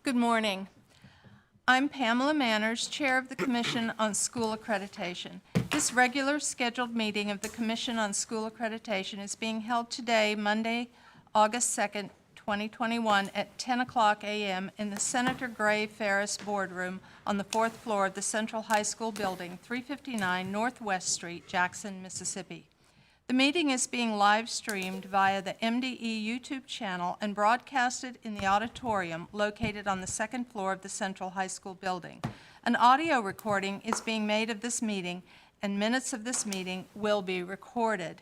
Good morning. I'm Pamela Manners, Chair of the Commission on School Accreditation. This regular scheduled meeting of the Commission on School Accreditation is being held today, Monday, August 2nd, 2021, at 10 o'clock a.m. in the Senator Gray Ferris Boardroom on the 4th floor of the Central High School Building, 359 Northwest Street, Jackson, Mississippi. The meeting is being live-streamed via the MDE YouTube channel and broadcasted in the auditorium located on the second floor of the Central High School building. An audio recording is being made of this meeting, and minutes of this meeting will be recorded.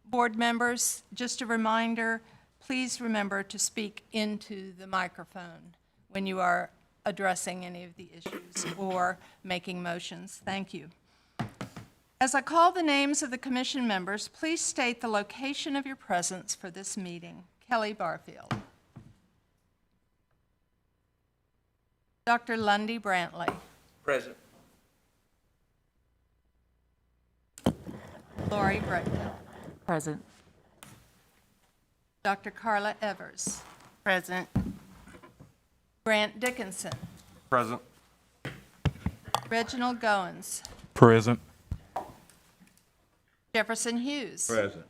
Board members, just a reminder, please remember to speak into the microphone when you are addressing any of the issues or making motions. Thank you. As I call the names of the commission members, please state the location of your presence for this meeting. Kelly Barfield. Dr. Lundy Brantley. Present. Lori Brittenell. Present. Dr. Carla Evers. Present. Grant Dickinson. Present. Reginald Goins. Present. Jefferson Hughes. Present.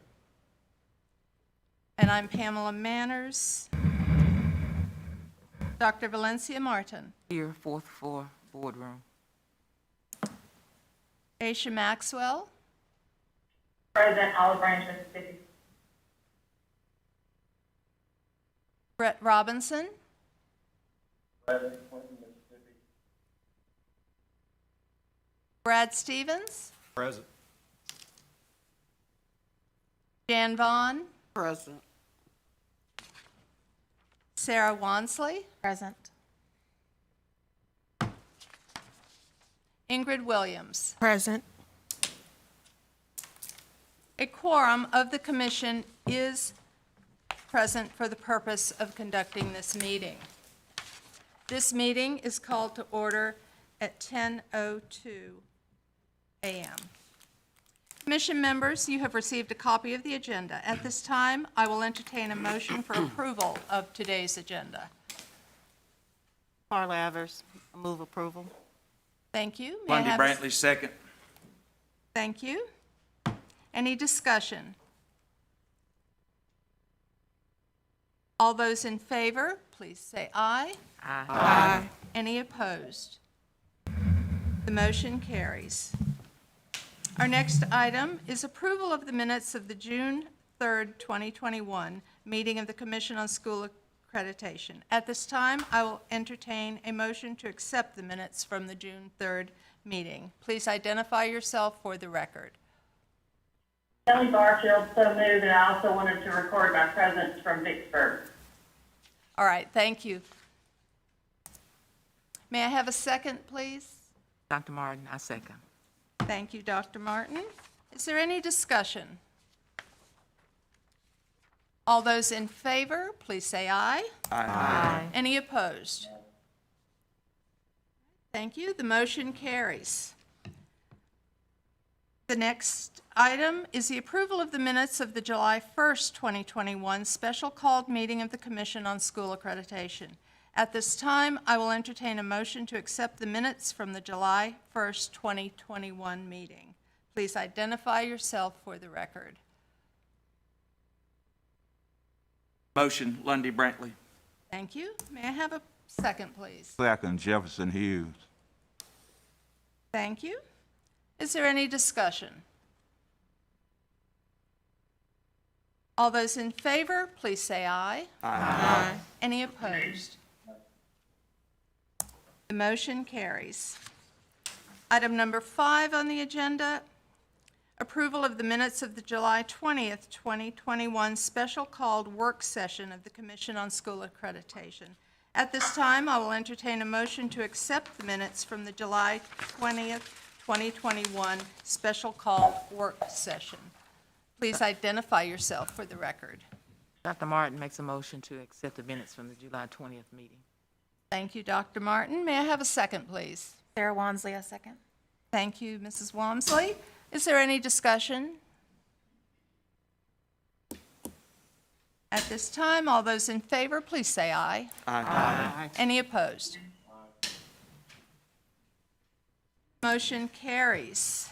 And I'm Pamela Manners. Dr. Valencia Martin. Here, fourth floor boardroom. Aisha Maxwell. Present, Olive Branch, Mississippi. Brett Robinson. Present, Clinton, Mississippi. Brad Stevens. Present. Jan Vaughn. Present. Sarah Wansley. Present. Ingrid Williams. Present. A quorum of the commission is present for the purpose of conducting this meeting. This meeting is called to order at 10:02 a.m. Commission members, you have received a copy of the agenda. At this time, I will entertain a motion for approval of today's agenda. Carla Evers, move approval. Thank you. May I Lundy have a- Brantley, second. Thank you. Any discussion? All those in favor, please say aye. Aye. Any opposed? The motion carries. Our next item is approval of the minutes of the June 3rd, 2021 meeting of the Commission on School Accreditation. At this time, I will entertain a motion to accept the minutes from the June 3rd meeting. Please identify yourself for the record. Kelly Barfield, so moved, and I also wanted to record my presence from Vicksburg. All right, thank you. May I have a second, please? Dr. Martin, I second. Thank you, Dr. Martin. Is there any discussion? All those in favor, please say aye. Aye. Any opposed? Thank you. The motion carries. The next item is the approval of the minutes of the July 1st, 2021 special called meeting of the Commission on School Accreditation. At this time, I will entertain a motion to accept the minutes from the July 1st, 2021 meeting. Please identify yourself for the record. Motion, Lundy Brantley. Thank you. May I have a second, please? Second, Jefferson Hughes. Thank you. Is there any discussion? All those in favor, please say aye. Aye. Any opposed? The motion carries. Item number 5 on the agenda, approval of the minutes of the July 20th, 2021 special called work session of the Commission on School Accreditation. At this time, I will entertain a motion to accept the minutes from the July 20th, 2021 special called work session. Please identify yourself for the record. Dr. Martin makes a motion to accept the minutes from the July 20th meeting. Thank you, Dr. Martin. May I have a second, please? Sarah Wansley, a second. Thank you, Mrs. Walmsley. Is there any discussion? At this time, all those in favor, please say aye. Aye. Any opposed? Motion carries.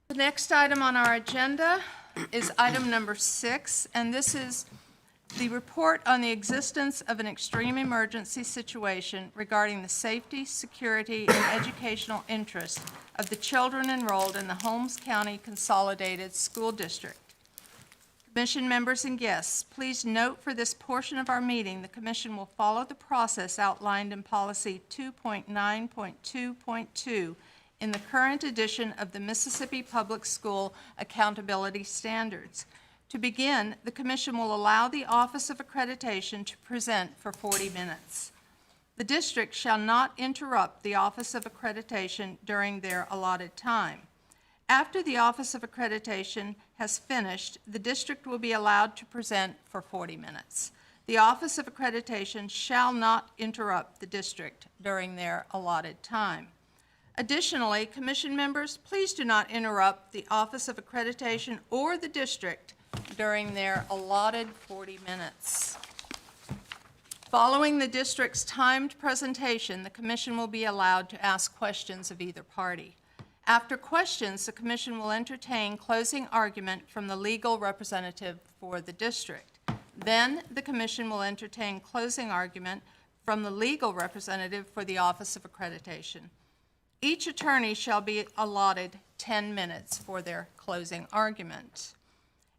The next item on our agenda is item number 6, and this is the report on the existence of an extreme emergency situation regarding the safety, security, and educational interest of the children enrolled in the Holmes County Consolidated School District. Commission members and guests, please note for this portion of our meeting, the commission will follow the process outlined in Policy 2.9.2.2 in the current edition of the Mississippi Public School Accountability Standards. To begin, the commission will allow the Office of Accreditation to present for 40 minutes. The district shall not interrupt the Office of Accreditation during their allotted time. After the Office of Accreditation has finished, the district will be allowed to present for 40 minutes. The Office of Accreditation shall not interrupt the district during their allotted time. Additionally, commission members, please do not interrupt the Office of Accreditation or the district during their allotted 40 minutes. Following the district's timed presentation, the commission will be allowed to ask questions of either party. After questions, the commission will entertain closing argument from the legal representative for the district. Then, the commission will entertain closing argument from the legal representative for the Office of Accreditation. Each attorney shall be allotted 10 minutes for their closing argument.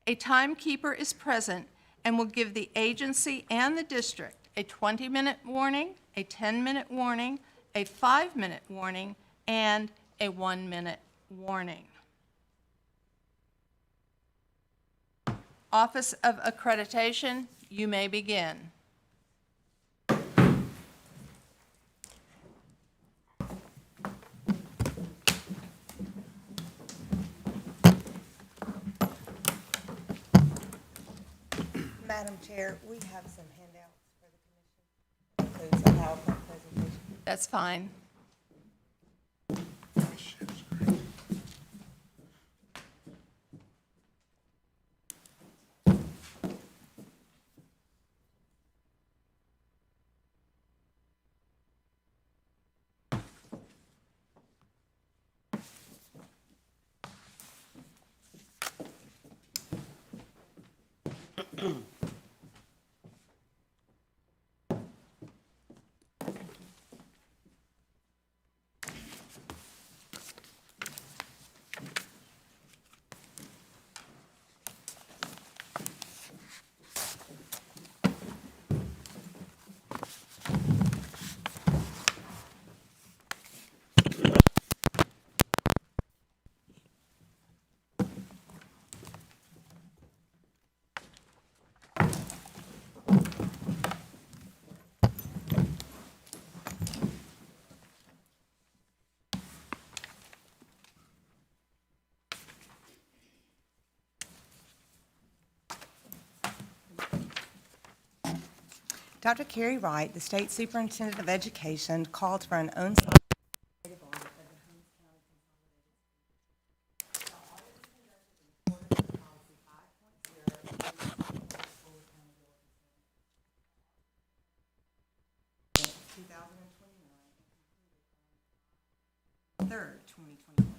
A timekeeper is present and will give the agency and the district a 20-minute warning, a 10-minute warning, a 5-minute warning, and a 1-minute warning. Office of Accreditation, you may begin. Madam Chair, we have some handouts for the commission. Includes a PowerPoint presentation. That's fine. Dr. Carrie Wright, the State Superintendent of Education, called for an on-site administrative audit of the Holmes County Consolidated School District. The audit was conducted in accordance with Policy 5.0 School Accountability Standards. 2029, 3rd, 2021.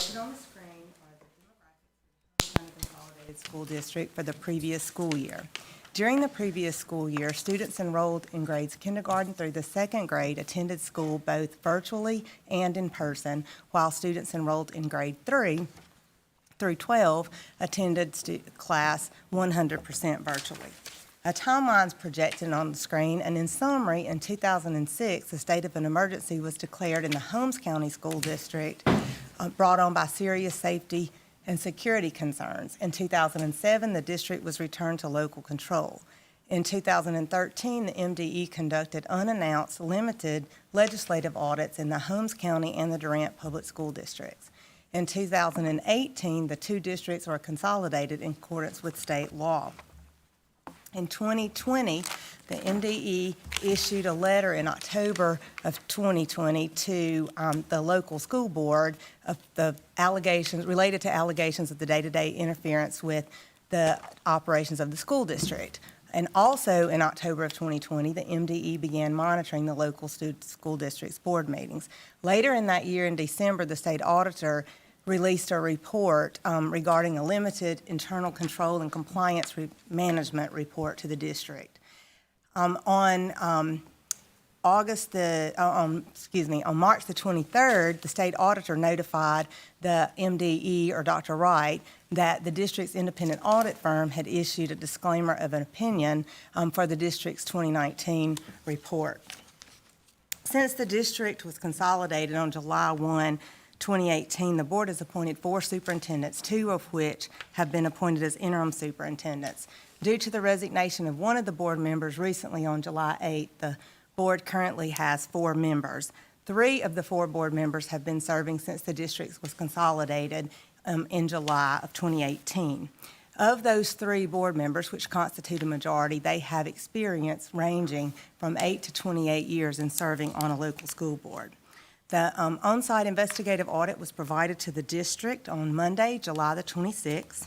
Projected on the screen are the demographics of the Holmes County Consolidated School District for the previous school year. During the previous school year, students enrolled in grades kindergarten through the 2nd grade attended school both virtually and in person, while students enrolled in grade 3 through 12 attended class 100% virtually. A timeline is projected on the screen, and in summary, in 2006, the state of an emergency was declared in the Holmes County School District, brought on by serious safety and security concerns. In 2007, the district was returned to local control. In 2013, the MDE conducted unannounced, limited legislative audits in the Holmes County and the Durant Public School Districts. In 2018, the two districts were consolidated in accordance with state law. In 2020, the MDE issued a letter in October of 2020 to the local school board of the allegations, related to allegations of the day-to-day interference with the operations of the school district. And also in October of 2020, the MDE began monitoring the local school district's board meetings. Later in that year, in December, the state auditor released a report regarding a limited internal control and compliance management report to the district. On March the 23rd, the state auditor notified the MDE, or Dr. Wright, that the district's independent audit firm had issued a disclaimer of an opinion for the district's 2019 report. Since the district was consolidated on July 1, 2018, the board has appointed 4 superintendents, 2 of which have been appointed as interim superintendents. Due to the resignation of one of the board members recently on July 8, the board currently has 4 members. 3 of the 4 board members have been serving since the district was consolidated in July of 2018. Of those 3 board members, which constitute a majority, they have experience ranging from 8 to 28 years in serving on a local school board. The on-site investigative audit was provided to the district on Monday, July the 26th.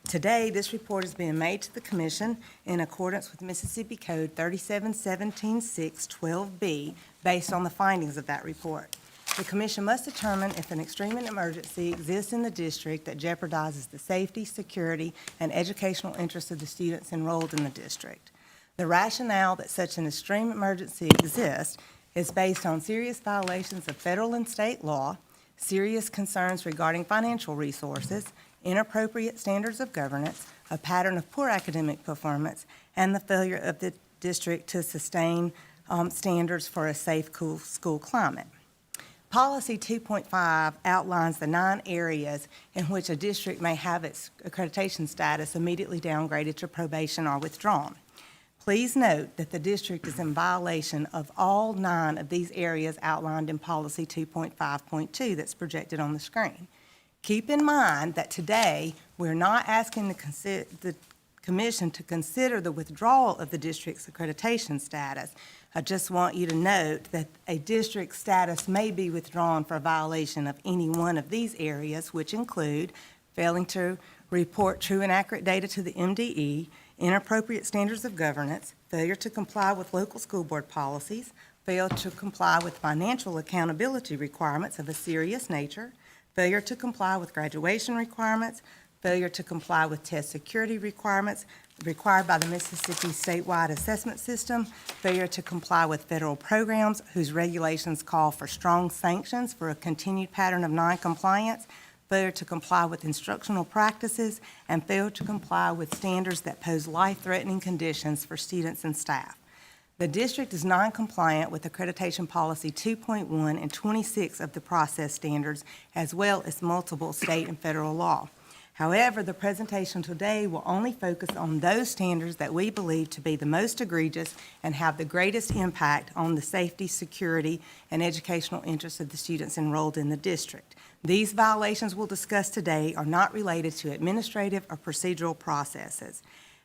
Today, this report is being made to the Commission in accordance with Mississippi Code 3717.612B, based on the findings of that report. The Commission must determine if an extreme emergency exists in the district that jeopardizes the safety, security, and educational interests of the students enrolled in the district. The rationale that such an extreme emergency exists is based on serious violations of federal and state law, serious concerns regarding financial resources, inappropriate standards of governance, a pattern of poor academic performance, and the failure of the district to sustain standards for a safe school climate. Policy 2.5 outlines the 9 areas in which a district may have its accreditation status immediately downgraded to probation or withdrawn. Please note that the district is in violation of all 9 of these areas outlined in Policy 2.5.2 that's projected on the screen. Keep in mind that today, we're not asking the Commission to consider the withdrawal of the district's accreditation status. I just want you to note that a district status may be withdrawn for a violation of any one of these areas, which include failing to report true and accurate data to the MDE, inappropriate standards of governance, failure to comply with local school board policies, failure to comply with financial accountability requirements of a serious nature, failure to comply with graduation requirements, failure to comply with test security requirements required by the Mississippi statewide assessment system, failure to comply with federal programs whose regulations call for strong sanctions for a continued pattern of noncompliance, failure to comply with instructional practices, and failure to comply with standards that pose life-threatening conditions for students and staff. The district is non-compliant with Accreditation Policy 2.1 and 26 of the process standards, as well as multiple state and federal law. However, the presentation today will only focus on those standards that we believe to be the most egregious and have the greatest impact on the safety, security, and educational interests of the students enrolled in the district. These violations we'll discuss today are not related to administrative or procedural processes.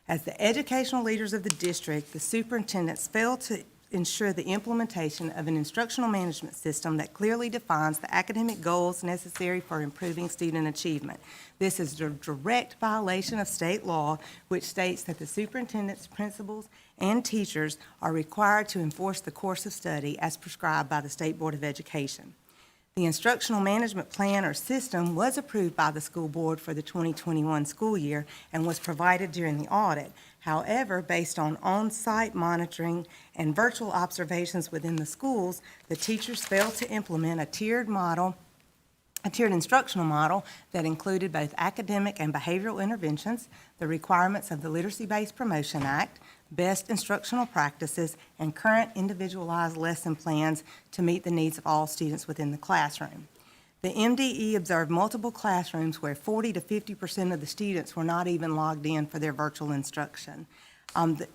As the educational leaders of the district, the superintendents failed to ensure the implementation of an instructional management system that clearly defines the academic goals necessary for improving student achievement. This is a direct violation of state law, which states that the superintendents, principals, and teachers are required to enforce the course of study as prescribed by the State Board of Education. The instructional management plan or system was approved by the school board for the 2021 school year and was provided during the audit. However, based on on-site monitoring and virtual observations within the schools, the teachers failed to implement a tiered instructional model that included both academic and behavioral interventions, the requirements of the Literacy-Based Promotion Act, best instructional practices, and current individualized lesson plans to meet the needs of all students within the classroom. The MDE observed multiple classrooms where 40 to 50% of the students were not even logged in for their virtual instruction.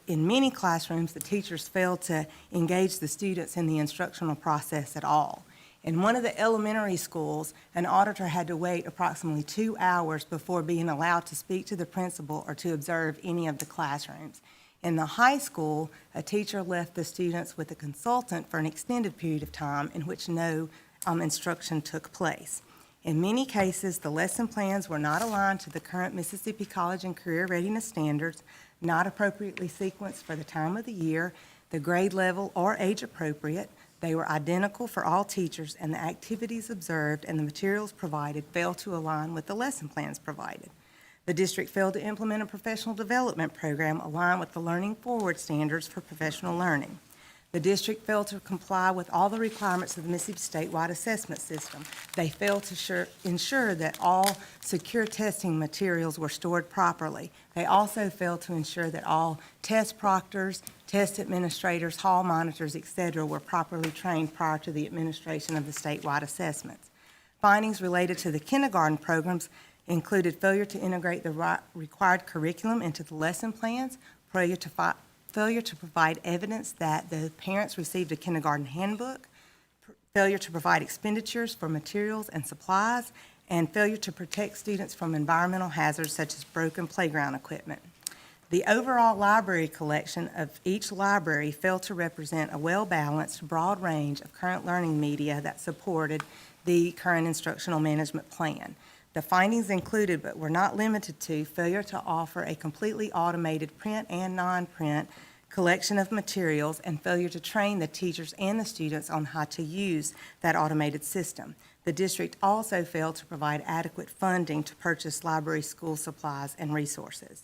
In many classrooms, the teachers failed to engage the students in the instructional process at all. In one of the elementary schools, an auditor had to wait approximately 2 hours before being allowed to speak to the principal or to observe any of the classrooms. In the high school, a teacher left the students with a consultant for an extended period of time in which no instruction took place. In many cases, the lesson plans were not aligned to the current Mississippi College and Career Readiness standards, not appropriately sequenced for the time of the year, the grade level, or age appropriate. They were identical for all teachers, and the activities observed and the materials provided failed to align with the lesson plans provided. The district failed to implement a professional development program aligned with the Learning Forward standards for professional learning. The district failed to comply with all the requirements of the Mississippi statewide assessment system. They failed to ensure that all secure testing materials were stored properly. They also failed to ensure that all test proctors, test administrators, hall monitors, etc., were properly trained prior to the administration of the statewide assessments. Findings related to the kindergarten programs included failure to integrate the required curriculum into the lesson plans, failure to provide evidence that the parents received a kindergarten handbook, failure to provide expenditures for materials and supplies, and failure to protect students from environmental hazards such as broken playground equipment. The overall library collection of each library failed to represent a well-balanced, broad range of current learning media that supported the current instructional management plan. The findings included, but were not limited to, failure to offer a completely automated print and non-print collection of materials, and failure to train the teachers and the students on how to use that automated system. The district also failed to provide adequate funding to purchase library school supplies and resources.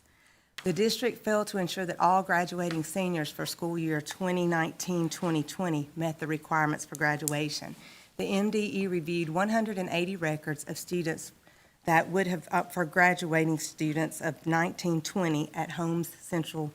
The district failed to ensure that all graduating seniors for school year 2019-2020 met the requirements for graduation. The MDE reviewed 180 records of students that would have, for graduating students of 1920 at Holmes Central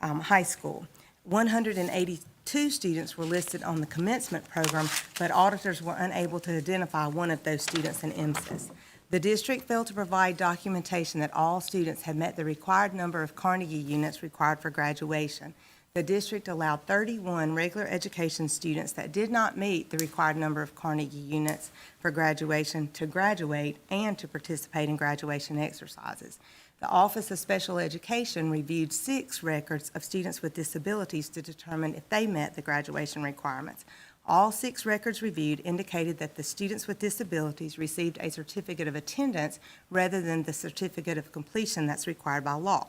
High School. 182 students were listed on the commencement program, but auditors were unable to identify one of those students in MSIS. The district failed to provide documentation that all students had met the required number of Carnegie units required for graduation. The district allowed 31 regular education students that did not meet the required number of Carnegie units for graduation to graduate and to participate in graduation exercises. The Office of Special Education reviewed 6 records of students with disabilities to determine if they met the graduation requirements. All 6 records reviewed indicated that the students with disabilities received a certificate of attendance rather than the certificate of completion that's required by law.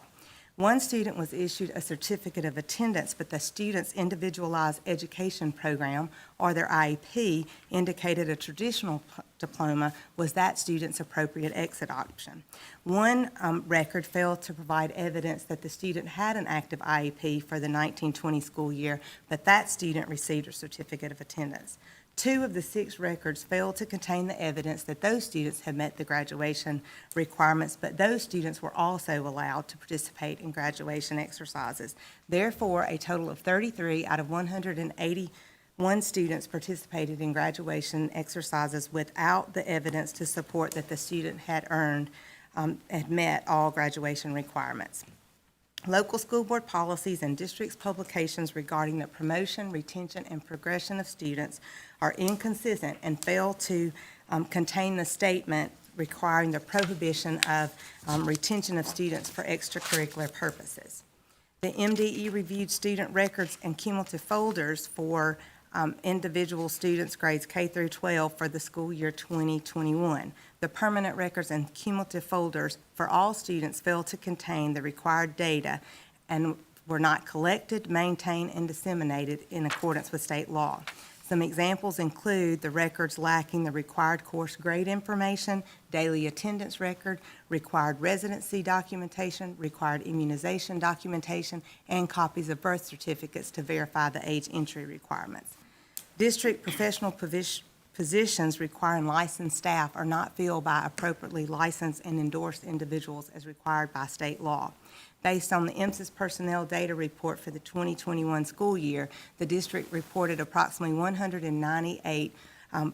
One student was issued a certificate of attendance, but the student's individualized education program, or their IEP, indicated a traditional diploma was that student's appropriate exit option. One record failed to provide evidence that the student had an active IEP for the 1920 school year, but that student received a certificate of attendance. 2 of the 6 records failed to contain the evidence that those students had met the graduation requirements, but those students were also allowed to participate in graduation exercises. Therefore, a total of 33 out of 181 students participated in graduation exercises without the evidence to support that the student had met all graduation requirements. Local school board policies and districts' publications regarding the promotion, retention, and progression of students are inconsistent and fail to contain the statement requiring the prohibition of retention of students for extracurricular purposes. The MDE reviewed student records and cumulative folders for individual students grades K through 12 for the school year 2021. The permanent records and cumulative folders for all students failed to contain the required data and were not collected, maintained, and disseminated in accordance with state law. Some examples include the records lacking the required course grade information, daily attendance record, required residency documentation, required immunization documentation, and copies of birth certificates to verify the age entry requirements. District professional positions requiring licensed staff are not filled by appropriately licensed and endorsed individuals as required by state law. Based on the MSIS personnel data report for the 2021 school year, the district reported approximately 198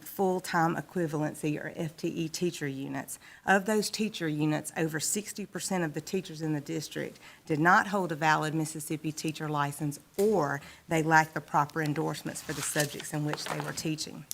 full-time equivalency, or FTE, teacher units. Of those teacher units, over 60% of the teachers in the district did not hold a valid Mississippi teacher license, or they lacked the proper endorsements for the subjects in which they were teaching.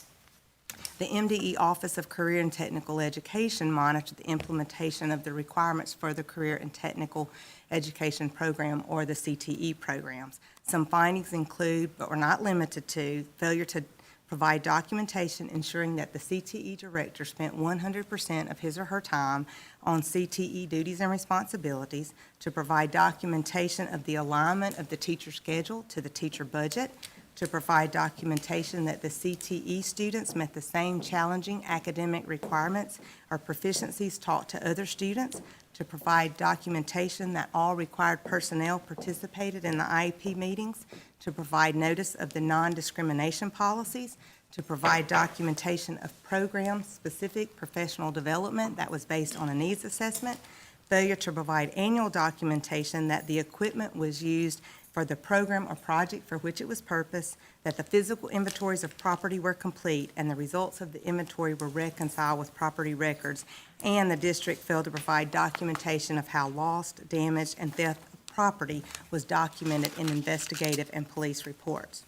The MDE Office of Career and Technical Education monitored the implementation of the requirements for the Career and Technical Education Program, or the CTE programs. Some findings include, but were not limited to, failure to provide documentation ensuring that the CTE director spent 100% of his or her time on CTE duties and responsibilities, to provide documentation of the alignment of the teacher schedule to the teacher budget, to provide documentation that the CTE students met the same challenging academic requirements or proficiencies taught to other students, to provide documentation that all required personnel participated in the IEP meetings, to provide notice of the non-discrimination policies, to provide documentation of program-specific professional development that was based on a needs assessment, failure to provide annual documentation that the equipment was used for the program or project for which it was purposed, that the physical inventories of property were complete and the results of the inventory were reconciled with property records, and the district failed to provide documentation of how lost, damaged, and theft of property was documented in investigative and police reports.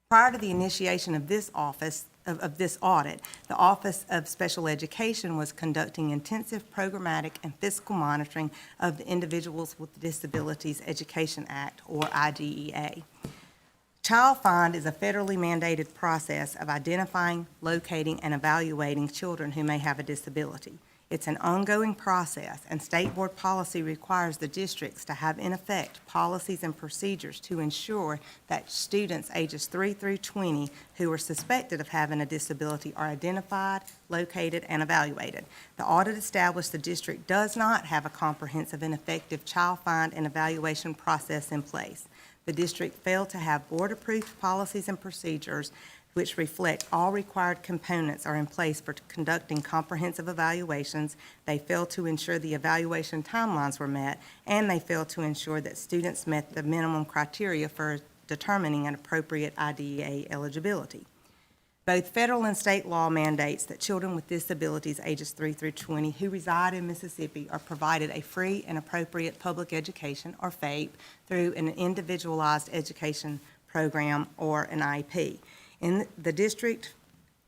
Prior to the initiation of this audit, the Office of Special Education was conducting intensive programmatic and fiscal monitoring of the Individuals with Disabilities Education Act, or IDEA. Child Find is a federally mandated process of identifying, locating, and evaluating children who may have a disability. It's an ongoing process, and state board policy requires the districts to have in effect policies and procedures to ensure that students ages 3 through 20 who are suspected of having a disability are identified, located, and evaluated. The audit established the district does not have a comprehensive and effective child find and evaluation process in place. The district failed to have board-approved policies and procedures which reflect all required components are in place for conducting comprehensive evaluations. They failed to ensure the evaluation timelines were met, and they failed to ensure that students met the minimum criteria for determining an appropriate IDEA eligibility. Both federal and state law mandates that children with disabilities ages 3 through 20 who reside in Mississippi are provided a free and appropriate public education, or FAPE, through an individualized education program or an IEP. The district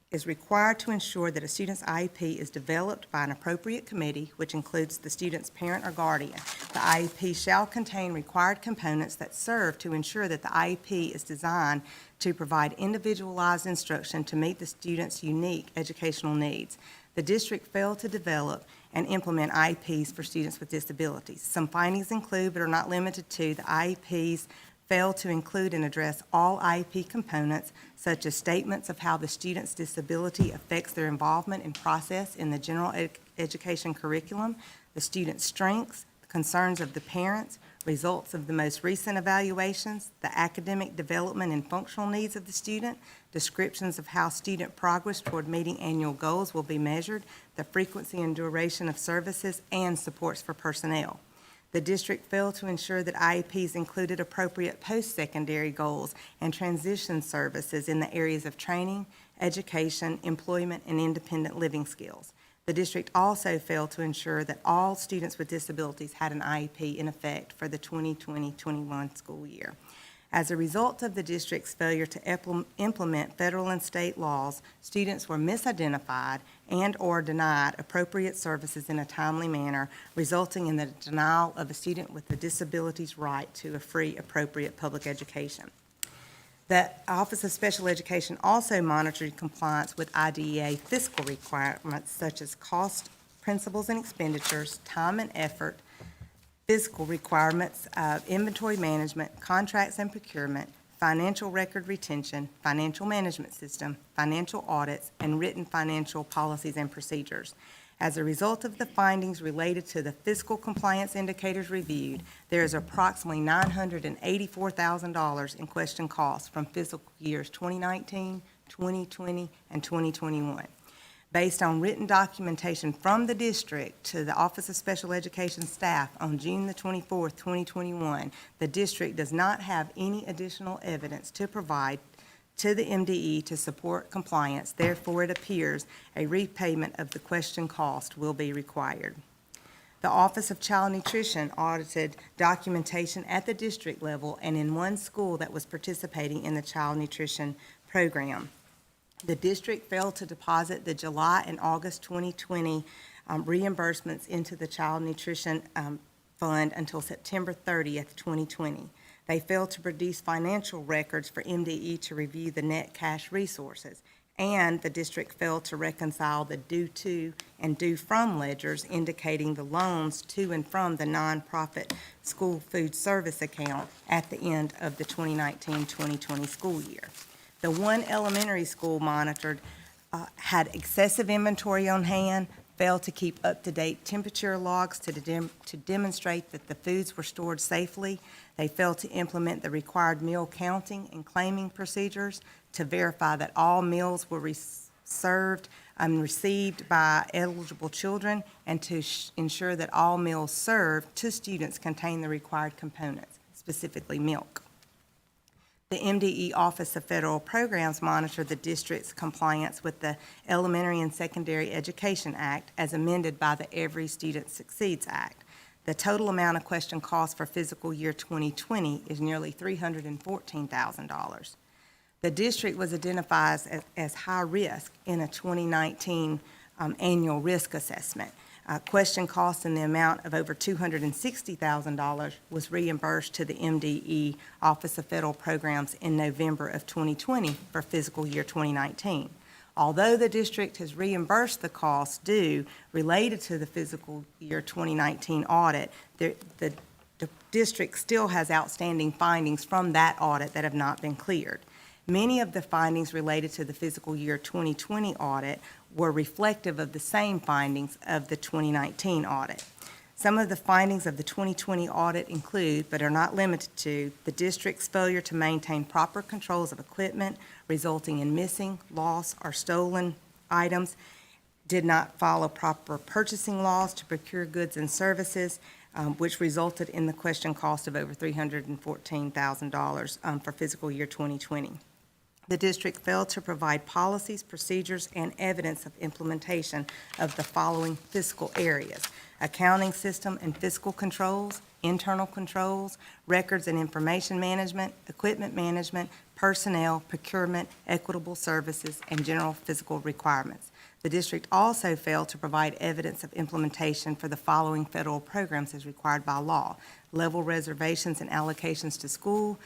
is required to ensure that a student's IEP is developed by an appropriate committee, which includes the student's parent or guardian. The IEP shall contain required components that serve to ensure that the IEP is designed to provide individualized instruction to meet the student's unique educational needs. The district failed to develop and implement IEPs for students with disabilities. Some findings include, but are not limited to, the IEPs fail to include and address all IEP components, such as statements of how the student's disability affects their involvement and process in the general education curriculum, the student's strengths, the concerns of the parents, results of the most recent evaluations, the academic development and functional needs of the student, descriptions of how student progress toward meeting annual goals will be measured, the frequency and duration of services, and supports for personnel. The district failed to ensure that IEPs included appropriate post-secondary goals and transition services in the areas of training, education, employment, and independent living skills. The district also failed to ensure that all students with disabilities had an IEP in effect for the 2020-21 school year. As a result of the district's failure to implement federal and state laws, students were misidentified and/or denied appropriate services in a timely manner, resulting in the denial of a student with a disability's right to a free, appropriate public education. The Office of Special Education also monitored compliance with IDEA fiscal requirements such as cost, principles and expenditures, time and effort, physical requirements of inventory management, contracts and procurement, financial record retention, financial management system, financial audits, and written financial policies and procedures. As a result of the findings related to the fiscal compliance indicators reviewed, there is approximately $984,000 in question costs from fiscal years 2019, 2020, and 2021. Based on written documentation from the district to the Office of Special Education staff on June the 24th, 2021, the district does not have any additional evidence to provide to the MDE to support compliance. Therefore, it appears a repayment of the question cost will be required. The Office of Child Nutrition audited documentation at the district level and in one school that was participating in the child nutrition program. The district failed to deposit the July and August 2020 reimbursements into the Child Nutrition Fund until September 30th, 2020. They failed to produce financial records for MDE to review the net cash resources. And the district failed to reconcile the due to and due from ledgers indicating the loans to and from the nonprofit school food service account at the end of the 2019-2020 school year. The one elementary school monitored had excessive inventory on hand, failed to keep up-to-date temperature logs to demonstrate that the foods were stored safely. They failed to implement the required meal counting and claiming procedures to verify that all meals were served and received by eligible children, and to ensure that all meals served to students contain the required components, specifically milk. The MDE Office of Federal Programs monitored the district's compliance with the Elementary and Secondary Education Act as amended by the Every Student Succeeds Act. The total amount of question costs for fiscal year 2020 is nearly $314,000. The district was identified as high risk in a 2019 annual risk assessment. Question cost in the amount of over $260,000 was reimbursed to the MDE Office of Federal Programs in November of 2020 for fiscal year 2019. Although the district has reimbursed the costs due related to the fiscal year 2019 audit, the district still has outstanding findings from that audit that have not been cleared. Many of the findings related to the fiscal year 2020 audit were reflective of the same findings of the 2019 audit. Some of the findings of the 2020 audit include, but are not limited to, the district's failure to maintain proper controls of equipment, resulting in missing, lost, or stolen items, did not follow proper purchasing laws to procure goods and services, which resulted in the question cost of over $314,000 for fiscal year 2020. The district failed to provide policies, procedures, and evidence of implementation of the following fiscal areas: accounting system and fiscal controls, internal controls, records and information management, equipment management, personnel, procurement, equitable services, and general physical requirements. The district also failed to provide evidence of implementation for the following federal programs as required by law: level reservations and allocations to school,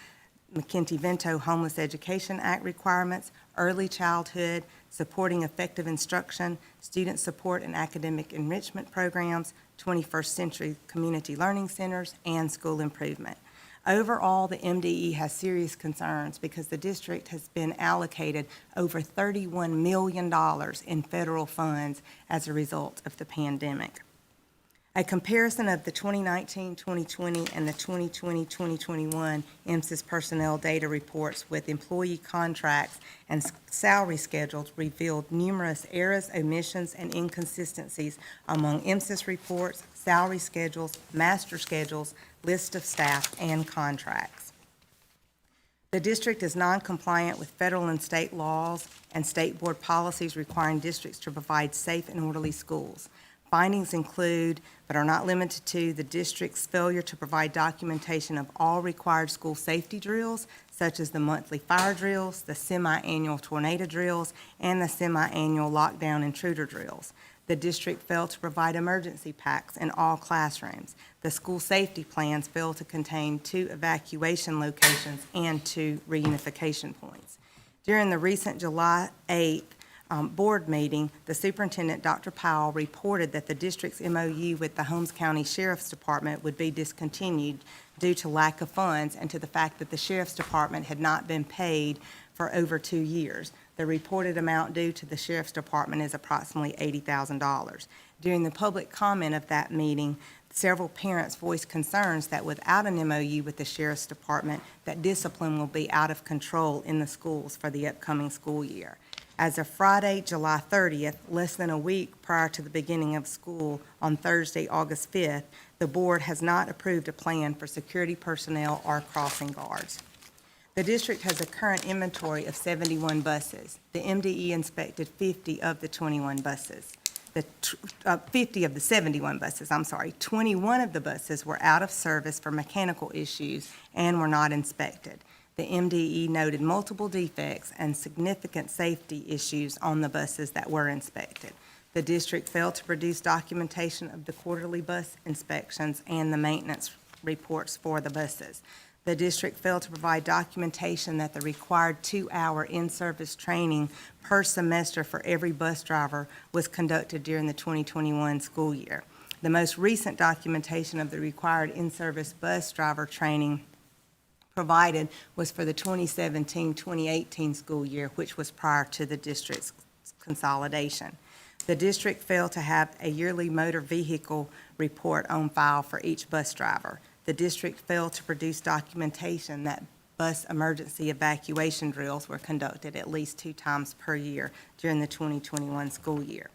McKenty-Vento Homeless Education Act requirements, early childhood, supporting effective instruction, student support and academic enrichment programs, 21st century community learning centers, and school improvement. Overall, the MDE has serious concerns because the district has been allocated over $31 million in federal funds as a result of the pandemic. A comparison of the 2019-2020 and the 2020-2021 MSIS personnel data reports with employee contracts and salary schedules revealed numerous errors, omissions, and inconsistencies among MSIS reports, salary schedules, master schedules, list of staff, and contracts. The district is non-compliant with federal and state laws and state board policies requiring districts to provide safe and orderly schools. Findings include, but are not limited to, the district's failure to provide documentation of all required school safety drills, such as the monthly fire drills, the semi-annual tornado drills, and the semi-annual lockdown intruder drills. The district failed to provide emergency packs in all classrooms. The school safety plans failed to contain 2 evacuation locations and 2 reunification points. During the recent July 8th board meeting, the superintendent, Dr. Powell, reported that the district's MOU with the Holmes County Sheriff's Department would be discontinued due to lack of funds and to the fact that the Sheriff's Department had not been paid for over 2 years. The reported amount due to the Sheriff's Department is approximately $80,000. During the public comment of that meeting, several parents voiced concerns that without an MOU with the Sheriff's Department, that discipline will be out of control in the schools for the upcoming school year. As of Friday, July 30th, less than a week prior to the beginning of school on Thursday, August 5th, the board has not approved a plan for security personnel or crossing guards. The district has a current inventory of 71 buses. The MDE inspected 50 of the 21 buses. 50 of the 71 buses, 21 of the buses were out of service for mechanical issues and were not inspected. The MDE noted multiple defects and significant safety issues on the buses that were inspected. The district failed to produce documentation of the quarterly bus inspections and the maintenance reports for the buses. The district failed to provide documentation that the required 2-hour in-service training per semester for every bus driver was conducted during the 2021 school year. The most recent documentation of the required in-service bus driver training provided was for the 2017-2018 school year, which was prior to the district's consolidation. The district failed to have a yearly motor vehicle report on file for each bus driver. The district failed to produce documentation that bus emergency evacuation drills were conducted at least 2 times per year during the 2021 school year.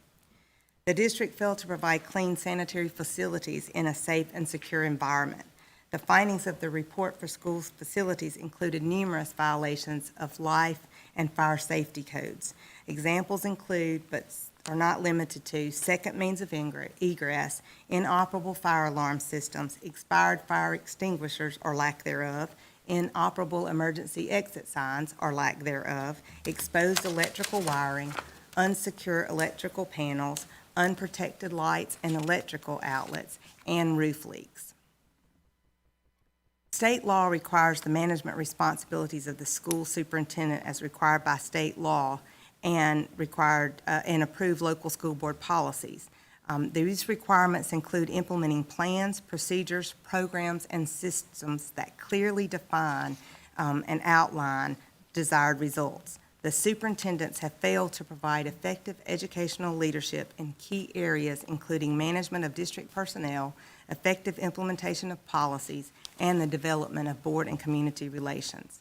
The district failed to provide clean sanitary facilities in a safe and secure environment. The findings of the report for school facilities included numerous violations of life and fire safety codes. Examples include, but are not limited to, second means of egress, inoperable fire alarm systems, expired fire extinguishers or lack thereof, inoperable emergency exit signs or lack thereof, exposed electrical wiring, unsecure electrical panels, unprotected lights and electrical outlets, and roof leaks. State law requires the management responsibilities of the school superintendent as required by state law and approved local school board policies. These requirements include implementing plans, procedures, programs, and systems that clearly define and outline desired results. The superintendents have failed to provide effective educational leadership in key areas, including management of district personnel, effective implementation of policies, and the development of board and community relations.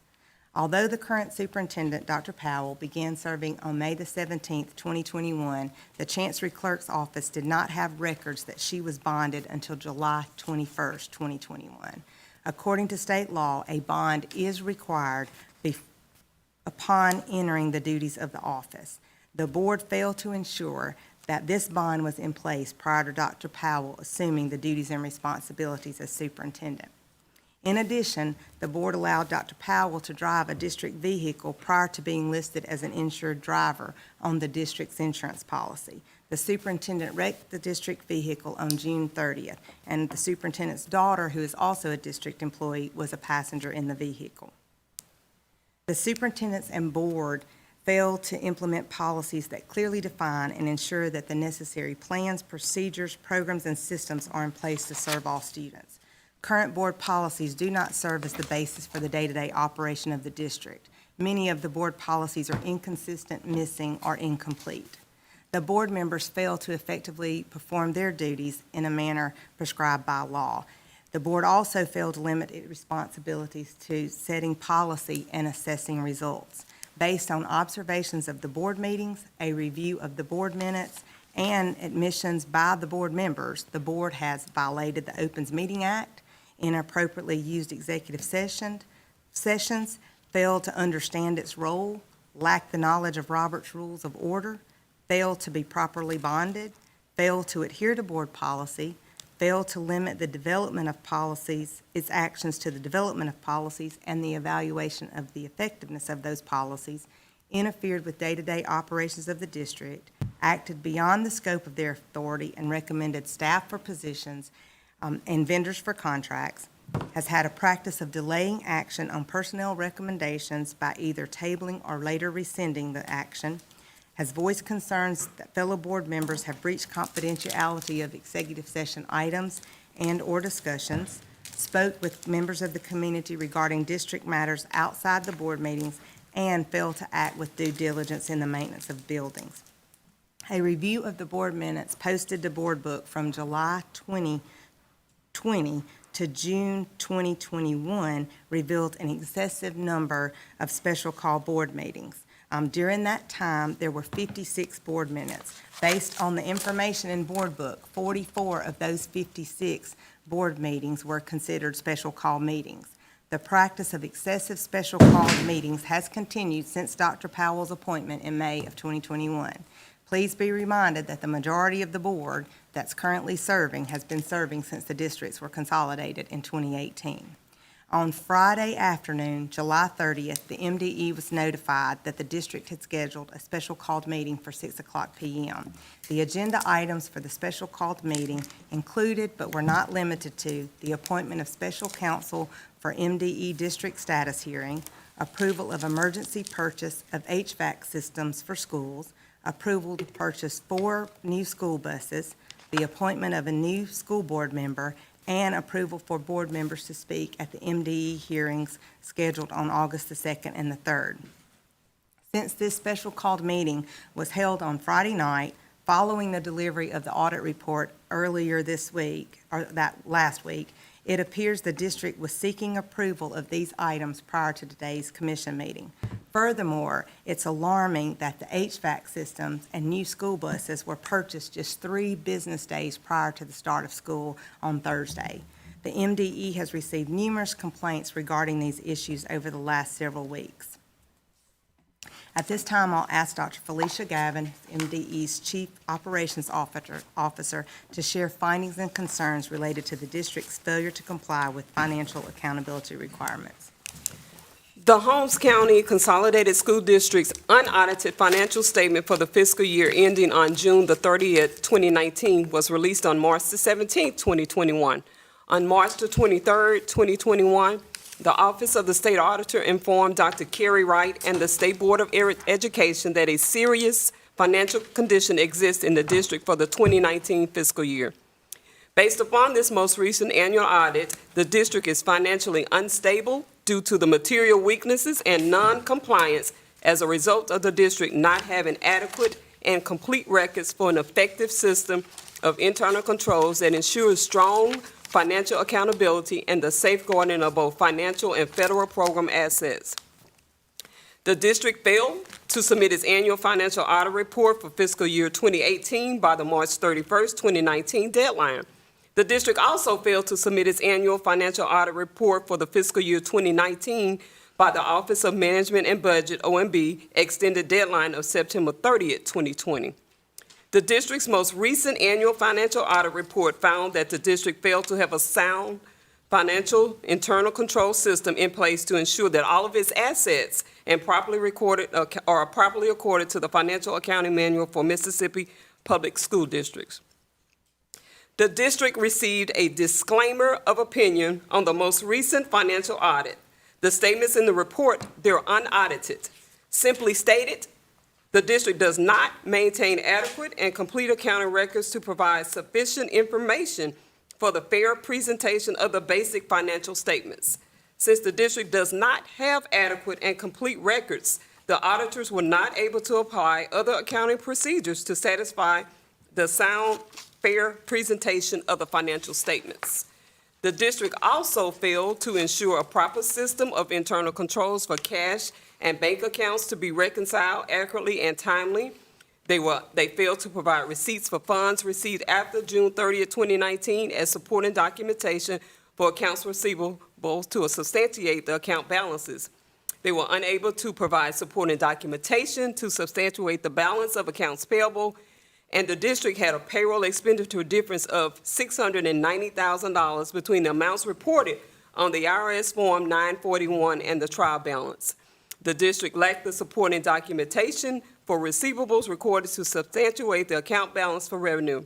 Although the current superintendent, Dr. Powell, began serving on May the 17th, 2021, the Chancery Clerk's office did not have records that she was bonded until July 21st, 2021. According to state law, a bond is required upon entering the duties of the office. The board failed to ensure that this bond was in place prior to Dr. Powell assuming the duties and responsibilities as superintendent. In addition, the board allowed Dr. Powell to drive a district vehicle prior to being listed as an insured driver on the district's insurance policy. The superintendent wrecked the district vehicle on June 30th, and the superintendent's daughter, who is also a district employee, was a passenger in the vehicle. The superintendents and board failed to implement policies that clearly define and ensure that the necessary plans, procedures, programs, and systems are in place to serve all students. Current board policies do not serve as the basis for the day-to-day operation of the district. Many of the board policies are inconsistent, missing, or incomplete. The board members fail to effectively perform their duties in a manner prescribed by law. The board also failed to limit its responsibilities to setting policy and assessing results. Based on observations of the board meetings, a review of the board minutes, and admissions by the board members, the board has violated the Opens Meeting Act, inappropriately used executive sessions, failed to understand its role, lacked the knowledge of Robert's Rules of Order, failed to be properly bonded, failed to adhere to board policy, failed to limit the development of policies, its actions to the development of policies and the evaluation of the effectiveness of those policies, interfered with day-to-day operations of the district, acted beyond the scope of their authority and recommended staff for positions and vendors for contracts, has had a practice of delaying action on personnel recommendations by either tabling or later rescinding the action, has voiced concerns that fellow board members have breached confidentiality of executive session items and/or discussions, spoke with members of the community regarding district matters outside the board meetings, and failed to act with due diligence in the maintenance of buildings. A review of the board minutes posted to Board Book from July 2020 to June 2021 revealed an excessive number of special call board meetings. During that time, there were 56 board minutes. Based on the information in Board Book, 44 of those 56 board meetings were considered special call meetings. The practice of excessive special call meetings has continued since Dr. Powell's appointment in May of 2021. Please be reminded that the majority of the board that's currently serving has been serving since the districts were consolidated in 2018. On Friday afternoon, July 30th, the MDE was notified that the district had scheduled a special called meeting for 6:00 p.m. The agenda items for the special called meeting included, but were not limited to, the appointment of special counsel for MDE district status hearing, approval of emergency purchase of HVAC systems for schools, approval to purchase 4 new school buses, the appointment of a new school board member, and approval for board members to speak at the MDE hearings scheduled on August the 2nd and the 3rd. Since this special called meeting was held on Friday night, following the delivery of the audit report earlier this week, or that last week, it appears the district was seeking approval of these items prior to today's commission meeting. Furthermore, it's alarming that the HVAC systems and new school buses were purchased just 3 business days prior to the start of school on Thursday. The MDE has received numerous complaints regarding these issues over the last several weeks. At this time, I'll ask Dr. Felicia Gavin, MDE's Chief Operations Officer, to share findings and concerns related to the district's failure to comply with financial accountability requirements. The Holmes County Consolidated School District's unaudited financial statement for the fiscal year ending on June the 30th, 2019 was released on March the 17th, 2021. On March the 23rd, 2021, the Office of the State Auditor informed Dr. Carrie Wright and the State Board of Education that a serious financial condition exists in the district for the 2019 fiscal year. Based upon this most recent annual audit, the district is financially unstable due to the material weaknesses and non-compliance as a result of the district not having adequate and complete records for an effective system of internal controls that ensures strong financial accountability and the safeguarding of both financial and federal program assets. The district failed to submit its annual financial audit report for fiscal year 2018 by the March 31st, 2019 deadline. The district also failed to submit its annual financial audit report for the fiscal year 2019 by the Office of Management and Budget, OMB, extended deadline of September 30th, 2020. The district's most recent annual financial audit report found that the district failed to have a sound financial internal control system in place to ensure that all of its assets and properly recorded are properly accorded to the Financial Accounting Manual for Mississippi Public School Districts. The district received a disclaimer of opinion on the most recent financial audit. The statements in the report, they're unaudited. Simply stated, the district does not maintain adequate and complete accounting records to provide sufficient information for the fair presentation of the basic financial statements. Since the district does not have adequate and complete records, the auditors were not able to apply other accounting procedures to satisfy the sound, fair presentation of the financial statements. The district also failed to ensure a proper system of internal controls for cash and bank accounts to be reconciled accurately and timely. They failed to provide receipts for funds received after June 30th, 2019 as supporting documentation for accounts receivable to substantiate the account balances. They were unable to provide supporting documentation to substantiate the balance of accounts payable, and the district had a payroll expenditure difference of $690,000 between the amounts reported on the IRS Form 941 and the trial balance. The district lacked the supporting documentation for receivables recorded to substantiate the account balance for revenue.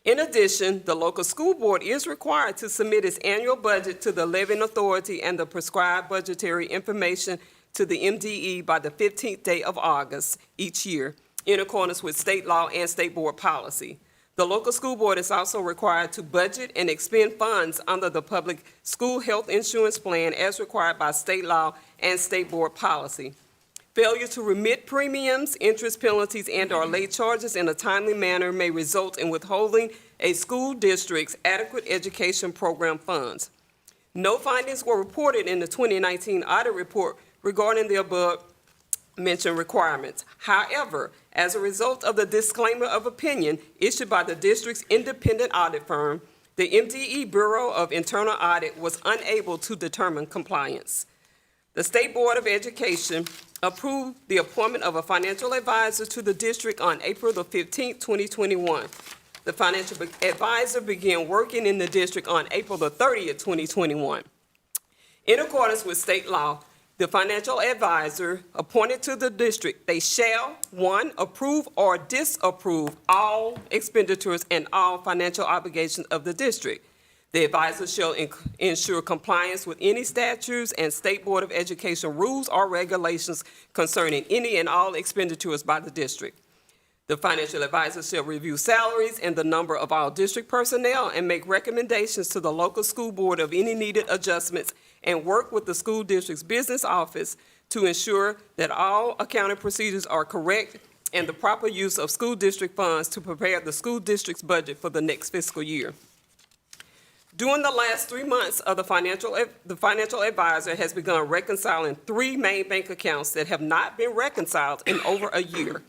In addition, the local school board is required to submit its annual budget to the levying authority and the prescribed budgetary information to the MDE by the 15th day of August each year, in accordance with state law and state board policy. The local school board is also required to budget and expend funds under the public school health insurance plan as required by state law and state board policy. Failure to remit premiums, interest penalties, and/or late charges in a timely manner may result in withholding a school district's adequate education program funds. No findings were reported in the 2019 audit report regarding the above mentioned requirements. However, as a result of the disclaimer of opinion issued by the district's independent audit firm, the MDE Bureau of Internal Audit was unable to determine compliance. The State Board of Education approved the appointment of a financial advisor to the district on April the 15th, 2021. The financial advisor began working in the district on April the 30th, 2021. In accordance with state law, the financial advisor appointed to the district, they shall, one, approve or disapprove all expenditures and all financial obligations of the district. The advisor shall ensure compliance with any statutes and State Board of Education rules or regulations concerning any and all expenditures by the district. The financial advisor shall review salaries and the number of all district personnel and make recommendations to the local school board of any needed adjustments and work with the school district's business office to ensure that all accounting procedures are correct and the proper use of school district funds to prepare the school district's budget for the next fiscal year. During the last 3 months of the financial advisor has begun reconciling 3 main bank accounts that have not been reconciled in over a year.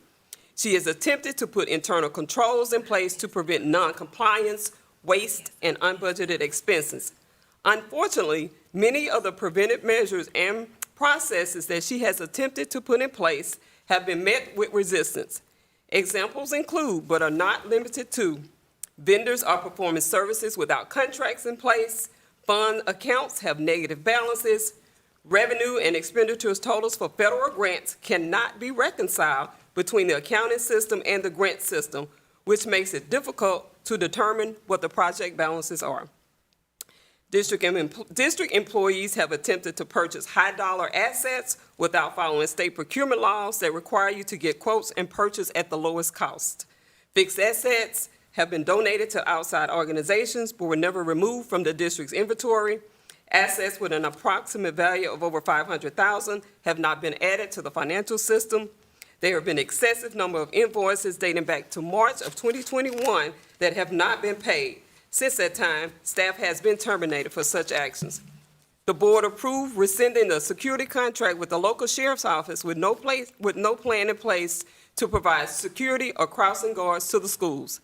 She has attempted to put internal controls in place to prevent non-compliance, waste, and unbudgeted expenses. Unfortunately, many of the preventive measures and processes that she has attempted to put in place have been met with resistance. Examples include, but are not limited to, vendors are performing services without contracts in place, fund accounts have negative balances, revenue and expenditures totals for federal grants cannot be reconciled between the accounting system and the grant system, which makes it difficult to determine what the project balances are. District employees have attempted to purchase high-dollar assets without following state procurement laws that require you to get quotes and purchase at the lowest cost. Fixed assets have been donated to outside organizations but were never removed from the district's inventory. Assets with an approximate value of over $500,000 have not been added to the financial system. There have been excessive number of invoices dating back to March of 2021 that have not been paid. Since that time, staff has been terminated for such actions. The board approved rescinding the security contract with the local sheriff's office with no plan in place to provide security or crossing guards to the schools.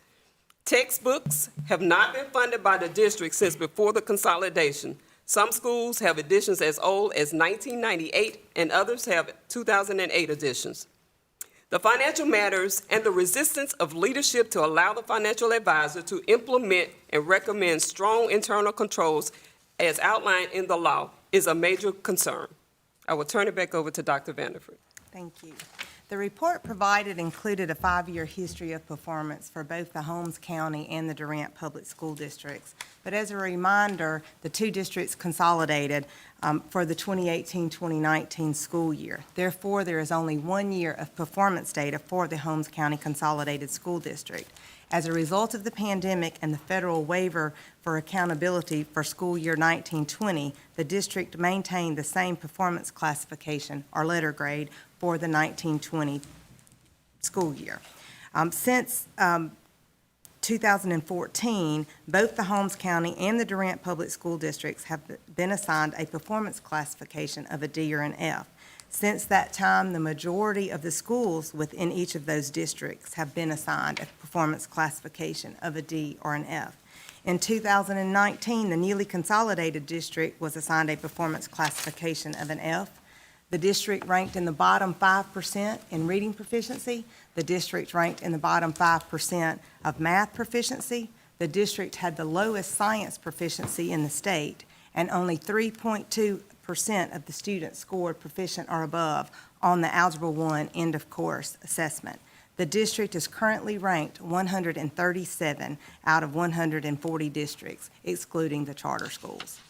Textbooks have not been funded by the district since before the consolidation. Some schools have editions as old as 1998 and others have 2008 editions. The financial matters and the resistance of leadership to allow the financial advisor to implement and recommend strong internal controls as outlined in the law is a major concern. I will turn it back over to Dr. Vanderford. Thank you. The report provided included a 5-year history of performance for both the Holmes County and the Durant Public School Districts. But as a reminder, the 2 districts consolidated for the 2018-2019 school year. Therefore, there is only 1 year of performance data for the Holmes County Consolidated School District. As a result of the pandemic and the federal waiver for accountability for school year 1920, the district maintained the same performance classification or letter grade for the 1920 school year. Since 2014, both the Holmes County and the Durant Public School Districts have been assigned a performance classification of a D or an F. Since that time, the majority of the schools within each of those districts have been assigned a performance classification of a D or an F. In 2019, the newly consolidated district was assigned a performance classification of an F. The district ranked in the bottom 5% in reading proficiency. The district ranked in the bottom 5% of math proficiency. The district had the lowest science proficiency in the state, and only 3.2% of the students scored proficient or above on the Algebra 1 end-of-course assessment. The district is currently ranked 137 out of 140 districts, excluding the charter schools.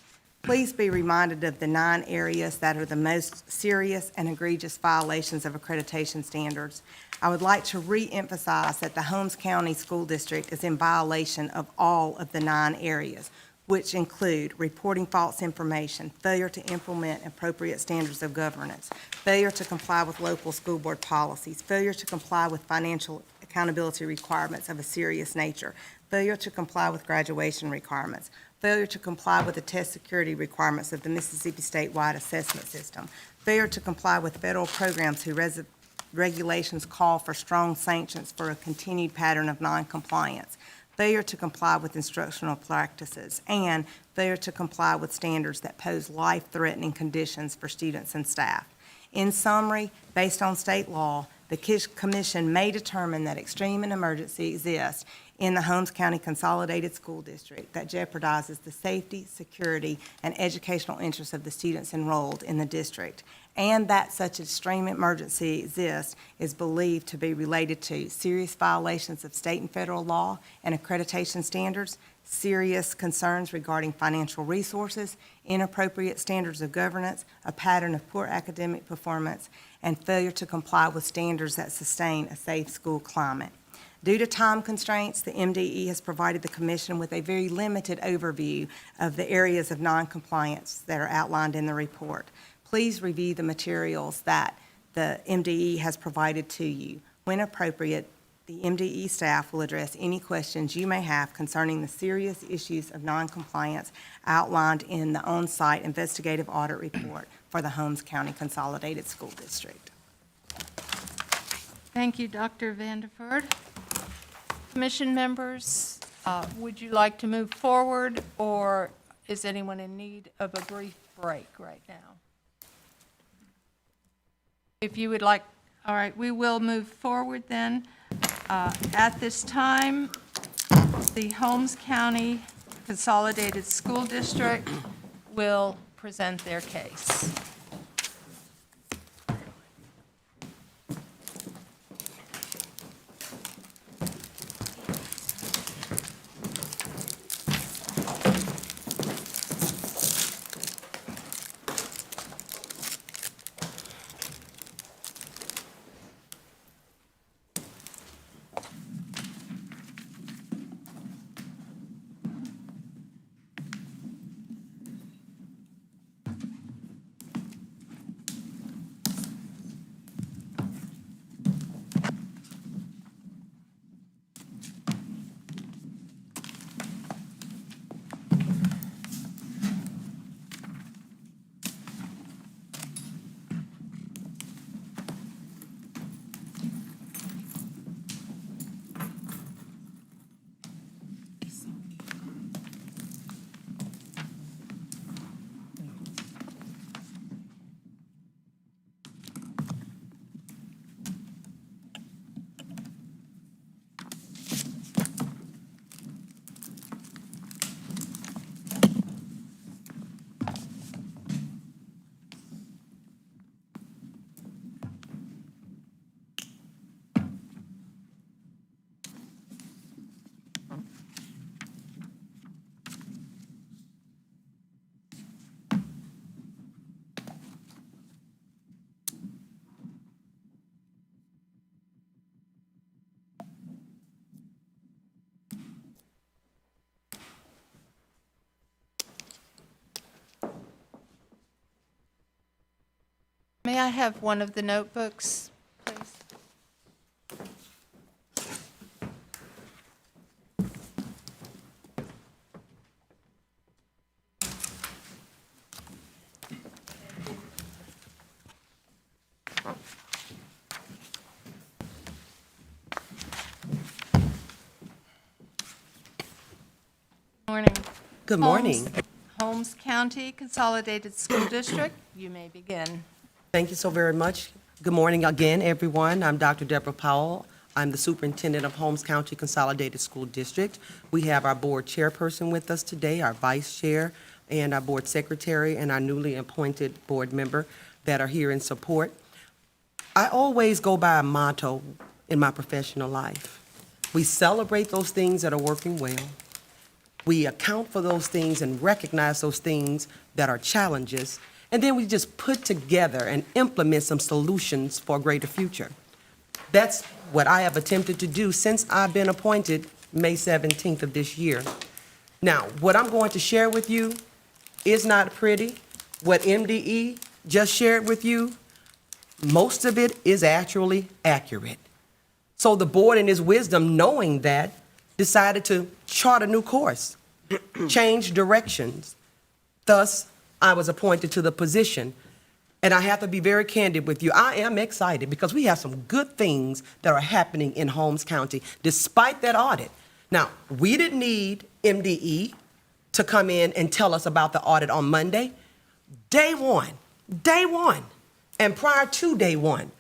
Please be reminded of the 9 areas that are the most serious and egregious violations of accreditation standards. I would like to re-emphasize that the Holmes County School District is in violation of all of the 9 areas, which include reporting false information, failure to implement appropriate standards of governance, failure to comply with local school board policies, failure to comply with financial accountability requirements of a serious nature, failure to comply with graduation requirements, failure to comply with the test security requirements of the Mississippi statewide assessment system, failure to comply with federal programs whose regulations call for strong sanctions for a continued pattern of noncompliance, failure to comply with instructional practices, and failure to comply with standards that pose life-threatening conditions for students and staff. In summary, based on state law, the commission may determine that extreme and emergency exists in the Holmes County Consolidated School District that jeopardizes the safety, security, and educational interests of the students enrolled in the district, and that such extreme emergency exists is believed to be related to serious violations of state and federal law and accreditation standards, serious concerns regarding financial resources, inappropriate standards of governance, a pattern of poor academic performance, and failure to comply with standards that sustain a safe school climate. Due to time constraints, the MDE has provided the Commission with a very limited overview of the areas of noncompliance that are outlined in the report. Please review the materials that the MDE has provided to you. When appropriate, the MDE staff will address any questions you may have concerning the serious issues of noncompliance outlined in the on-site investigative audit report for the Holmes County Consolidated School District. Thank you, Dr. Vanderford. Commission members, would you like to move forward, or is anyone in need of a brief break right now? If you would like, all right, we will move forward then. At this time, the Holmes County Consolidated School District will present their case. May I have one of the notebooks, please? Morning. Good morning. Holmes County Consolidated School District, you may begin. Thank you so very much. Good morning again, everyone. I'm Dr. Deborah Powell. I'm the superintendent of Holmes County Consolidated School District. We have our board chairperson with us today, our vice chair, and our board secretary, and our newly appointed board member that are here in support. I always go by a motto in my professional life. We celebrate those things that are working well. We account for those things and recognize those things that are challenges, and then we just put together and implement some solutions for a greater future. That's what I have attempted to do since I've been appointed May 17th of this year. Now, what I'm going to share with you is not pretty. What MDE just shared with you, most of it is actually accurate. So the board, in its wisdom, knowing that, decided to chart a new course, change directions. Thus, I was appointed to the position. And I have to be very candid with you. I am excited because we have some good things that are happening in Holmes County despite that audit. Now, we didn't need MDE to come in and tell us about the audit on Monday. Day one, and prior to day one,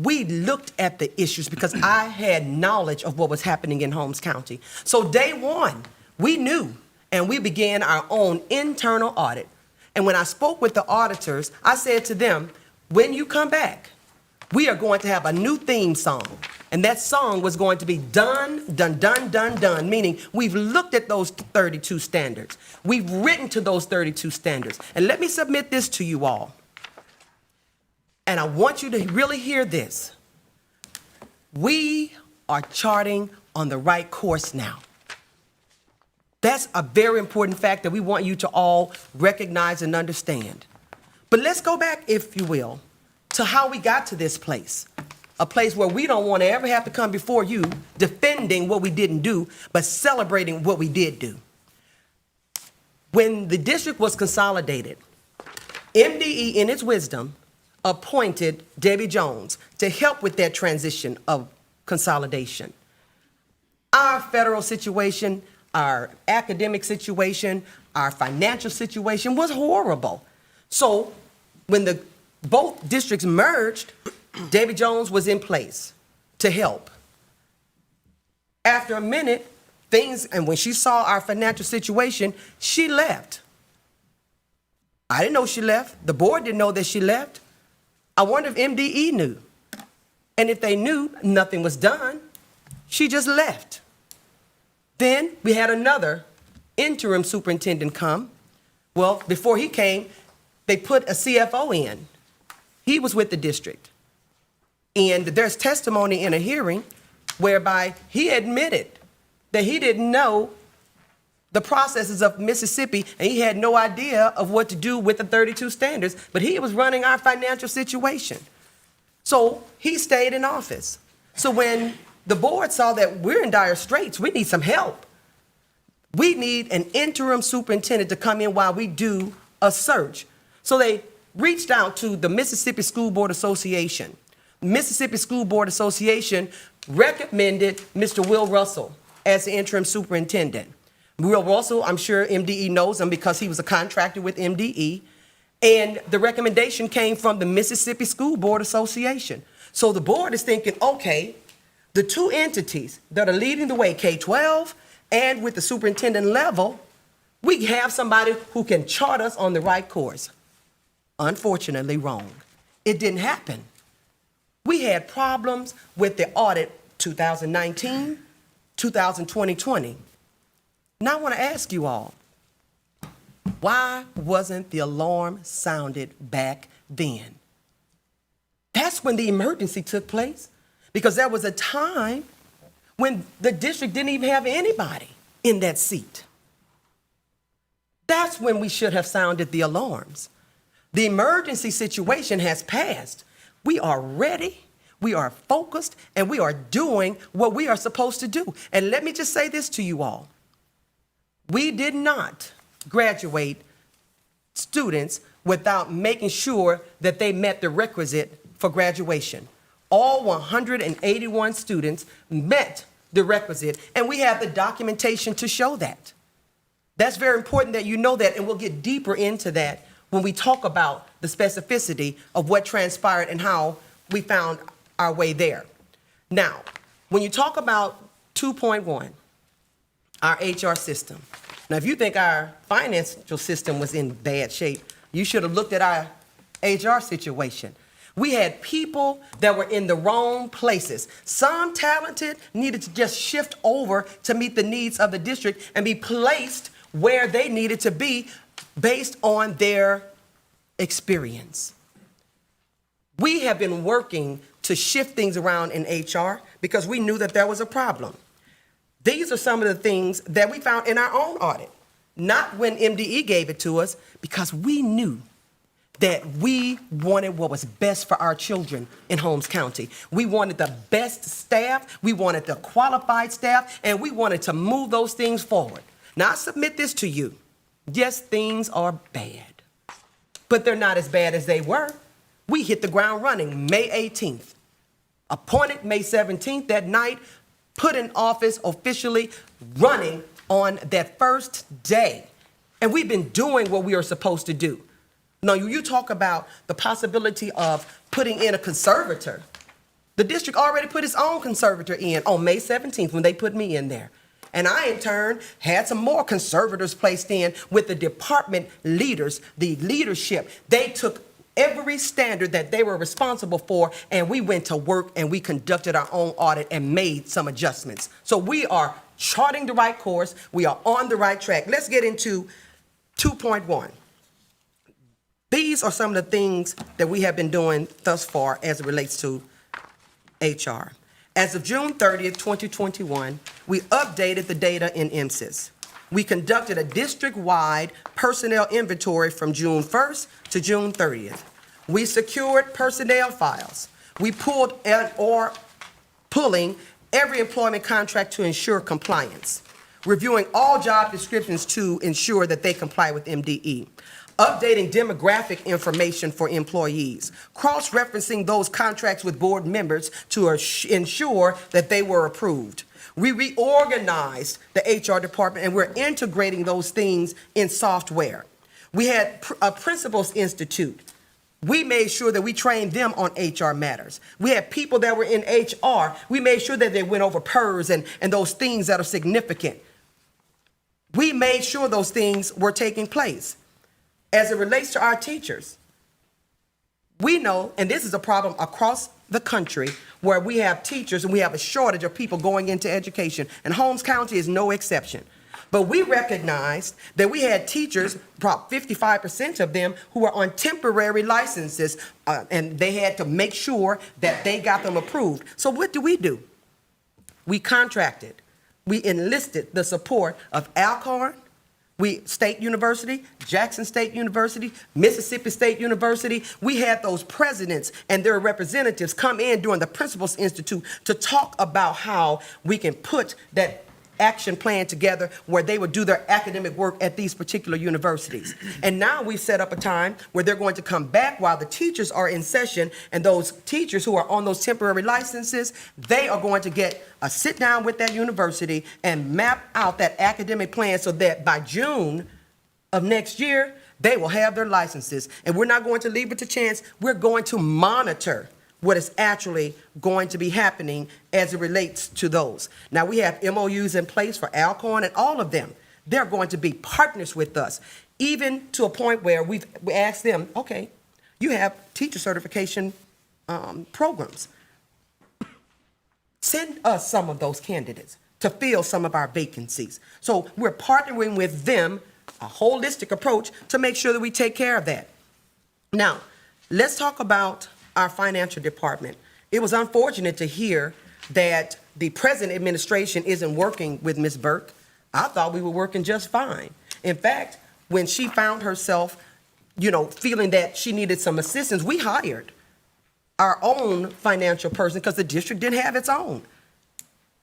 we looked at the issues because I had knowledge of what was happening in Holmes County. So day one, we knew, and we began our own internal audit. And when I spoke with the auditors, I said to them, when you come back, we are going to have a new theme song. And that song was going to be done, done, done, done, done, meaning we've looked at those 32 standards. We've written to those 32 standards. And let me submit this to you all. And I want you to really hear this. We are charting on the right course now. That's a very important fact that we want you to all recognize and understand. But let's go back, if you will, to how we got to this place. A place where we don't want to ever have to come before you defending what we didn't do, but celebrating what we did do. When the district was consolidated, MDE, in its wisdom, appointed Debbie Jones to help with that transition of consolidation. Our federal situation, our academic situation, our financial situation was horrible. So when both districts merged, Debbie Jones was in place to help. After a minute, and when she saw our financial situation, she left. I didn't know she left. The board didn't know that she left. I wonder if MDE knew. And if they knew nothing was done, she just left. Then we had another interim superintendent come. Well, before he came, they put a CFO in. He was with the district. And there's testimony in a hearing whereby he admitted that he didn't know the processes of Mississippi, and he had no idea of what to do with the 32 standards, but he was running our financial situation. So he stayed in office. So when the board saw that we're in dire straits, we need some help. We need an interim superintendent to come in while we do a search. So they reached out to the Mississippi School Board Association. Mississippi School Board Association recommended Mr. Will Russell as the interim superintendent. Will Russell, I'm sure MDE knows him because he was a contractor with MDE. And the recommendation came from the Mississippi School Board Association. So the board is thinking, okay, the two entities that are leading the way, K-12 and with the superintendent level, we have somebody who can chart us on the right course. Unfortunately, wrong. It didn't happen. We had problems with the audit 2019, 2020. Now I want to ask you all, why wasn't the alarm sounded back then? That's when the emergency took place, because there was a time when the district didn't even have anybody in that seat. That's when we should have sounded the alarms. The emergency situation has passed. We are ready, we are focused, and we are doing what we are supposed to do. And let me just say this to you all. We did not graduate students without making sure that they met the requisite for graduation. All 181 students met the requisite, and we have the documentation to show that. That's very important that you know that, and we'll get deeper into that when we talk about the specificity of what transpired and how we found our way there. Now, when you talk about 2.1, our HR system. Now, if you think our financial system was in bad shape, you should have looked at our HR situation. We had people that were in the wrong places. Some talented needed to just shift over to meet the needs of the district and be placed where they needed to be based on their experience. We have been working to shift things around in HR because we knew that there was a problem. These are some of the things that we found in our own audit, not when MDE gave it to us, because we knew that we wanted what was best for our children in Holmes County. We wanted the best staff, we wanted the qualified staff, and we wanted to move those things forward. Now, I submit this to you. Yes, things are bad, but they're not as bad as they were. We hit the ground running May 18th, appointed May 17th that night, put in office officially, running on that first day. And we've been doing what we are supposed to do. Now, you talk about the possibility of putting in a conservator. The district already put its own conservator in on May 17th when they put me in there. And I, in turn, had some more conservators placed in with the department leaders, the leadership. They took every standard that they were responsible for, and we went to work and we conducted our own audit and made some adjustments. So we are charting the right course. We are on the right track. Let's get into 2.1. These are some of the things that we have been doing thus far as it relates to HR. As of June 30th, 2021, we updated the data in MSIS. We conducted a district-wide personnel inventory from June 1st to June 30th. We secured personnel files. We pulled or pulling every employment contract to ensure compliance. Reviewing all job descriptions to ensure that they comply with MDE. Updating demographic information for employees, cross-referencing those contracts with board members to ensure that they were approved. We reorganized the HR department and we're integrating those things in software. We had a Principals Institute. We made sure that we trained them on HR matters. We had people that were in HR. We made sure that they went over PERS and those things that are significant. We made sure those things were taking place. As it relates to our teachers, we know, and this is a problem across the country, where we have teachers and we have a shortage of people going into education, and Holmes County is no exception. But we recognized that we had teachers, probably 55% of them, who were on temporary licenses, and they had to make sure that they got them approved. So what do? We contracted. We enlisted the support of Alcorn, State University, Jackson State University, Mississippi State University. We had those presidents and their representatives come in during the Principals Institute to talk about how we can put that action plan together where they would do their academic work at these particular universities. And now we've set up a time where they're going to come back while the teachers are in session, and those teachers who are on those temporary licenses, they are going to get a sit down with that university and map out that academic plan so that by June of next year, they will have their licenses. And we're not going to leave it to chance. We're going to monitor what is actually going to be happening as it relates to those. Now, we have MOUs in place for Alcorn and all of them. They're going to be partners with us, even to a point where we asked them, okay, you have teacher certification programs. Send us some of those candidates to fill some of our vacancies. So we're partnering with them, a holistic approach, to make sure that we take care of that. Now, let's talk about our financial department. It was unfortunate to hear that the present administration isn't working with Ms. Burke. I thought we were working just fine. In fact, when she found herself, feeling that she needed some assistance, we hired our own financial person because the district didn't have its own.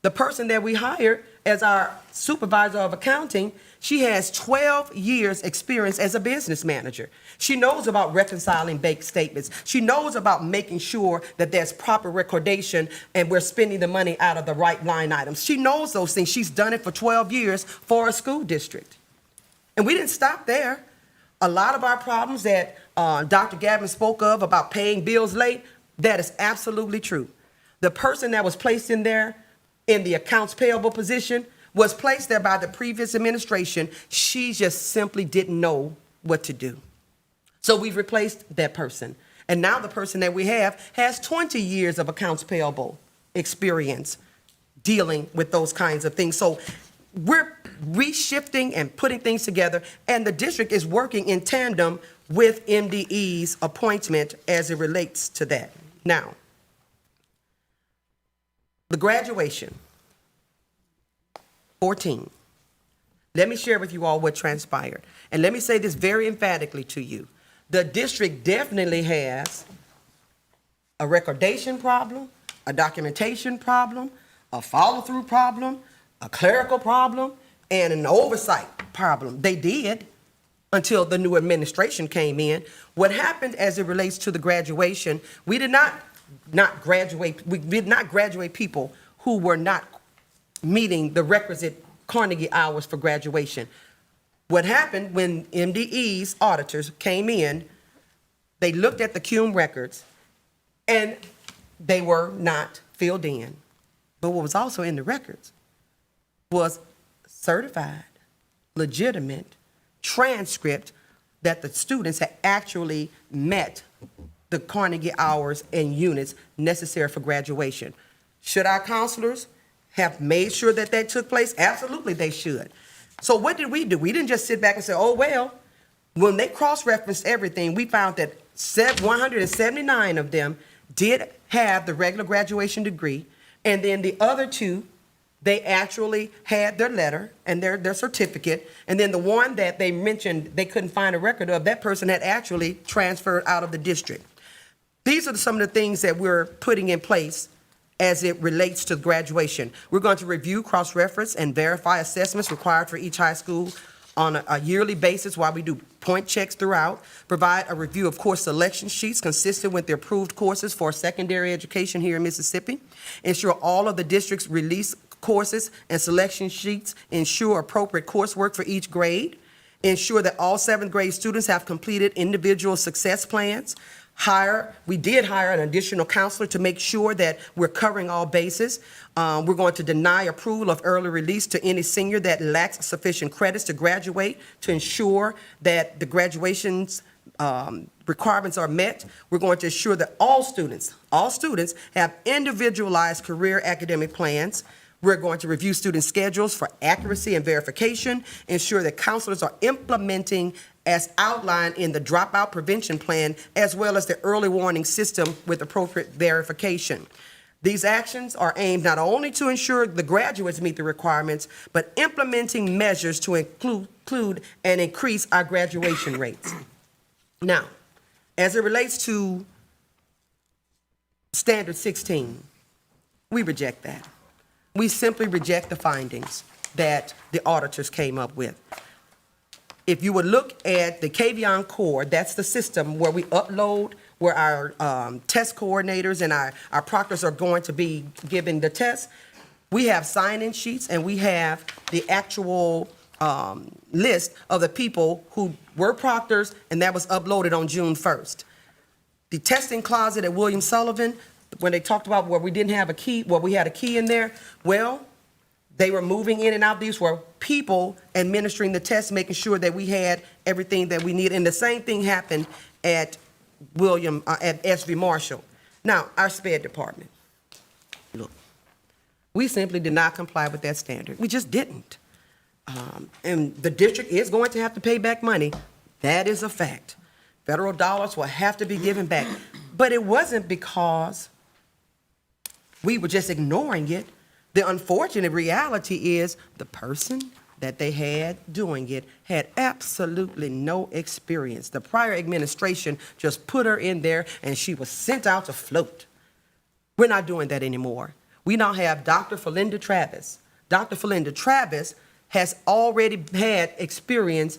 The person that we hired as our supervisor of accounting, she has 12 years experience as a business manager. She knows about reconciling bank statements. She knows about making sure that there's proper recordation and we're spending the money out of the right line items. She knows those things. She's done it for 12 years for a school district. And we didn't stop there. A lot of our problems that Dr. Gavin spoke of about paying bills late, that is absolutely true. The person that was placed in there in the accounts payable position was placed there by the previous administration. She just simply didn't know what to do. So we've replaced that person. And now the person that we have has 20 years of accounts payable experience dealing with those kinds of things. So we're reshifting and putting things together, and the district is working in tandem with MDE's appointment as it relates to that. Now, the graduation, 14. Let me share with you all what transpired. And let me say this very emphatically to you. The district definitely has a recordation problem, a documentation problem, a follow-through problem, a clerical problem, and an oversight problem. They did until the new administration came in. What happened as it relates to the graduation, we did not graduate people who were not meeting the requisite Carnegie hours for graduation. What happened when MDE's auditors came in, they looked at the CUME records, and they were not filled in. But what was also in the records was certified, legitimate transcript that the students had actually met the Carnegie hours and units necessary for graduation. Should our counselors have made sure that that took place? Absolutely, they should. So what did we do? We didn't just sit back and say, oh, well, when they cross-referenced everything, we found that 179 of them did have the regular graduation degree, and then the other two, they actually had their letter and their certificate, and then the one that they mentioned they couldn't find a record of, that person had actually transferred out of the district. These are some of the things that we're putting in place as it relates to graduation. We're going to review, cross-reference, and verify assessments required for each high school on a yearly basis while we do point checks throughout, provide a review of course selection sheets consistent with the approved courses for secondary education here in Mississippi, ensure all of the districts release courses and selection sheets, ensure appropriate coursework for each grade, ensure that all seventh grade students have completed individual success plans, we did hire an additional counselor to make sure that we're covering all bases. We're going to deny approval of early release to any senior that lacks sufficient credits to graduate to ensure that the graduation's requirements are met. We're going to ensure that all students have individualized career academic plans. We're going to review student schedules for accuracy and verification, ensure that counselors are implementing as outlined in the dropout prevention plan, as well as the early warning system with appropriate verification. These actions are aimed not only to ensure the graduates meet the requirements, but implementing measures to include and increase our graduation rates. Now, as it relates to Standard 16, we reject that. We simply reject the findings that the auditors came up with. If you would look at the Kavion Core, that's the system where we upload, where our test coordinators and our proctors are going to be giving the test. We have sign-in sheets and we have the actual list of the people who were proctors, and that was uploaded on June 1st. The testing closet at William Sullivan, when they talked about where we didn't have a key, where we had a key in there, well, they were moving in and out. These were people administering the test, making sure that we had everything that we needed. And the same thing happened at at SV Marshall. Now, our SPED department. Look, we simply did not comply with that standard. We just didn't. And the district is going to have to pay back money. That is a fact. Federal dollars will have to be given back. But it wasn't because we were just ignoring it. The unfortunate reality is the person that they had doing it had absolutely no experience. The prior administration just put her in there and she was sent out to float. We're not doing that anymore. We now have Dr. Felinda Travis. Dr. Felinda Travis has already had experience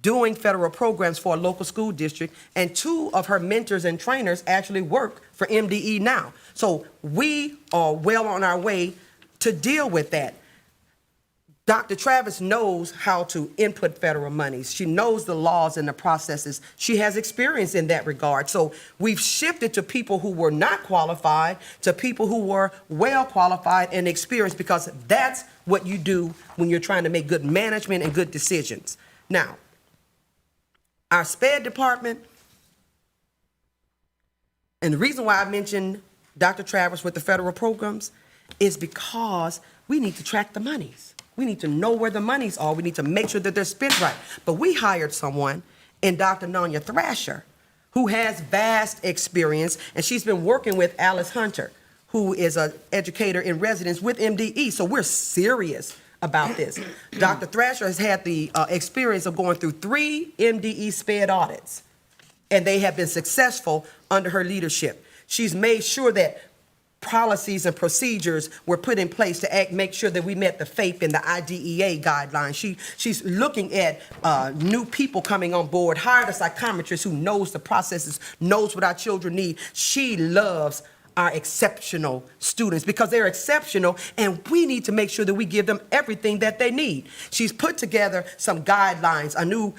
doing federal programs for a local school district, and two of her mentors and trainers actually work for MDE now. So we are well on our way to deal with that. Dr. Travis knows how to input federal monies. She knows the laws and the processes. She has experience in that regard. So we've shifted to people who were not qualified to people who were well qualified and experienced, because that's what you do when you're trying to make good management and good decisions. Now, our SPED department, and the reason why I mentioned Dr. Travers with the federal programs is because we need to track the monies. We need to know where the monies are. We need to make sure that they're spent right. But we hired someone in Dr. Nanya Thrasher, who has vast experience, and she's been working with Alice Hunter, who is an educator in residence with MDE. So we're serious about this. Dr. Thrasher has had the experience of going through 3 MDE SPED audits, and they have been successful under her leadership. She's made sure that policies and procedures were put in place to make sure that we met the FAPE and the IDEA guidelines. She's looking at new people coming on board, hired a psychometrist who knows the processes, knows what our children need. She loves our exceptional students because they're exceptional and we need to make sure that we give them everything that they need. She's put together some guidelines, a new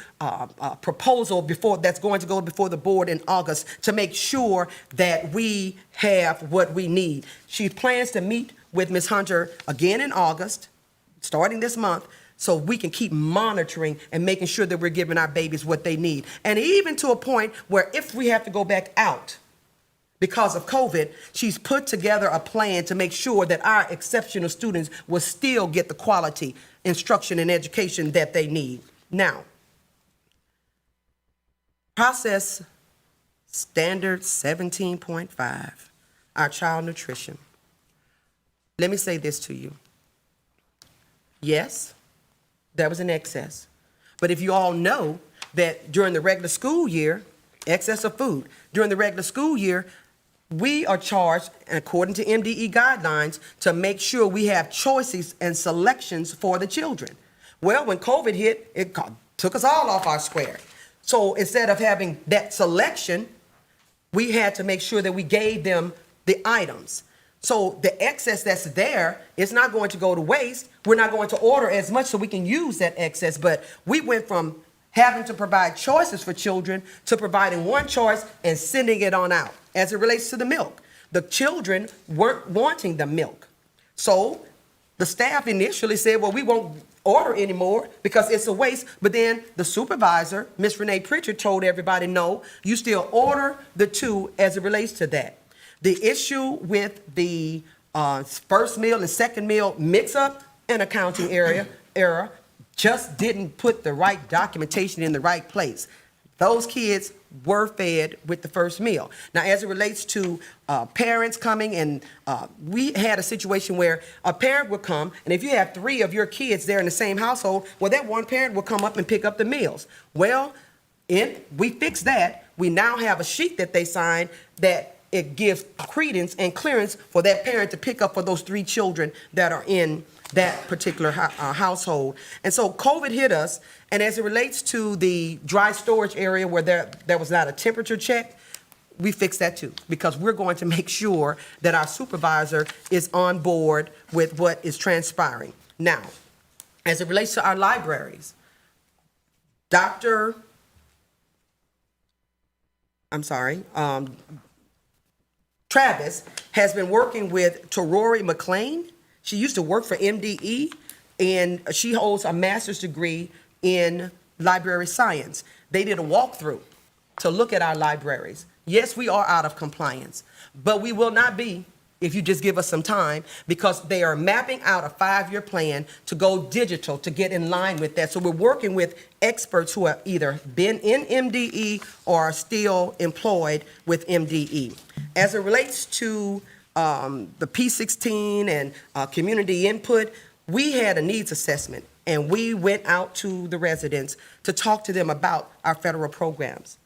proposal that's going to go before the board in August to make sure that we have what we need. She plans to meet with Ms. Hunter again in August, starting this month, so we can keep monitoring and making sure that we're giving our babies what they need. And even to a point where if we have to go back out because of COVID, she's put together a plan to make sure that our exceptional students will still get the quality instruction and education that they need. Now, process standard 17.5, our child nutrition. Let me say this to you. Yes, there was an excess. But if you all know that during the regular school year, excess of food, during the regular school year, we are charged, according to MDE guidelines, to make sure we have choices and selections for the children. Well, when COVID hit, it took us all off our square. So instead of having that selection, we had to make sure that we gave them the items. So the excess that's there is not going to go to waste. We're not going to order as much so we can use that excess. But we went from having to provide choices for children to providing one choice and sending it on out. As it relates to the milk, the children weren't wanting the milk. So the staff initially said, well, we won't order anymore because it's a waste. But then the supervisor, Ms. Renee Pritchard, told everybody, no, you still order the two as it relates to that. The issue with the first meal and second meal mix-up and accounting error just didn't put the right documentation in the right place. Those kids were fed with the first meal. Now, as it relates to parents coming, and we had a situation where a parent would come, and if you have 3 of your kids there in the same household, well, that one parent will come up and pick up the meals. Well, we fixed that. We now have a sheet that they sign that it gives credence and clearance for that parent to pick up for those 3 children that are in that particular household. And so COVID hit us, and as it relates to the dry storage area where there was not a temperature check, we fixed that too, because we're going to make sure that our supervisor is on board with what is transpiring. Now, as it relates to our libraries, Travis has been working with Torori McLean. She used to work for MDE, and she holds a master's degree in library science. They did a walkthrough to look at our libraries. Yes, we are out of compliance, but we will not be if you just give us some time, because they are mapping out a 5-year plan to go digital to get in line with that. So we're working with experts who have either been in MDE or are still employed with MDE. As it relates to the P16 and community input, we had a needs assessment, and we went out to the residents to talk to them about our federal programs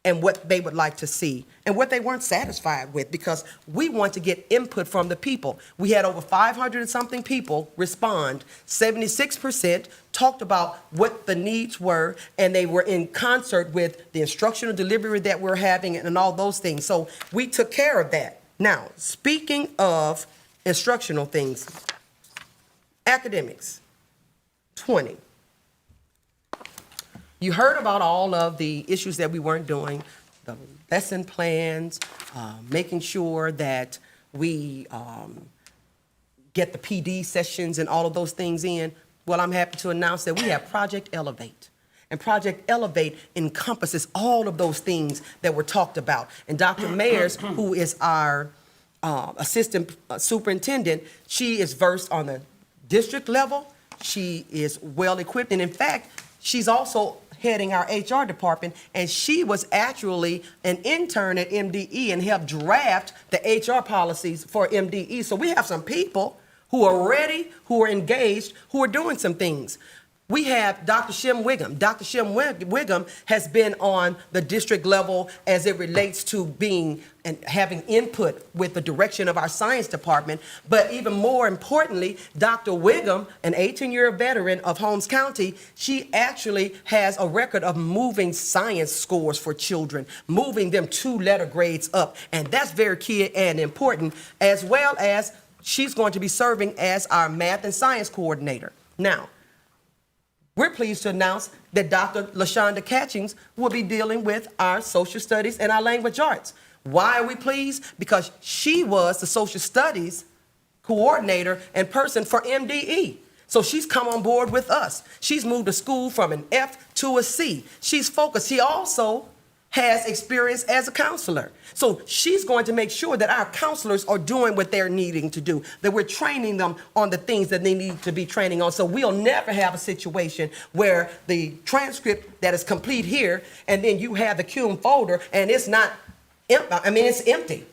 and what they would like to see and what they weren't satisfied with, because we want to get input from the people. We had over 500 and something people respond. 76% talked about what the needs were, and they were in concert with the instructional delivery that we're having and all those things. So we took care of that. Now, speaking of instructional things, academics, 20. You heard about all of the issues that we weren't doing, the lesson plans, making sure that we get the PD sessions and all of those things in. Well, I'm happy to announce that we have Project Elevate. And Project Elevate encompasses all of those things that were talked about. And Dr. Mayers, who is our assistant superintendent, she is versed on the district level. She is well equipped. And in fact, she's also heading our HR department, and she was actually an intern at MDE and helped draft the HR policies for MDE. So we have some people who are ready, who are engaged, who are doing some things. We have Dr. Shem Wiggum. Dr. Shem Wiggum has been on the district level as it relates to being and having input with the direction of our science department. But even more importantly, Dr. Wiggum, an 18-year veteran of Holmes County, she actually has a record of moving science scores for children, moving them 2-letter grades up. And that's very key and important, as well as she's going to be serving as our math and science coordinator. Now, we're pleased to announce that Dr. LaShonda Catchings will be dealing with our social studies and our language arts. Why are we pleased? Because she was the social studies coordinator and person for MDE. So she's come on board with us. She's moved the school from an F to a C. She's focused. She also has experience as a counselor. So she's going to make sure that our counselors are doing what they're needing to do, that we're training them on the things that they need to be training on. So we'll never have a situation where the transcript that is complete here, and then you have the cum folder and it's not, it's empty.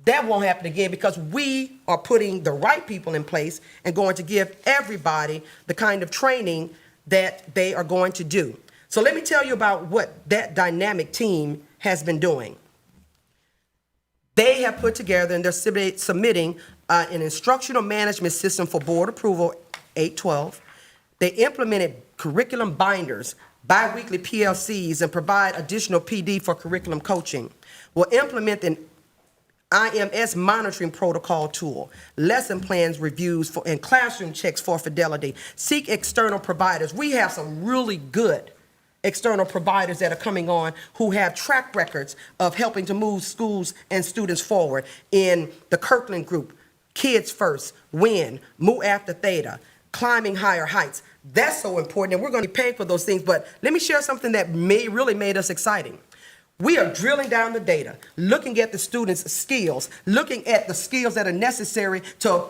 That won't happen again because we are putting the right people in place and going to give everybody the kind of training that they are going to do. So let me tell you about what that dynamic team has been doing. They have put together and they're submitting an instructional management system for board approval, 812. They implemented curriculum binders, biweekly PLCs, and provide additional PD for curriculum coaching. Will implement an IMS monitoring protocol tool, lesson plans reviews and classroom checks for fidelity. Seek external providers. We have some really good external providers that are coming on who have track records of helping to move schools and students forward in the Kirkland Group, Kids First, WIN, Mu After Theta, Climbing Higher Heights. That's so important, and we're going to be paying for those things. But let me share something that really made us exciting. We are drilling down the data, looking at the students' skills, looking at the skills that are necessary to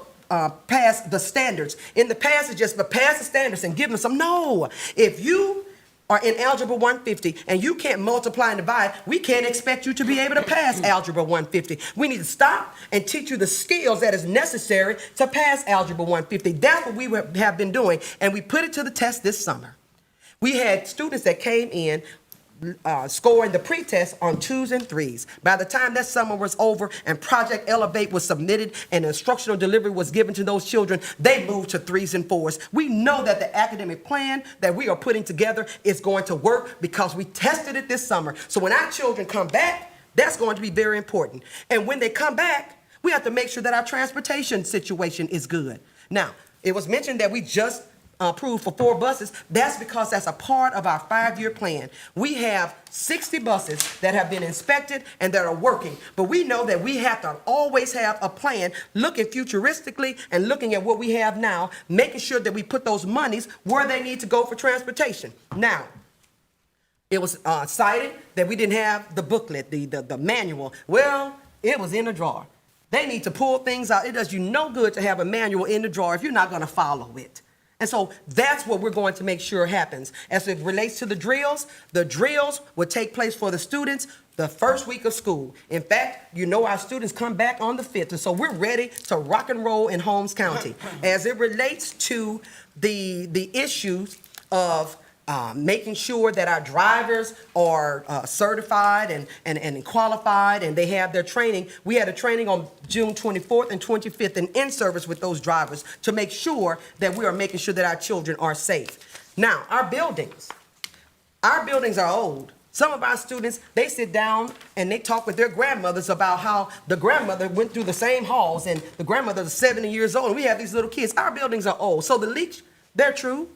pass the standards. In the past, it's just pass the standards and give them some. No, if you are in Algebra 150 and you can't multiply and divide, we can't expect you to be able to pass Algebra 150. We need to stop and teach you the skills that is necessary to pass Algebra 150. That's what we have been doing, and we put it to the test this summer. We had students that came in scoring the pretest on 2s and 3s. By the time that summer was over and Project Elevate was submitted and instructional delivery was given to those children, they moved to 3s and 4s. We know that the academic plan that we are putting together is going to work because we tested it this summer. So when our children come back, that's going to be very important. And when they come back, we have to make sure that our transportation situation is good. Now, it was mentioned that we just approved for 4 buses. That's because that's a part of our 5-year plan. We have 60 buses that have been inspected and that are working, but we know that we have to always have a plan, looking futuristically and looking at what we have now, making sure that we put those monies where they need to go for transportation. Now, it was cited that we didn't have the booklet, the manual. Well, it was in a drawer. They need to pull things out. It does you no good to have a manual in the drawer if you're not going to follow it. And so that's what we're going to make sure happens. As it relates to the drills will take place for the students the first week of school. In fact, our students come back on the 5th, and so we're ready to rock and roll in Holmes County. As it relates to the issues of making sure that our drivers are certified and qualified and they have their training. We had a training on June 24th and 25th and in service with those drivers to make sure that we are making sure that our children are safe. Now, our buildings are old. Some of our students, they sit down and they talk with their grandmothers about how the grandmother went through the same halls and the grandmother is 70 years old and we have these little kids. Our buildings are old. So the leaks, they're true,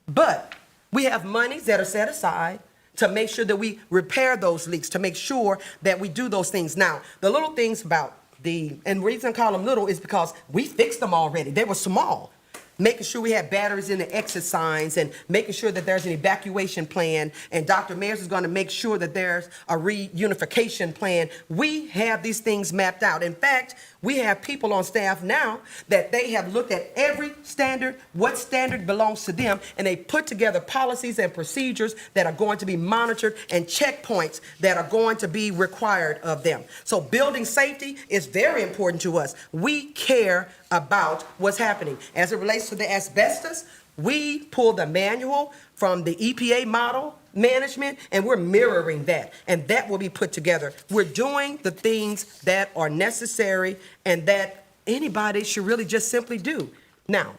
but we have monies that are set aside to make sure that we repair those leaks, to make sure that we do those things. Now, the little things about and the reason I call them little is because we fixed them already. They were small. Making sure we have batteries in the exit signs and making sure that there's an evacuation plan. And Dr. Mayers is going to make sure that there's a reunification plan. We have these things mapped out. In fact, we have people on staff now that they have looked at every standard, what standard belongs to them, and they put together policies and procedures that are going to be monitored and checkpoints that are going to be required of them. So building safety is very important to us. We care about what's happening. As it relates to the asbestos, We pulled the manual from the EPA model management, and we're mirroring that, and that will be put together. We're doing the things that are necessary and that anybody should really just simply do. Now,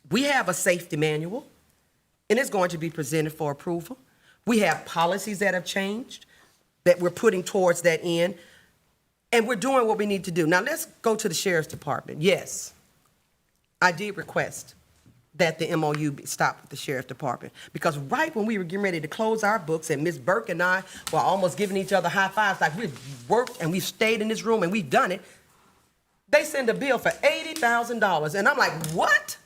we have a safety manual, and it's going to be presented for approval. We have policies that have changed that we're putting towards that end, and we're doing what we need to do. Now, let's go to the Sheriff's Department. Yes, I did request that the MOU be stopped with the Sheriff's Department, because right when we were getting ready to close our books and Ms. Burke and I were almost giving each other high fives, like we've worked and we've stayed in this room and we've done it, they send a bill for $80,000. And I'm like, what?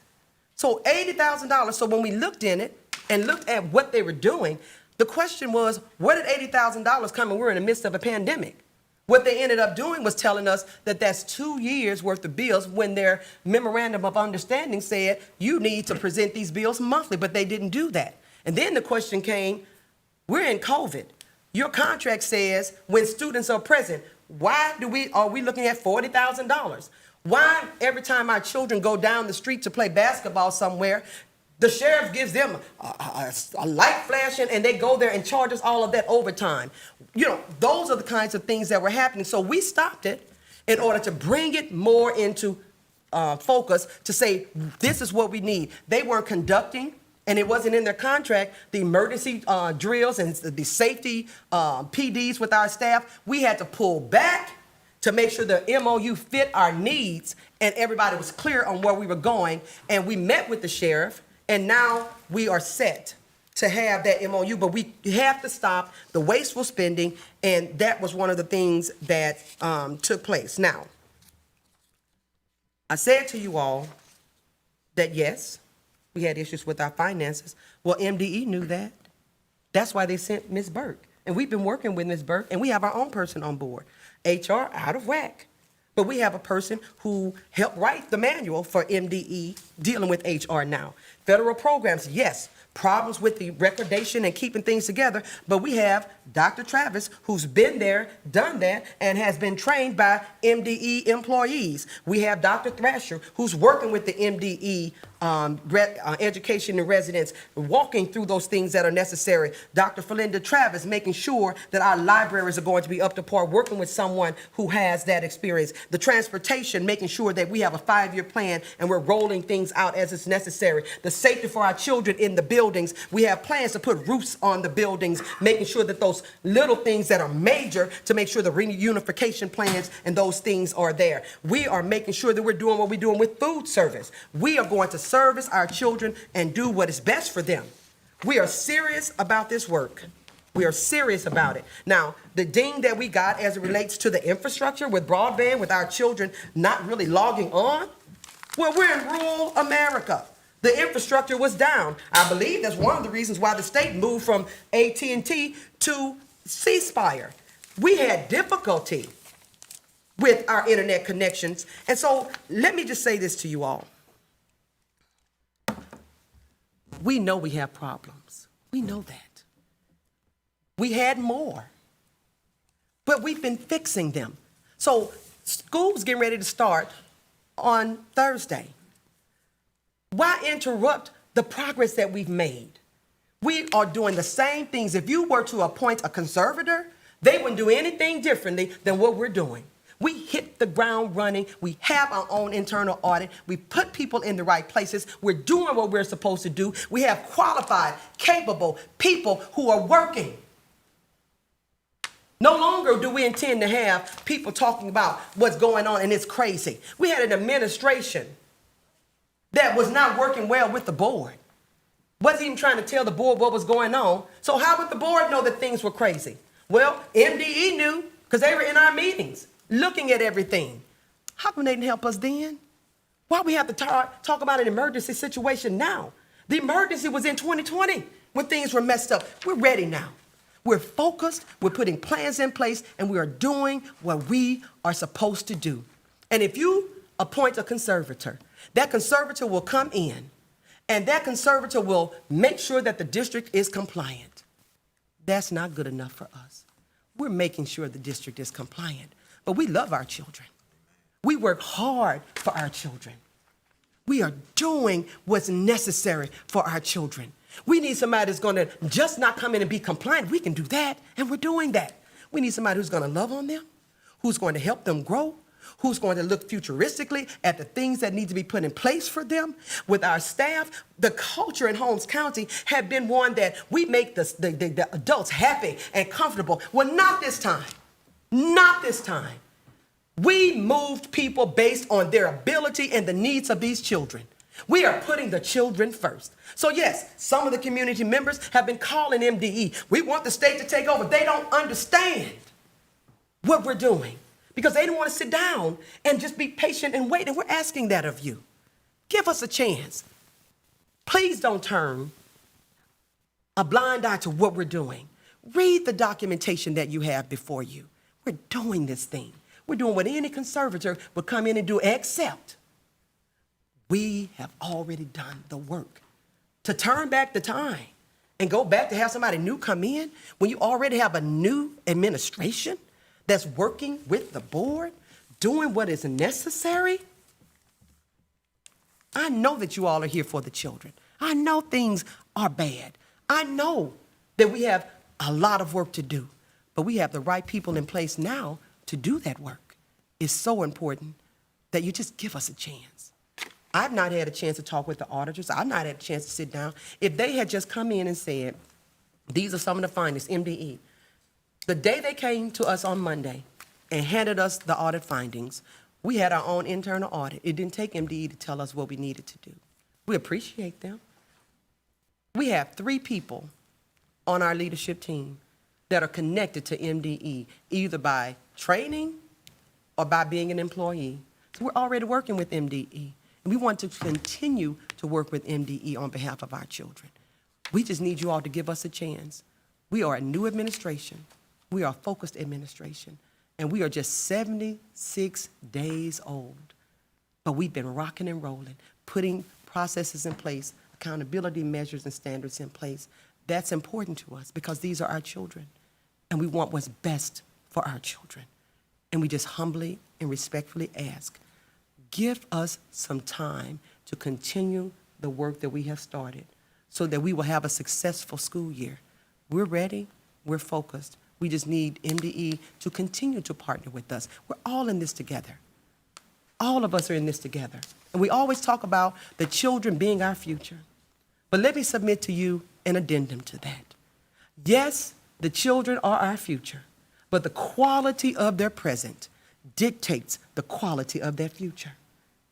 So $80,000. So when we looked in it and looked at what they were doing, the question was, where did $80,000 come? And we're in the midst of a pandemic. What they ended up doing was telling us that that's 2 years worth of bills, when their memorandum of understanding said you need to present these bills monthly, but they didn't do that. And then the question came, we're in COVID. Your contract says when students are present, why are we looking at $40,000? Why every time our children go down the street to play basketball somewhere, the sheriff gives them a light flashing and they go there and charge us all of that overtime? You know, those are the kinds of things that were happening. So we stopped it in order to bring it more into focus, to say, this is what we need. They weren't conducting, and it wasn't in their contract, the emergency drills and the safety PDs with our staff. We had to pull back to make sure the MOU fit our needs and everybody was clear on where we were going. And we met with the sheriff, and now we are set to have that MOU, but we have to stop the wasteful spending, and that was one of the things that took place. Now, I said to you all that yes, we had issues with our finances. Well, MDE knew that. That's why they sent Ms. Burke. And we've been working with Ms. Burke, and we have our own person on board. HR out of whack. But we have a person who helped write the manual for MDE dealing with HR now. Federal programs, yes, problems with the recordation and keeping things together, but we have Dr. Travis, who's been there, done that, and has been trained by MDE employees. We have Dr. Thrasher, who's working with the MDE education and residents, walking through those things that are necessary. Dr. Felinda Travis, making sure that our libraries are going to be up to par, working with someone who has that experience. The transportation, making sure that we have a 5-year plan and we're rolling things out as it's necessary. The safety for our children in the buildings, we have plans to put roofs on the buildings, making sure that those little things that are major, to make sure the reunification plans and those things are there. We are making sure that we're doing what we're doing with food service. We are going to service our children and do what is best for them. We are serious about this work. We are serious about it. Now, the ding that we got as it relates to the infrastructure with broadband, with our children not really logging on, well, we're in rural America. The infrastructure was down. I believe that's one of the reasons why the state moved from AT&T to C Spire. We had difficulty with our internet connections. And so let me just say this to you all. We know we have problems. We know that. We had more, but we've been fixing them. So school's getting ready to start on Thursday. Why interrupt the progress that we've made? We are doing the same things. If you were to appoint a conservator, they wouldn't do anything differently than what we're doing. We hit the ground running. We have our own internal audit. We put people in the right places. We're doing what we're supposed to do. We have qualified, capable people who are working. No longer do we intend to have people talking about what's going on and it's crazy. We had an administration that was not working well with the board. Wasn't even trying to tell the board what was going on. So how would the board know that things were crazy? Well, MDE knew, because they were in our meetings, looking at everything. How come they didn't help us then? Why we have to talk about an emergency situation now? The emergency was in 2020 when things were messed up. We're ready now. We're focused, we're putting plans in place, and we are doing what we are supposed to do. And if you appoint a conservator, that conservator will come in, and that conservator will make sure that the district is compliant. That's not good enough for us. We're making sure the district is compliant. But we love our children. We work hard for our children. We are doing what's necessary for our children. We need somebody that's going to just not come in and be compliant. We can do that, and we're doing that. We need somebody who's going to love on them, who's going to help them grow, who's going to look futuristically at the things that need to be put in place for them. With our staff, the culture in Holmes County had been one that we make the adults happy and comfortable. Well, not this time. Not this time. We moved people based on their ability and the needs of these children. We are putting the children first. So yes, some of the community members have been calling MDE. We want the state to take over. They don't understand what we're doing because they don't want to sit down and just be patient and wait. And we're asking that of you. Give us a chance. Please don't turn a blind eye to what we're doing. Read the documentation that you have before you. We're doing this thing. We're doing what any conservator would come in and do, except we have already done the work. To turn back the time and go back to have somebody new come in when you already have a new administration that's working with the board, doing what is necessary. I know that you all are here for the children. I know things are bad. I know that we have a lot of work to do, but we have the right people in place now to do that work. It's so important that you just give us a chance. I've not had a chance to talk with the auditors. I've not had a chance to sit down. If they had just come in and said, these are some of the findings, MDE, the day they came to us on Monday and handed us the audit findings, we had our own internal audit. It didn't take MDE to tell us what we needed to do. We appreciate them. We have 3 people on our leadership team that are connected to MDE, either by training or by being an employee. So we're already working with MDE. And we want to continue to work with MDE on behalf of our children. We just need you all to give us a chance. We are a new administration. We are a focused administration. And we are just 76 days old. But we've been rocking and rolling, putting processes in place, accountability measures and standards in place. That's important to us because these are our children. And we want what's best for our children. And we just humbly and respectfully ask, give us some time to continue the work that we have started so that we will have a successful school year. We're ready, we're focused. We just need MDE to continue to partner with us. We're all in this together. All of us are in this together. And we always talk about the children being our future. But let me submit to you an addendum to that. Yes, the children are our future, but the quality of their present dictates the quality of their future.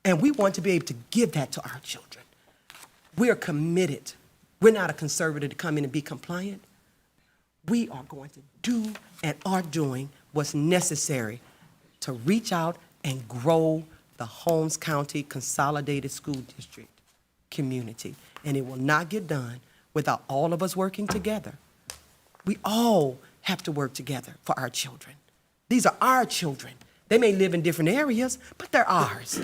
And we want to be able to give that to our children. We are committed. We're not a conservative to come in and be compliant. We are going to do and are doing what's necessary to reach out and grow the Holmes County Consolidated School District community. And it will not get done without all of us working together. We all have to work together for our children. These are our children. They may live in different areas, but they're ours.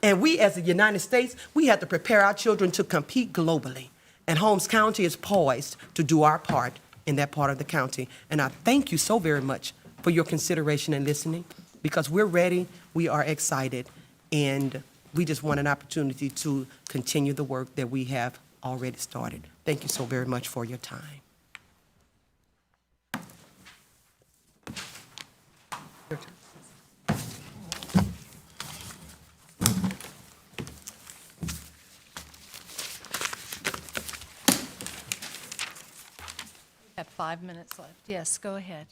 And we, as the United States, we have to prepare our children to compete globally. And Holmes County is poised to do our part in that part of the county. And I thank you so very much for your consideration and listening, because we're ready, we are excited, and we just want an opportunity to continue the work that we have already started. Thank you so very much for your time. Your turn. We have 5 minutes left. Yes, go ahead.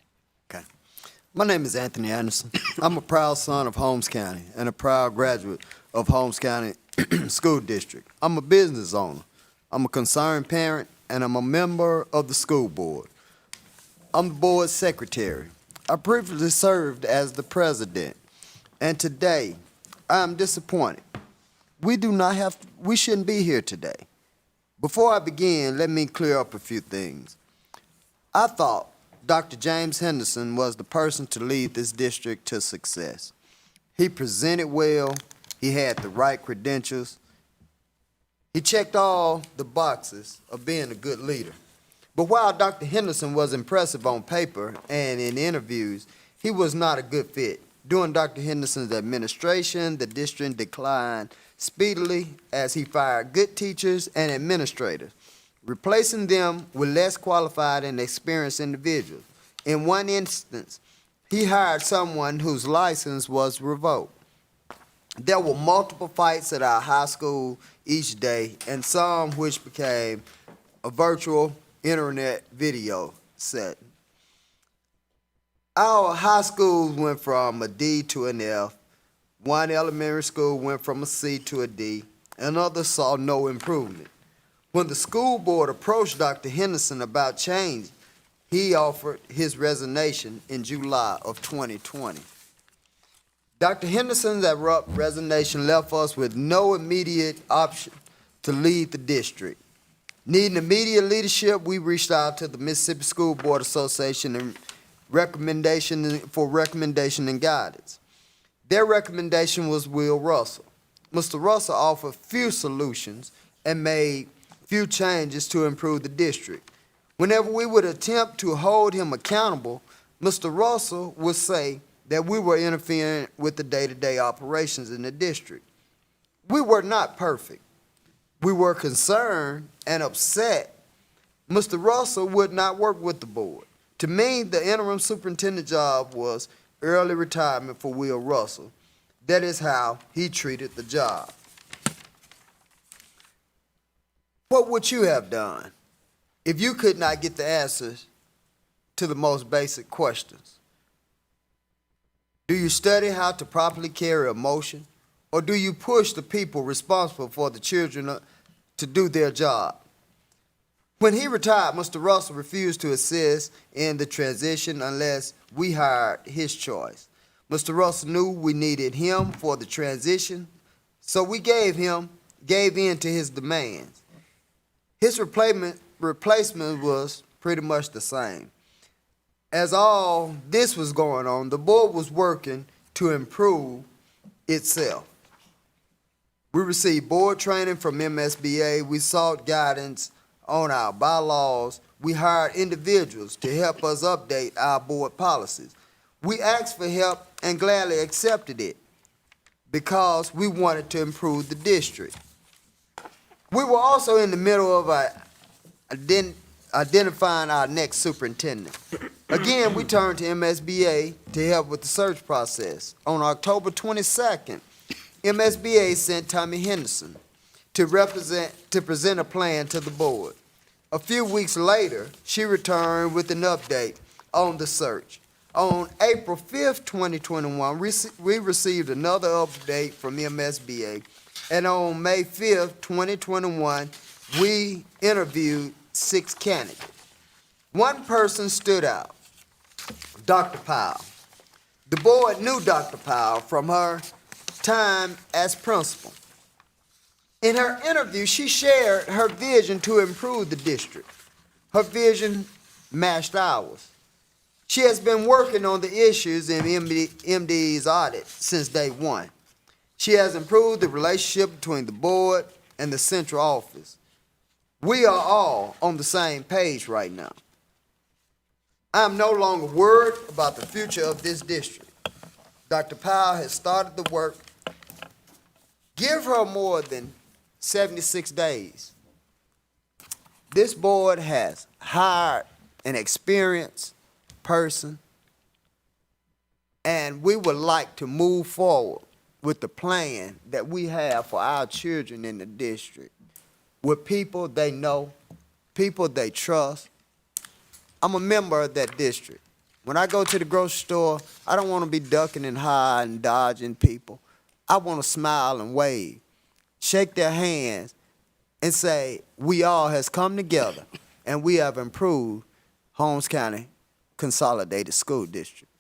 Okay. My name is Anthony Anderson. I'm a proud son of Holmes County and a proud graduate of Holmes County School District. I'm a business owner. I'm a concerned parent, and I'm a member of the school board. I'm the board secretary. I previously served as the president, and today I am disappointed. We shouldn't be here today. Before I begin, let me clear up a few things. I thought Dr. James Henderson was the person to lead this district to success. He presented well, he had the right credentials, he checked all the boxes of being a good leader. But while Dr. Henderson was impressive on paper and in interviews, he was not a good fit. During Dr. Henderson's administration, the district declined speedily as he fired good teachers and administrators, replacing them with less qualified and experienced individuals. In one instance, he hired someone whose license was revoked. There were multiple fights at our high school each day, and some which became a virtual internet video set. Our high schools went from a D to an F. One elementary school went from a C to a D, and others saw no improvement. When the school board approached Dr. Henderson about change, he offered his resignation in July of 2020. Dr. Henderson's abrupt resignation left us with no immediate option to lead the district. Needing immediate leadership, we reached out to the Mississippi School Board Association and recommendation and guidance. Their recommendation was Will Russell. Mr. Russell offered few solutions and made few changes to improve the district. Whenever we would attempt to hold him accountable, Mr. Russell would say that we were interfering with the day-to-day operations in the district. We were not perfect. We were concerned and upset. Mr. Russell would not work with the board. To me, the interim superintendent job was early retirement for Will Russell. That is how he treated the job. What would you have done if you could not get the answers to the most basic questions? Do you study how to properly carry emotion, or do you push the people responsible for the children to do their job? When he retired, Mr. Russell refused to assist in the transition unless we hired his choice. Mr. Russell knew we needed him for the transition, so we gave in to his demands. His replacement was pretty much the same. As all this was going on, the board was working to improve itself. We received board training from MSBA. We sought guidance on our bylaws. We hired individuals to help us update our board policies. We asked for help and gladly accepted it because we wanted to improve the district. We were also in the middle of identifying our next superintendent. Again, we turned to MSBA to help with the search process. On October 22nd, MSBA sent Tommy Henderson to present a plan to the board. A few weeks later, she returned with an update on the search. On April 5th, 2021, we received another update from MSBA, and on May 5th, 2021, we interviewed 6 candidates. One person stood out, Dr. Powell. The board knew Dr. Powell from her time as principal. In her interview, she shared her vision to improve the district. Her vision matched ours. She has been working on the issues in MDE's audit since day one. She has improved the relationship between the board and the central office. We are all on the same page right now. I'm no longer worried about the future of this district. Dr. Powell has started the work. Give her more than 76 days. This board has hired an experienced person, and we would like to move forward with the plan that we have for our children in the district, with people they know, people they trust. I'm a member of that district. When I go to the grocery store, I don't want to be ducking and hiding and dodging people. I want to smile and wave, shake their hands, and say, we all has come together and we have improved Holmes County Consolidated School District.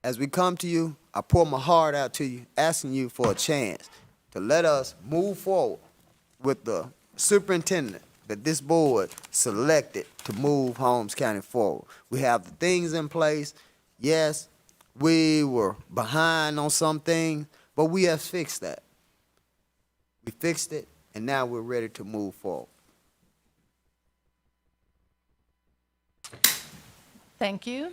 As we come to you, I pour my heart out to you, asking you for a chance to let us move forward with the superintendent that this board selected to move Holmes County forward. We have the things in place. Yes, we were behind on some things, but we have fixed that. We fixed it, and now we're ready to move forward. Thank you.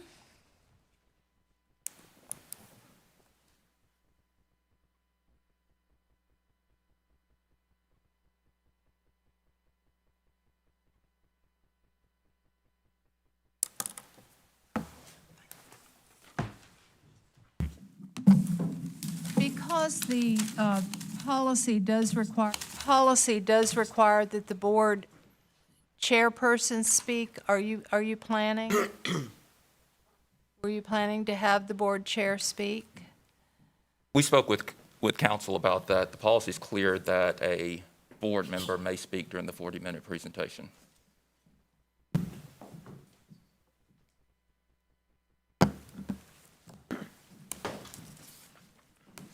because the policy does require that the board chairperson speak, are you planning? Were you planning to have the board chair speak? We spoke with council about that. The policy is clear that a board member may speak during the 40-minute presentation.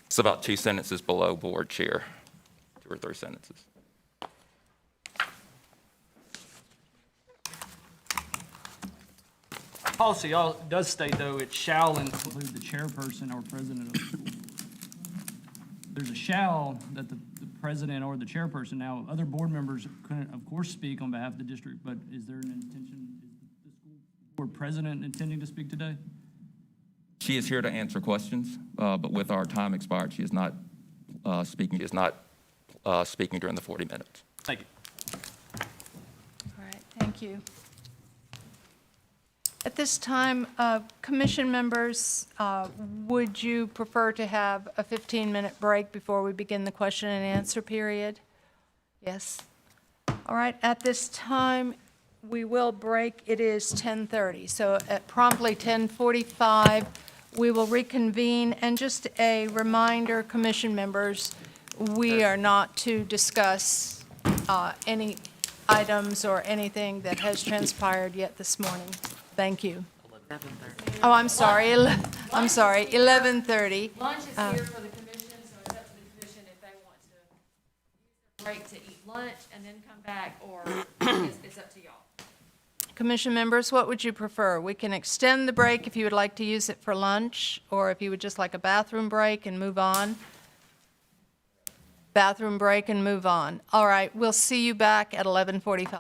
It's about 2 sentences below board chair, 2 or 3 sentences. Policy does state, though, it shall include the chairperson or president of the school board. There's a shall that the president or the chairperson. Now, other board members can, of course, speak on behalf of the district, but is there an intention, is the school board president intending to speak today? She is here to answer questions, but with our time expired, she is not speaking. She is not speaking during the 40 minutes. Thank you. All right, thank you. At this time, commission members, would you prefer to have a 15-minute break before we begin the question and answer period? Yes. All right, at this time, we will break. It is 10:30, so at promptly 10:45, we will reconvene. And just a reminder, commission members, we are not to discuss any items or anything that has transpired yet this morning. Thank you. 11:30. Oh, I'm sorry, I'm sorry, 11:30. Lunch is here for the commission, so it's up to the commission if they want to use their break to eat lunch and then come back, or it's up to y'all. Commission members, what would you prefer? We can extend the break if you would like to use it for lunch, or if you would just like a bathroom break and move on. Bathroom break and move on. All right, we'll see you back at 11:45.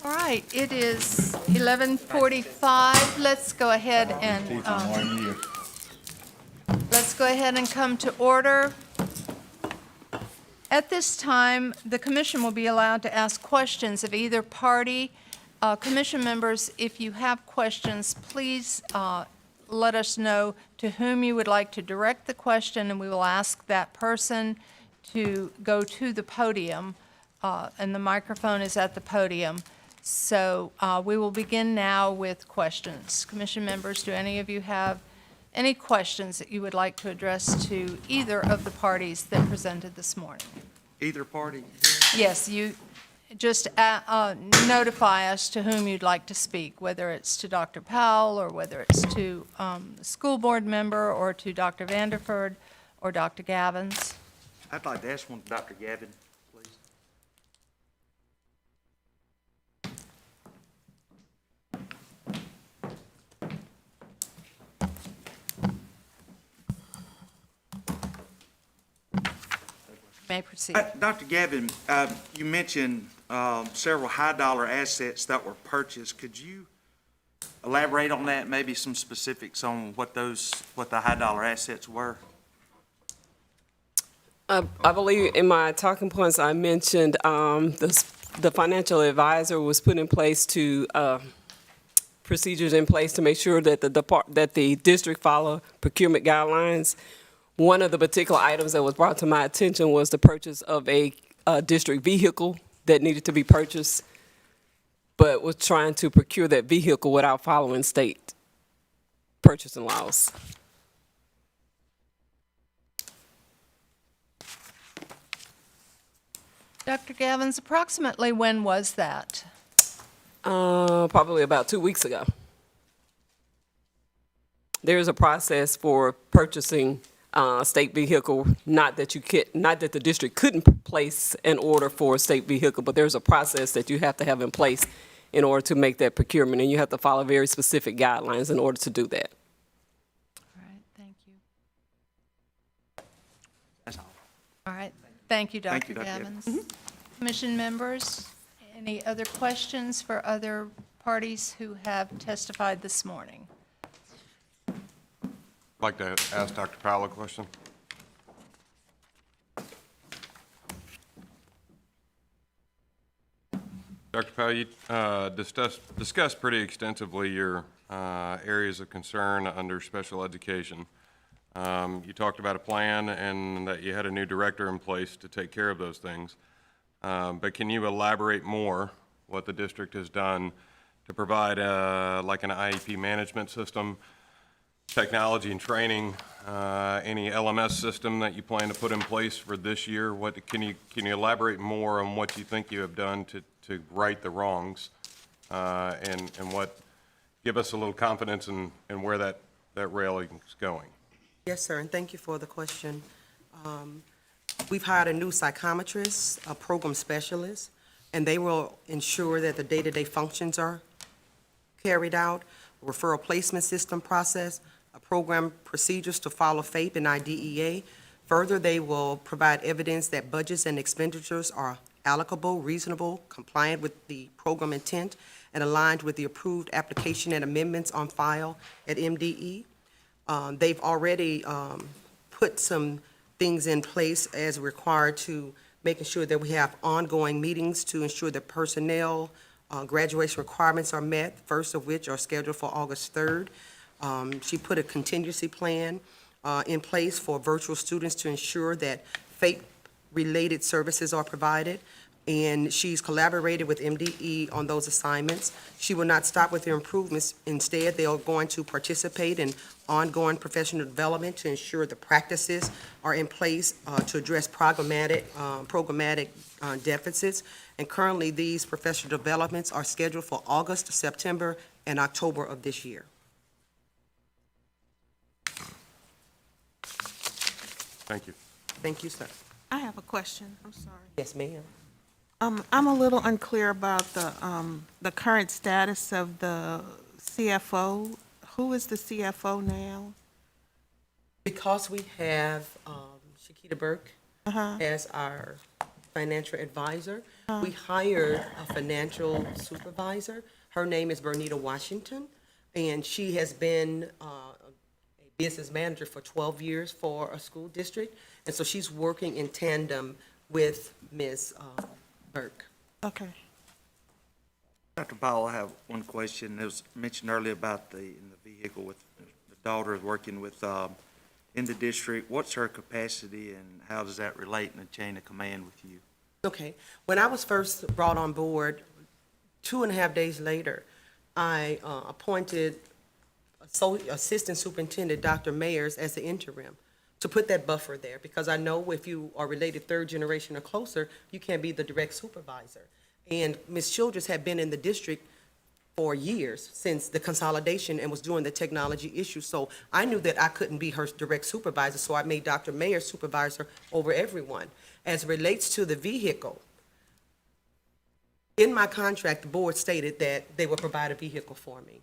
All right, it is 11:45. Let's go ahead and, come to order. At this time, the commission will be allowed to ask questions of either party. Commission members, if you have questions, please let us know to whom you would like to direct the question, and we will ask that person to go to the podium, and the microphone is at the podium. So we will begin now with questions. Commission members, do any of you have any questions that you would like to address to either of the parties that presented this morning? Either party? Yes, you just notify us to whom you'd like to speak, whether it's to Dr. Powell or whether it's to a school board member or to Dr. Vanderford or Dr. Gavins. I'd like to ask one to Dr. Gavin, please. May proceed. Dr. Gavin, you mentioned several high-dollar assets that were purchased. Could you elaborate on that, maybe some specifics on what the high-dollar assets were? I believe in my talking points, I mentioned the financial advisor was put in place to procedures in place to make sure that the district follow procurement guidelines. One of the particular items that was brought to my attention was the purchase of a district vehicle that needed to be purchased, but was trying to procure that vehicle without following state purchasing laws. Dr. Gavins, approximately when was that? Probably about 2 weeks ago. There's a process for purchasing state vehicle, not that the district couldn't place an order for a state vehicle, but there's a process that you have to have in place in order to make that procurement, and you have to follow very specific guidelines in order to do that. All right, thank you. That's all. All right, thank you, Thank Dr. you, Dr. Gavins. Commission members, any other questions for other parties who have testified this morning? I'd like to ask Dr. Powell a question. Dr. Powell, you discussed pretty extensively your areas of concern under special education. You talked about a plan and that you had a new director in place to take care of those things. But can you elaborate more what the district has done to provide like an IEP management system, technology and training, any LMS system that you plan to put in place for this year? Can you elaborate more on what you think you have done to right the wrongs, and give us a little confidence in where that railing is going? Yes, sir, and thank you for the question. We've hired a new psychometrist, a program specialist, and they will ensure that the day-to-day functions are carried out, referral placement system process, program procedures to follow FAPE and IDEA. Further, they will provide evidence that budgets and expenditures are allocable, reasonable, compliant with the program intent, and aligned with the approved application and amendments on file at MDE. They've already put some things in place as required to making sure that we have ongoing meetings to ensure that personnel graduation requirements are met, first of which are scheduled for August 3rd. She put a contingency plan in place for virtual students to ensure that FAPE-related services are provided, and she's collaborated with MDE on those assignments. She will not stop with their improvements. Instead, they are going to participate in ongoing professional development to ensure the practices are in place to address programmatic deficits. And currently, these professional developments are scheduled for August, September, and October of this year. Thank you. Thank you, sir. I have a question. I'm sorry. Yes, ma'am. I'm a little unclear about the current status of the CFO. Who is the CFO now? Because we have Shakita Burke as our financial advisor. We hired a financial supervisor. Her name is Bernita Washington, and she has been a business manager for 12 years for a school district. And so she's working in tandem with Ms. Burke. Okay. Dr. Powell, I have one question. It was mentioned earlier about in the vehicle with the daughter working with, in the district. What's her capacity and how does that relate in the chain of command with you? Okay. When I was first brought on board, 2.5 days later, I appointed Assistant Superintendent Dr. Mayers as the interim to put that buffer there, because I know if you are related third generation or closer, you can't be the direct supervisor. And Ms. Childress had been in the district for years since the consolidation and was doing the technology issue. So I knew that I couldn't be her direct supervisor, so I made Dr. Mayer supervisor over everyone. As it relates to the vehicle, in my contract, the board stated that they would provide a vehicle for me.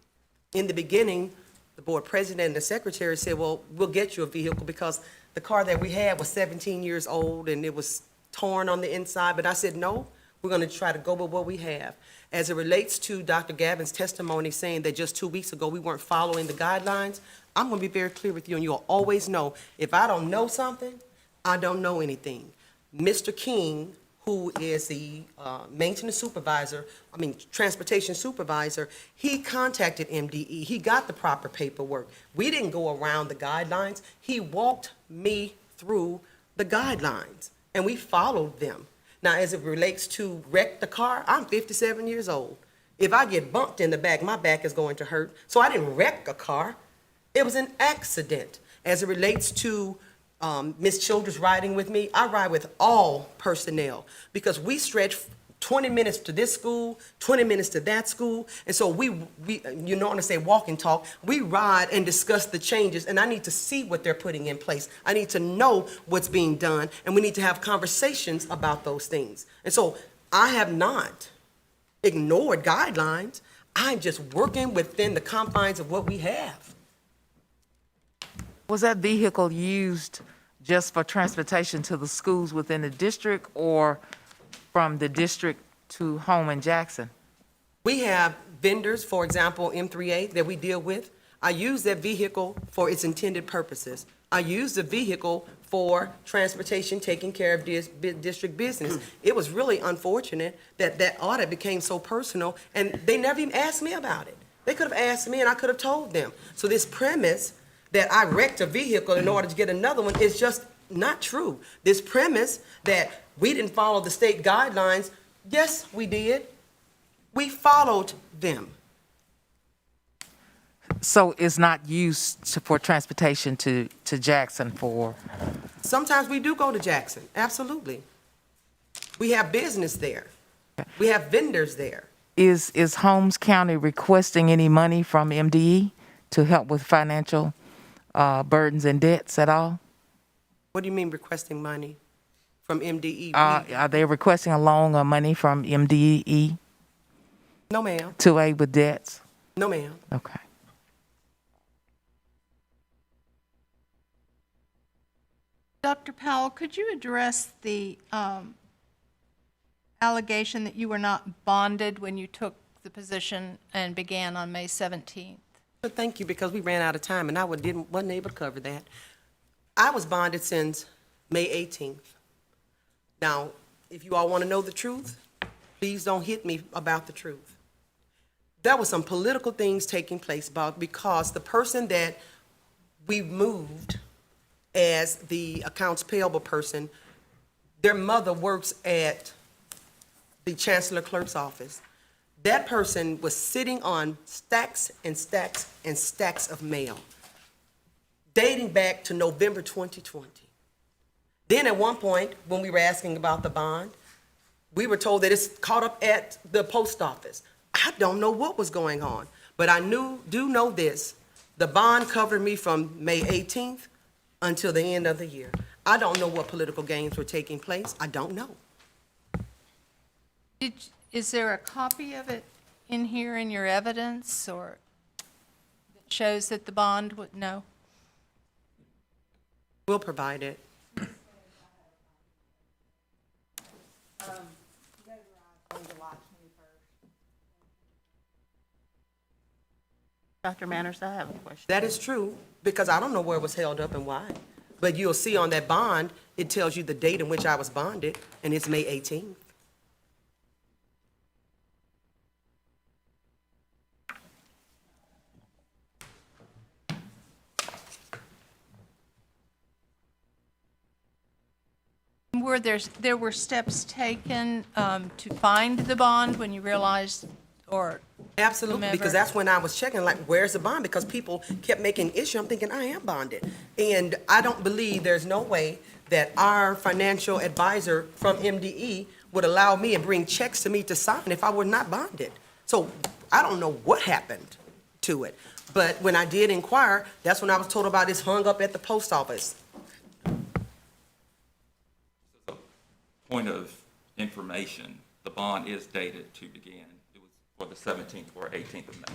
In the beginning, the board president and the secretary said, well, we'll get you a vehicle because the car that we had was 17 years old and it was torn on the inside. But I said, no, we're going to try to go with what we have. As it relates to Dr. Gavin's testimony saying that just 2 weeks ago we weren't following the guidelines, I'm going to be very clear with you, and you'll always know, if I don't know something, I don't know anything. Mr. King, who is the maintenance supervisor, transportation supervisor, he contacted MDE. He got the proper paperwork. We didn't go around the guidelines. He walked me through the guidelines, and we followed them. Now, as it relates to wreck the car, I'm 57 years old. If I get bumped in the back, my back is going to hurt. So I didn't wreck a car. It was an accident. As it relates to Ms. Childress riding with me, I ride with all personnel because we stretch 20 minutes to this school, 20 minutes to that school. And so we you know, when I say walk and talk, we ride and discuss the changes, and I need to see what they're putting in place. I need to know what's being done, and we need to have conversations about those things. And so I have not ignored guidelines. I'm just working within the confines of what we have. Was that vehicle used just for transportation to the schools within the district or from the district to home in Jackson? We have vendors, for example, M3A, that we deal with. I use that vehicle for its intended purposes. I use the vehicle for transportation, taking care of district business. It was really unfortunate that that audit became so personal, and they never even asked me about it. They could have asked me, and I could have told them. So this premise that I wrecked a vehicle in order to get another one is just not true. This premise that we didn't follow the state guidelines, yes, we did. We followed them. So it's not used for transportation to Jackson for? Sometimes we do go to Jackson, absolutely. We have business there. We have vendors there. Is Holmes County requesting any money from MDE to help with financial burdens and debts at all? What do you mean requesting money from MDE? Are they requesting a loan or money from MDE No, ma'am. to aid with debts? No, ma'am. Okay. Dr. Powell, could you address the allegation that you were not bonded when you took the position and began on May 17th? But thank you, because we ran out of time and I wasn't able to cover that. I was bonded since May 18th. Now, if you all want to know the truth, please don't hit me about the truth. There were some political things taking place because the person that we moved as the accounts payable person, their mother works at the Chancellor Clerk's office. That person was sitting on stacks and stacks and stacks of mail dating back to November 2020. Then at one point, when we were asking about the bond, we were told that it's caught up at the post office. I don't know what was going on, but I do know this. The bond covered me from May 18th until the end of the year. I don't know what political games were taking place. I don't know. Is there a copy of it in here in your evidence, or that shows that the bond would, no? We'll provide it. Dr. Manners, I have a question. That is true, because I don't know where it was held up and why. But you'll see on that bond, it tells you the date in which I was bonded, and it's May 18th. There were steps taken to find the bond when you realized, or Absolutely, because whomever- that's when I was checking, like, where's the bond? Because people kept making issue. I'm thinking, I am bonded. And I don't believe, there's no way that our financial advisor from MDE would allow me and bring checks to me to sign if I were not bonded. So I don't know what happened to it. But when I did inquire, that's when I was told about it's hung up at the post office. Point of information, the bond is dated to begin. It was for the 17th or 18th of May.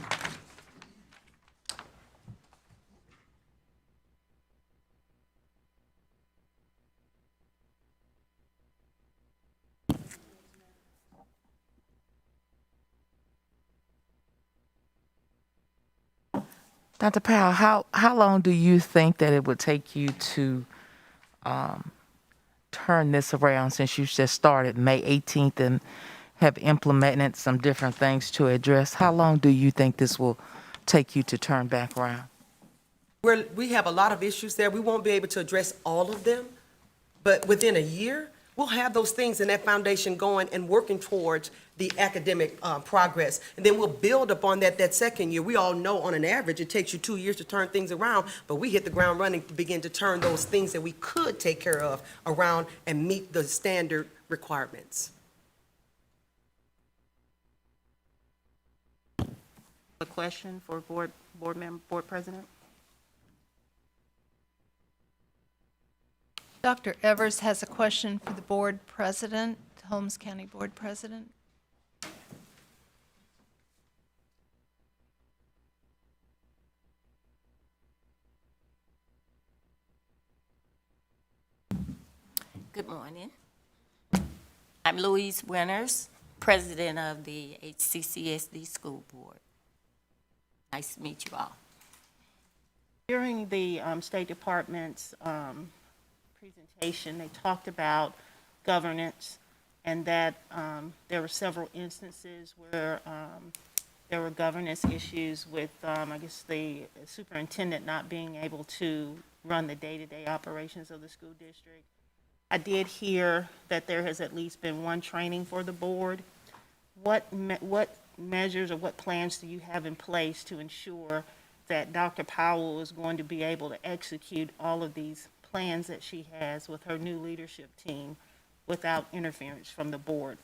Dr. Powell, how long do you think that it would take you to turn this around, since you just started May 18th and have implemented some different things to address? How long do you think this will take you to turn back around? We have a lot of issues there. We won't be able to address all of them, but within a year, we'll have those things in that foundation going and working towards the academic progress. And then we'll build upon that second year. We all know on an average, it takes you 2 years to turn things around, but we hit the ground running to begin to turn those things that we could take care of around and meet the standard requirements. A question for board member, board president? Dr. Evers has a question for the board president, Holmes County Board President. Good morning. I'm Louise Winters, President of the HCCSD School Board. Nice to meet you all. During the State Department's presentation, they talked about governance, and that there were several instances where there were governance issues with, I guess, the superintendent not being able to run the day-to-day operations of the school district. I did hear that there has at least been one training for the board. What measures or what plans do you have in place to ensure that Dr. Powell is going to be able to execute all of these plans that she has with her new leadership team without interference from the board?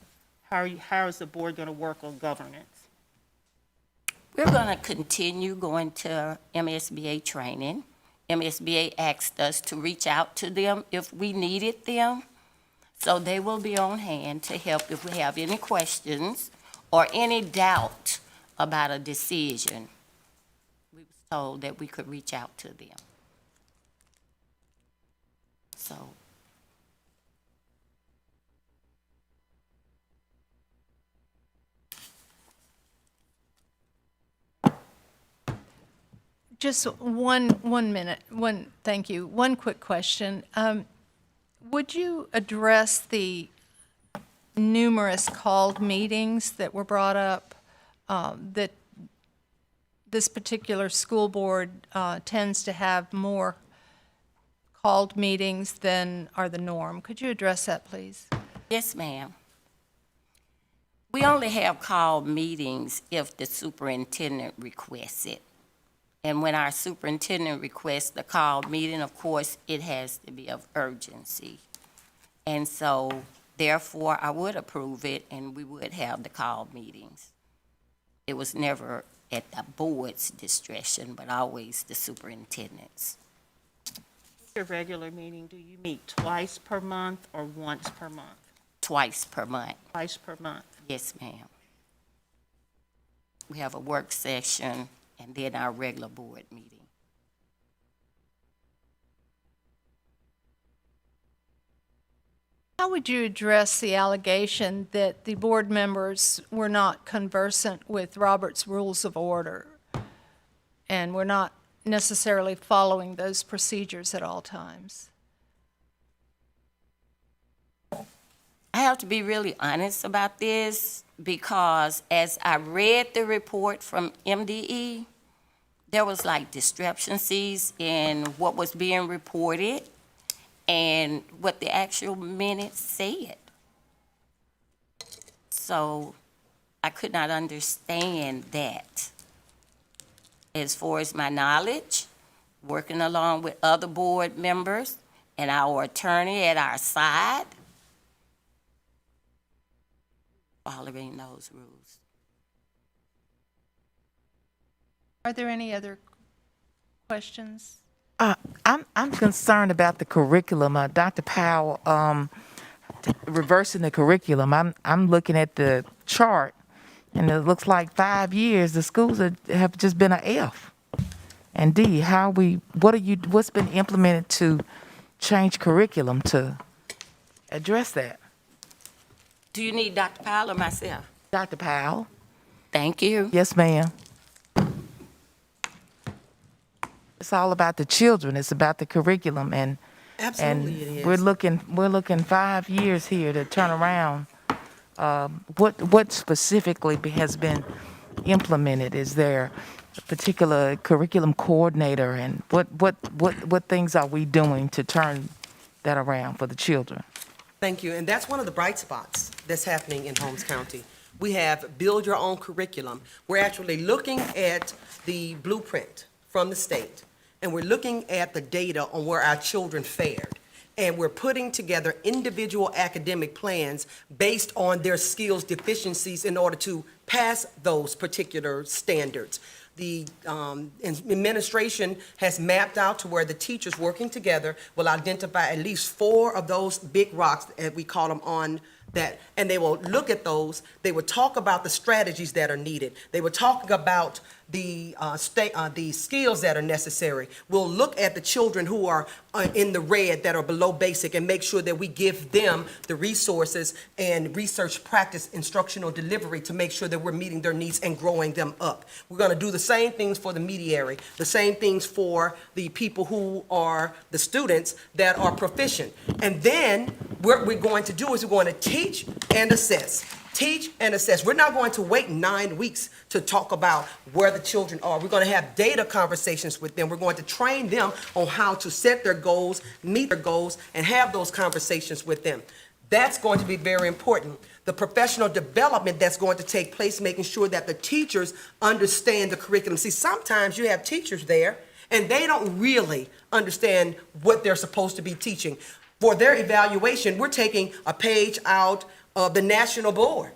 How is the board going to work on governance? We're going to continue going to MSBA training. MSBA asked us to reach out to them if we needed them, so they will be on hand to help if we have any questions or any doubt about a decision. We was told that we could reach out to them. So. Just one minute, thank you. One quick question. Would you address the numerous called meetings that were brought up, that this particular school board tends to have more called meetings than are the norm? Could you address that, please? Yes, ma'am. We only have called meetings if the superintendent requests it. And when our superintendent requests the called meeting, of course, it has to be of urgency. And so, therefore, I would approve it, and we would have the called meetings. It was never at the board's discretion, but always the superintendent's. Your regular meeting, do you meet twice per month or once per month? Twice per month. Twice per month. Yes, ma'am. We have a work session and then our regular board meeting. How would you address the allegation that the board members were not conversant with Robert's Rules of Order and were not necessarily following those procedures at all times? I have to be really honest about this because as I read the report from MDE, there was like discrepancies in what was being reported and what the actual minutes said. So I could not understand that. As far as my knowledge, working along with other board members and our attorney at our side, following those rules. Are there any other questions? I'm concerned about the curriculum. Dr. Powell, reversing the curriculum. I'm looking at the chart, and it looks like 5 years the schools have just been a F and D. What's been implemented to change curriculum to address that? Do you need Dr. Powell or myself? Dr. Powell? Thank you. Yes, ma'am. It's all about the children. It's about the curriculum, and Absolutely it is. we're looking 5 years here to turn around. What specifically has been implemented? Is there a particular curriculum coordinator, and what things are we doing to turn that around for the children? Thank you, and that's one of the bright spots that's happening in Holmes County. We have Build Your Own Curriculum. We're actually looking at the blueprint from the state, and we're looking at the data on where our children fared. And we're putting together individual academic plans based on their skills deficiencies in order to pass those particular standards. The administration has mapped out to where the teachers working together will identify at least 4 of those big rocks, as we call them, on that, and they will look at those. They will talk about the strategies that are needed. They will talk about the skills that are necessary. We'll look at the children who are in the red that are below basic and make sure that we give them the resources and research practice instructional delivery to make sure that we're meeting their needs and growing them up. We're going to do the same things for the mediary, the same things for the people who are the students that are proficient. And then what we're going to do is we're going to teach and assess. Teach and assess. We're not going to wait 9 weeks to talk about where the children are. We're going to have data conversations with them. We're going to train them on how to set their goals, meet their goals, and have those conversations with them. That's going to be very important. The professional development that's going to take place, making sure that the teachers understand the curriculum. See, sometimes you have teachers there, and they don't really understand what they're supposed to be teaching. For their evaluation, we're taking a page out of the national board.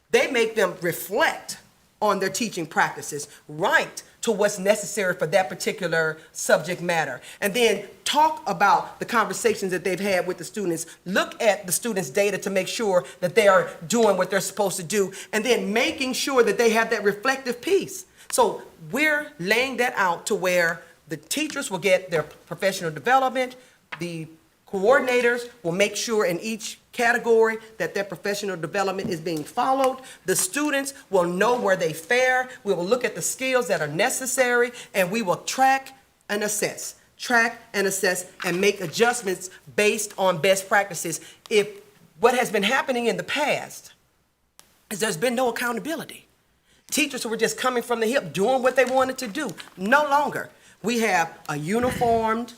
They make them reflect on their teaching practices, right to what's necessary for that particular subject matter, and then talk about the conversations that they've had with the students. Look at the students' data to make sure that they are doing what they're supposed to do, and then making sure that they have that reflective piece. So we're laying that out to where the teachers will get their professional development, the coordinators will make sure in each category that their professional development is being followed. The students will know where they fare. We will look at the skills that are necessary, and we will track and assess, and make adjustments based on best practices. If what has been happening in the past is there's been no accountability. Teachers who were just coming from the hip, doing what they wanted to do. No longer. We have a uniformed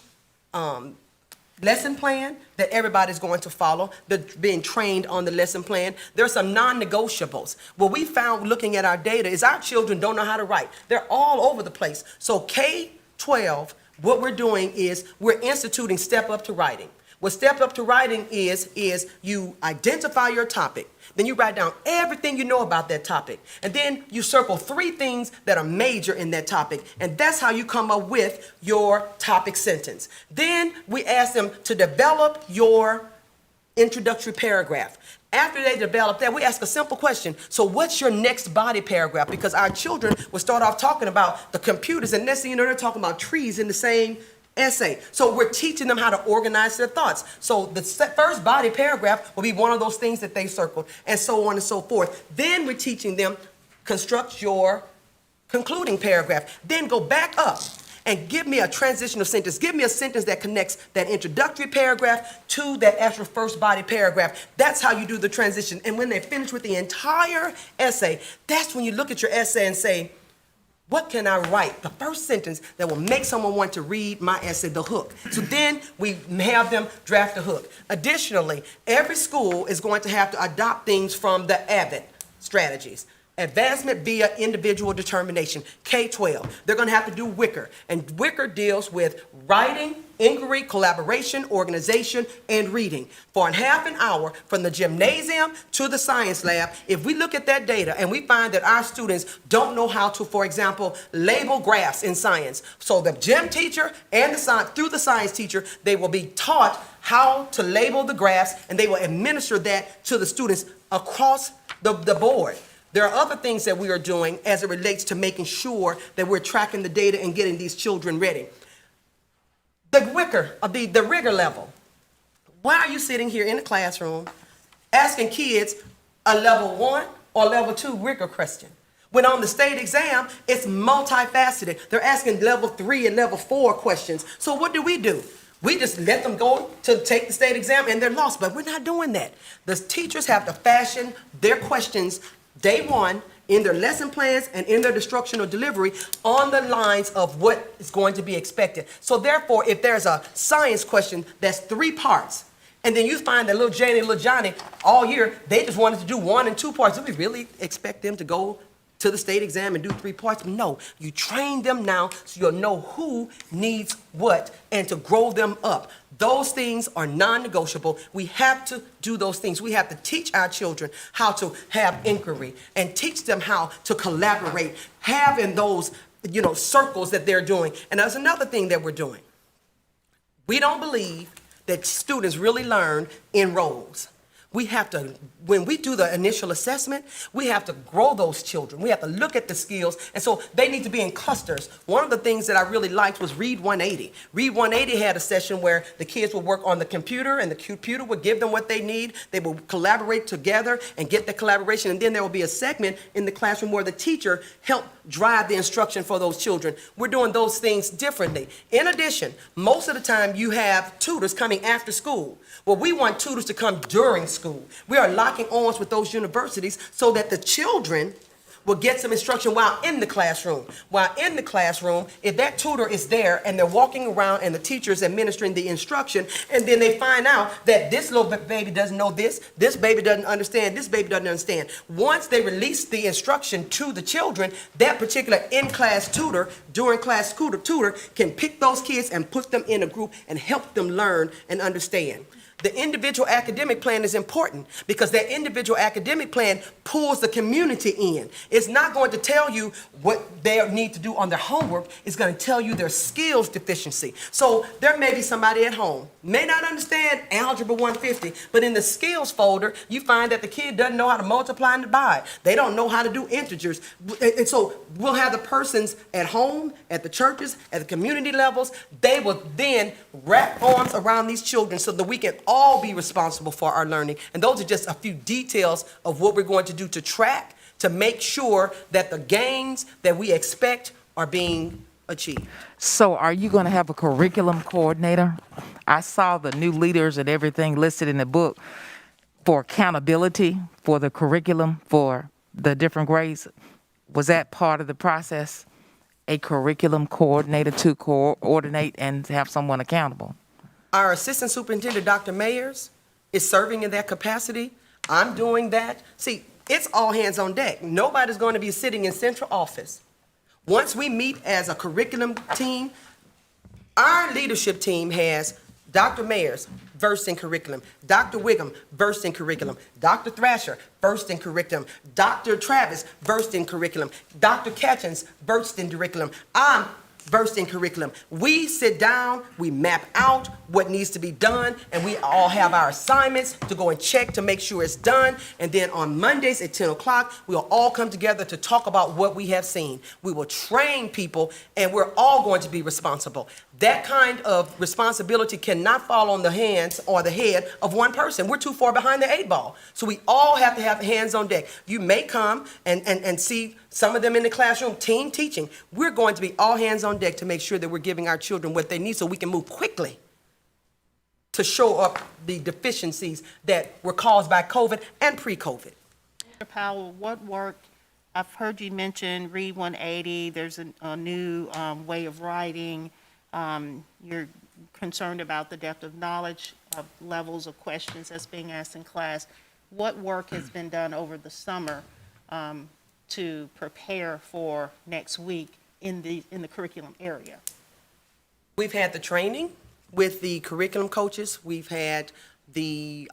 lesson plan that everybody's going to follow. They're being trained on the lesson plan. There are some non-negotiables. What we found looking at our data is our children don't know how to write. They're all over the place. So K-12, what we're doing is we're instituting Step Up to Writing. What Step Up to Writing is you identify your topic. Then you write down everything you know about that topic. And then you circle 3 things that are major in that topic. And that's how you come up with your topic sentence. Then we ask them to develop your introductory paragraph. After they develop that, we ask a simple question. So what's your next body paragraph? Because our children will start off talking about the computers, and next thing you know, they're talking about trees in the same essay. So we're teaching them how to organize their thoughts. So the first body paragraph will be one of those things that they circled, and so on and so forth. Then we're teaching them construct your concluding paragraph. Then go back up and give me a transitional sentence. Give me a sentence that connects that introductory paragraph to that actual first body paragraph. That's how you do the transition. And when they finish with the entire essay, that's when you look at your essay and say, what can I write? The first sentence that will make someone want to read my essay, the hook. So then we have them draft a hook. Additionally, every school is going to have to adopt things from the AVID strategies. Advancement via individual determination, K-12. They're going to have to do Wicker. And Wicker deals with writing, inquiry, collaboration, organization, and reading. For a half an hour from the gymnasium to the science lab, if we look at that data and we find that our students don't know how to, for example, label graphs in science. So the gym teacher and through the science teacher, they will be taught how to label the graphs, and they will administer that to the students across the board. There are other things that we are doing as it relates to making sure that we're tracking the data and getting these children ready. The Wicker, the rigor level. Why are you sitting here in the classroom asking kids a level 1 or level 2 rigor question? When on the state exam, it's multifaceted. They're asking level 3 and level 4 questions. So what do? We just let them go to take the state exam and they're lost, but we're not doing that. The teachers have to fashion their questions day one in their lesson plans and in their instructional delivery on the lines of what is going to be expected. So therefore, if there's a science question that's 3 parts, and then you find that little Janie and little Johnny all year, they just wanted to do 1 and 2 parts, do we really expect them to go to the state exam and do 3 parts? No, you train them now so you'll know who needs what and to grow them up. Those things are non-negotiable. We have to do those things. We have to teach our children how to have inquiry and teach them how to collaborate, have in those, circles that they're doing. And that's another thing that we're doing. We don't believe that students really learn in roles. We have to, when we do the initial assessment, we have to grow those children. We have to look at the skills, and so they need to be in clusters. One of the things that I really liked was Read 180. Read 180 had a session where the kids would work on the computer, and the computer would give them what they need. They would collaborate together and get the collaboration, and then there will be a segment in the classroom where the teacher helped drive the instruction for those children. We're doing those things differently. In addition, most of the time you have tutors coming after school. Well, we want tutors to come during school. We are locking arms with those universities so that the children will get some instruction while in the classroom. While in the classroom, if that tutor is there and they're walking around and the teacher is administering the instruction, and then they find out that this little baby doesn't know this baby doesn't understand, this baby doesn't understand. Once they release the instruction to the children, that particular in-class tutor, during class tutor, can pick those kids and put them in a group and help them learn and understand. The individual academic plan is important because that individual academic plan pulls the community in. It's not going to tell you what they need to do on their homework. It's going to tell you their skills deficiency. So there may be somebody at home, may not understand Algebra 150, but in the skills folder, you find that the kid doesn't know how to multiply and divide. They don't know how to do integers. And so we'll have the persons at home, at the churches, at the community levels. They will then wrap arms around these children so that we can all be responsible for our learning. And those are just a few details of what we're going to do to track, to make sure that the gains that we expect are being achieved. So are you going to have a curriculum coordinator? I saw the new leaders and everything listed in the book for accountability for the curriculum for the different grades. Was that part of the process? A curriculum coordinator to coordinate and to have someone accountable? Our assistant superintendent, Dr. Mayers, is serving in that capacity. I'm doing that. See, it's all hands on deck. Nobody's going to be sitting in central office. Once we meet as a curriculum team, our leadership team has Dr. Mayers, versed in curriculum, Dr. Wiggum, versed in curriculum, Dr. Thrasher, versed in curriculum, Dr. Travis, versed in curriculum, Dr. Catchins, versed in curriculum. I'm versed in curriculum. We sit down, we map out what needs to be done, and we all have our assignments to go and check to make sure it's done. And then on Mondays at 10 o'clock, we'll all come together to talk about what we have seen. We will train people, and we're all going to be responsible. That kind of responsibility cannot fall on the hands or the head of one person. We're too far behind the 8 ball. So we all have to have hands on deck. You may come and see some of them in the classroom, team teaching. We're going to be all hands on deck to make sure that we're giving our children what they need so we can move quickly to show up the deficiencies that were caused by COVID and pre-COVID. Mr. Powell, what work, I've heard you mention Read 180, there's a new way of writing. You're concerned about the depth of knowledge, of levels of questions that's being asked in class. What work has been done over the summer to prepare for next week in the curriculum area? We've had the training with the curriculum coaches. We've had the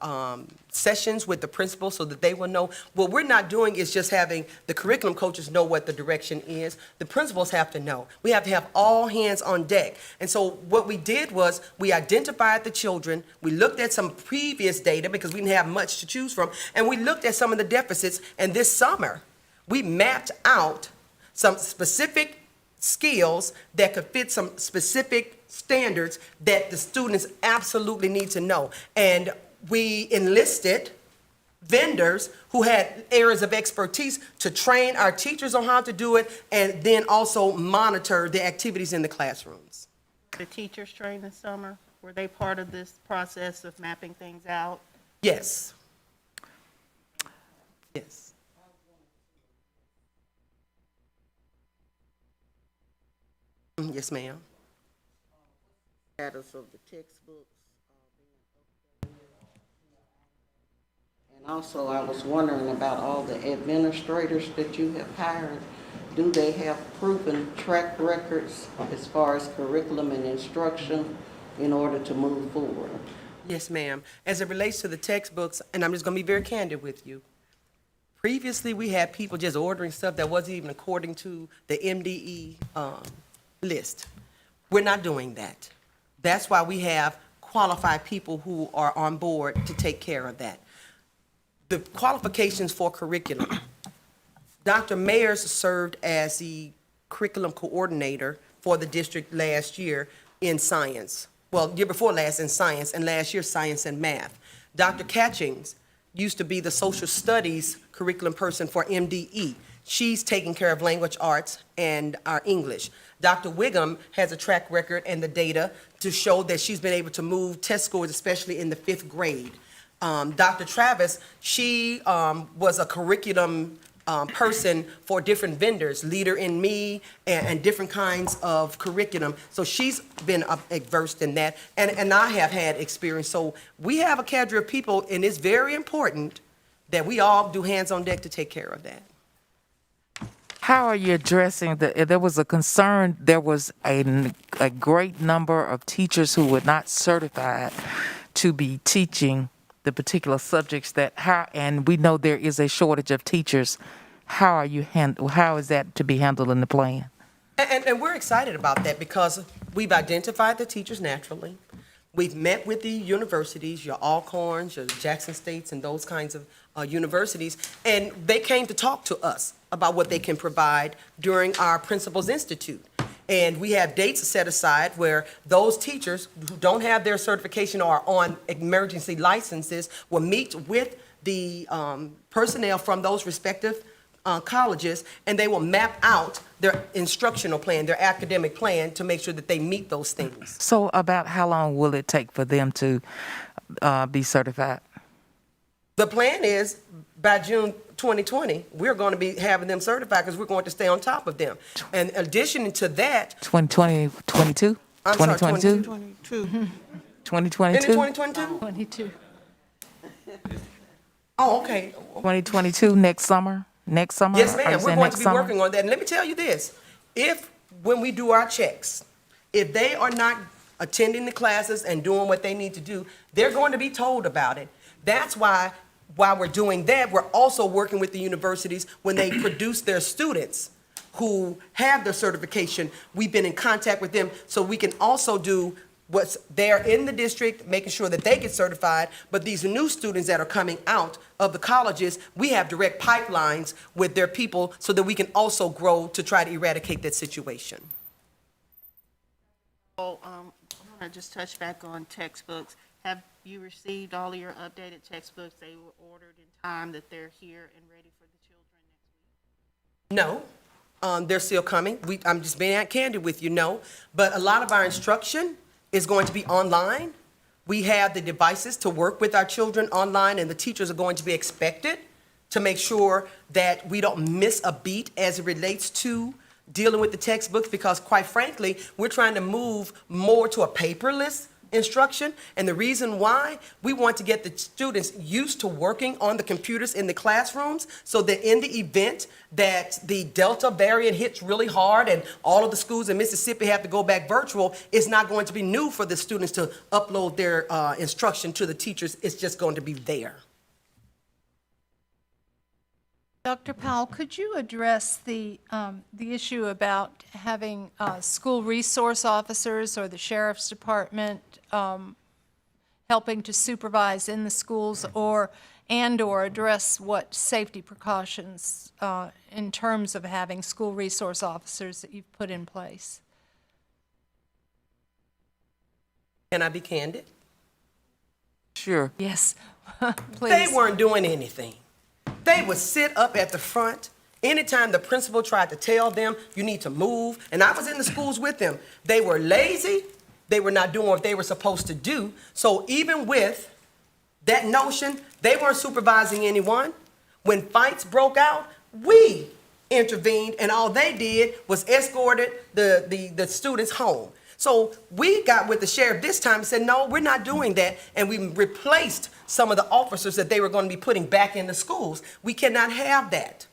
sessions with the principals so that they will know. What we're not doing is just having the curriculum coaches know what the direction is. The principals have to know. We have to have all hands on deck. And so what we did was we identified the children. We looked at some previous data because we didn't have much to choose from. And we looked at some of the deficits. And this summer, we mapped out some specific skills that could fit some specific standards that the students absolutely need to know. And we enlisted vendors who had areas of expertise to train our teachers on how to do it and then also monitor the activities in the classrooms. The teachers trained this summer, were they part of this process of mapping things out? Yes. Yes. Yes, ma'am. Status of the textbooks being updated. And also, I was wondering about all the administrators that you have hired. Do they have proven track records as far as curriculum and instruction in order to move forward? Yes, ma'am. As it relates to the textbooks, and I'm just going to be very candid with you, previously we had people just ordering stuff that wasn't even according to the MDE list. We're not doing that. That's why we have qualified people who are on board to take care of that. The qualifications for curriculum. Dr. Mayers served as the curriculum coordinator for the district last year in science. Well, year before last in science, and last year science and math. Dr. Catchings used to be the social studies curriculum person for MDE. She's taking care of language arts and our English. Dr. Wiggum has a track record and the data to show that she's been able to move test scores, especially in the 5th grade. Dr. Travis, she was a curriculum person for different vendors, Leader in Me, and different kinds of curriculum. So she's been versed in that, and I have had experience. So we have a cadre of people, and it's very important that we all do hands on deck to take care of that. How are you addressing there was a concern, there was a great number of teachers who were not certified to be teaching the particular subjects and we know there is a shortage of teachers. How is that to be handled in the plan? And we're excited about that because we've identified the teachers naturally. We've met with the universities, your Alcorns, your Jackson States, and those kinds of universities, and they came to talk to us about what they can provide during our Principals Institute. And we have dates set aside where those teachers who don't have their certification or are on emergency licenses will meet with the personnel from those respective colleges, and they will map out their instructional plan, their academic plan, to make sure that they meet those things. So about how long will it take for them to be certified? The plan is by June 2020, we're going to be having them certified because we're going to stay on top of them. And in addition to that, 2020, 22? I'm sorry, 2022? 2022? 2022? 22. Oh, okay. 2022, next summer? Next summer? Yes, Are you ma'am. We're saying going next to be summer? working on that. And let me tell you this, when we do our checks, if they are not attending the classes and doing what they need to do, they're going to be told about it. That's why, while we're doing that, we're also working with the universities when they produce their students who have their certification, we've been in contact with them so we can also do what's there in the district, making sure that they get certified. But these new students that are coming out of the colleges, we have direct pipelines with their people so that we can also grow to try to eradicate that situation. So, I want to just touch back on textbooks. Have you received all of your updated textbooks? They were ordered in time, that they're here and ready for the children next week? No, they're still coming. I'm just being candid with you, no. But a lot of our instruction is going to be online. We have the devices to work with our children online, and the teachers are going to be expected to make sure that we don't miss a beat as it relates to dealing with the textbooks, because quite frankly, we're trying to move more to a paperless instruction. And the reason why, we want to get the students used to working on the computers in the classrooms, so that in the event that the Delta variant hits really hard and all of the schools in Mississippi have to go back virtual, it's not going to be new for the students to upload their instruction to the teachers. It's just going to be there. Dr. Powell, could you address the issue about having school resource officers or the sheriff's department helping to supervise in the schools, or address what safety precautions in terms of having school resource officers that you've put in place? Can I be candid? Sure. Yes, They please. weren't doing anything. They would sit up at the front. Anytime the principal tried to tell them, you need to move, and I was in the schools with them, they were lazy. They were not doing what they were supposed to do. So even with that notion, they weren't supervising anyone. When fights broke out, we intervened, and all they did was escorted the students home. So we got with the sheriff this time and said, no, we're not doing that. And we replaced some of the officers that they were going to be putting back in the schools. We cannot have that.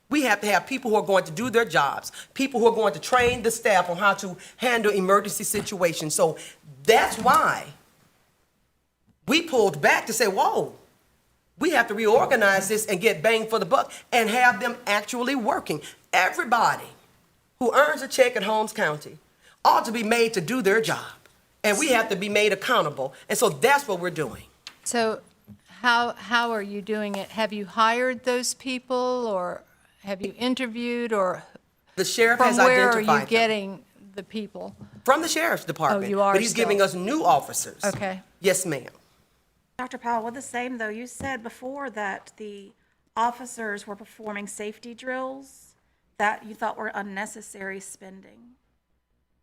We have to have people who are going to do their jobs, people who are going to train the staff on how to handle emergency situations. So that's why we pulled back to say, whoa, we have to reorganize this and get bang for the buck and have them actually working. Everybody who earns a check at Holmes County ought to be made to do their job, and we have to be made accountable. And so that's what we're doing. So how are you doing it? Have you hired those people, or have you interviewed, or The sheriff has from where are identified you them. getting the people? From the sheriff's department. Oh, you are But he's still. giving us new officers. Okay. Yes, ma'am. Dr. Powell, with the same though, you said before that the officers were performing safety drills that you thought were unnecessary spending.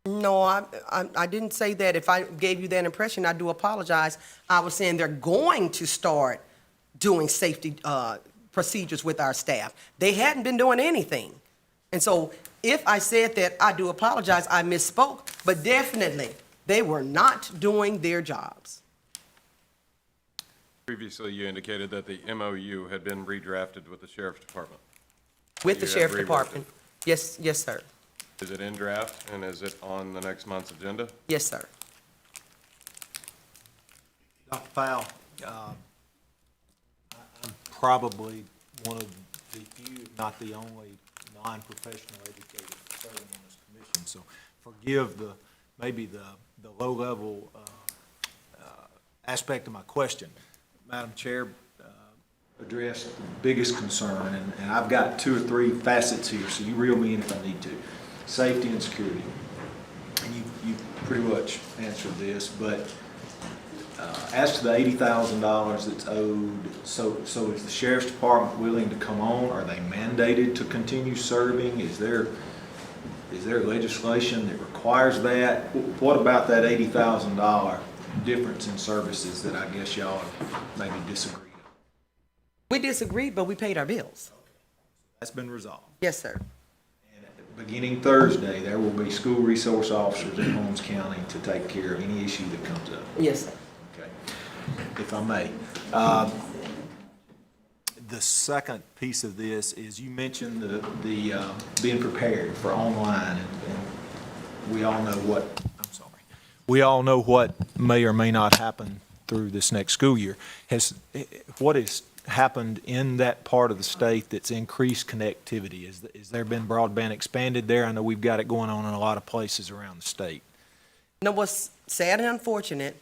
No, I didn't say that. If I gave you that impression, I do apologize. I was saying they're going to start doing safety procedures with our staff. They hadn't been doing anything. And so if I said that, I do apologize. I misspoke. But definitely, they were not doing their jobs. Previously, you indicated that the MOU had been redrafted with the sheriff's department. With the You have sheriff's reworked department. Yes, yes, sir. Is it in draft, and is it on the next month's agenda? Yes, sir. Dr. Powell, I'm probably one of the few, if not the only, non-professional educator serving on this commission. So forgive maybe the low-level aspect of my question. Madam Chair addressed the biggest concern, and I've got 2 or 3 facets here, so you reel me in if I need to. Safety and security. And you pretty much answered this, but as to the $80,000 that's owed, so is the sheriff's department willing to come on? Are they mandated to continue serving? Is there legislation that requires that? What about that $80,000 difference in services that I guess y'all maybe disagree on? We disagreed, but we paid our bills. That's been resolved. Yes, sir. Beginning Thursday, there will be school resource officers in Holmes County to take care of any issue that comes up. Yes, sir. Okay, if I may. The second piece of this is you mentioned the being prepared for online, and we all know we all know what may or may not happen through this next school year. happened in that part of the state that's increased connectivity? Is there been broadband expanded there? I know we've got it going on in a lot of places around the state. Now, what's sad and unfortunate,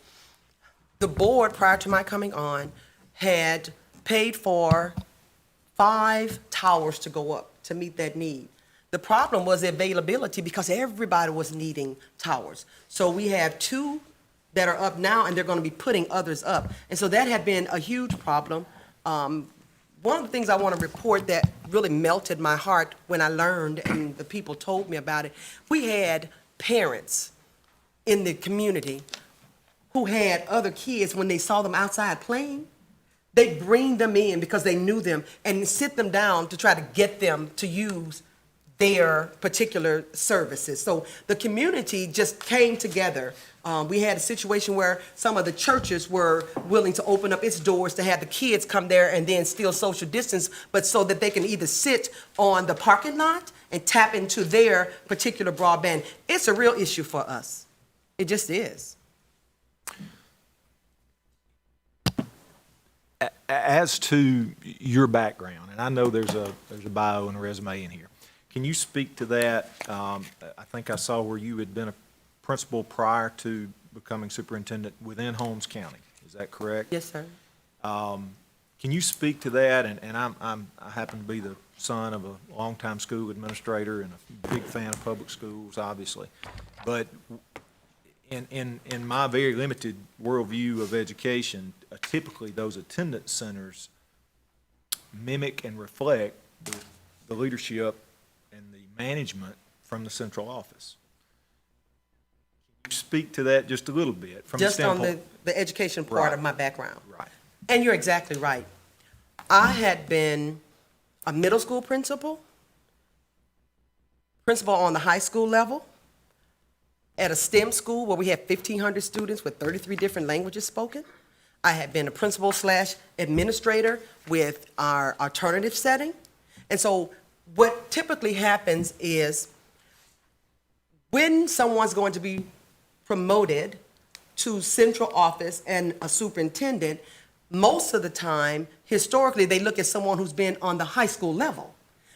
the board, prior to my coming on, had paid for 5 towers to go up to meet that need. The problem was the availability because everybody was needing towers. So we have 2 that are up now, and they're going to be putting others up. And so that had been a huge problem. One of the things I want to report that really melted my heart when I learned and the people told me about it, we had parents in the community who had other kids when they saw them outside playing. They bring them in because they knew them and sit them down to try to get them to use their particular services. So the community just came together. We had a situation where some of the churches were willing to open up its doors to have the kids come there and then still social distance, but so that they can either sit on the parking lot and tap into their particular broadband. It's a real issue for us. It just is. As to your background, and I know there's a bio and a resume in here, can you speak to that? I think I saw where you had been a principal prior to becoming superintendent within Holmes County. Is that correct? Yes, sir. Can you speak to that? And I happen to be the son of a longtime school administrator and a big fan of public schools, obviously. But in my very limited worldview of education, typically those attendance centers mimic and reflect the leadership and the management from the central office. Can you speak to that just a little bit from the Just on standpoint? the education part Right. of my background. Right. And you're exactly right. I had been a middle school principal on the high school level, at a STEM school where we had 1,500 students with 33 different languages spoken. I had been a principal/administrator with our alternative setting. And so what typically happens is when someone's going to be promoted to central office and a superintendent, most of the time, historically, they look at someone who's been on the high school level,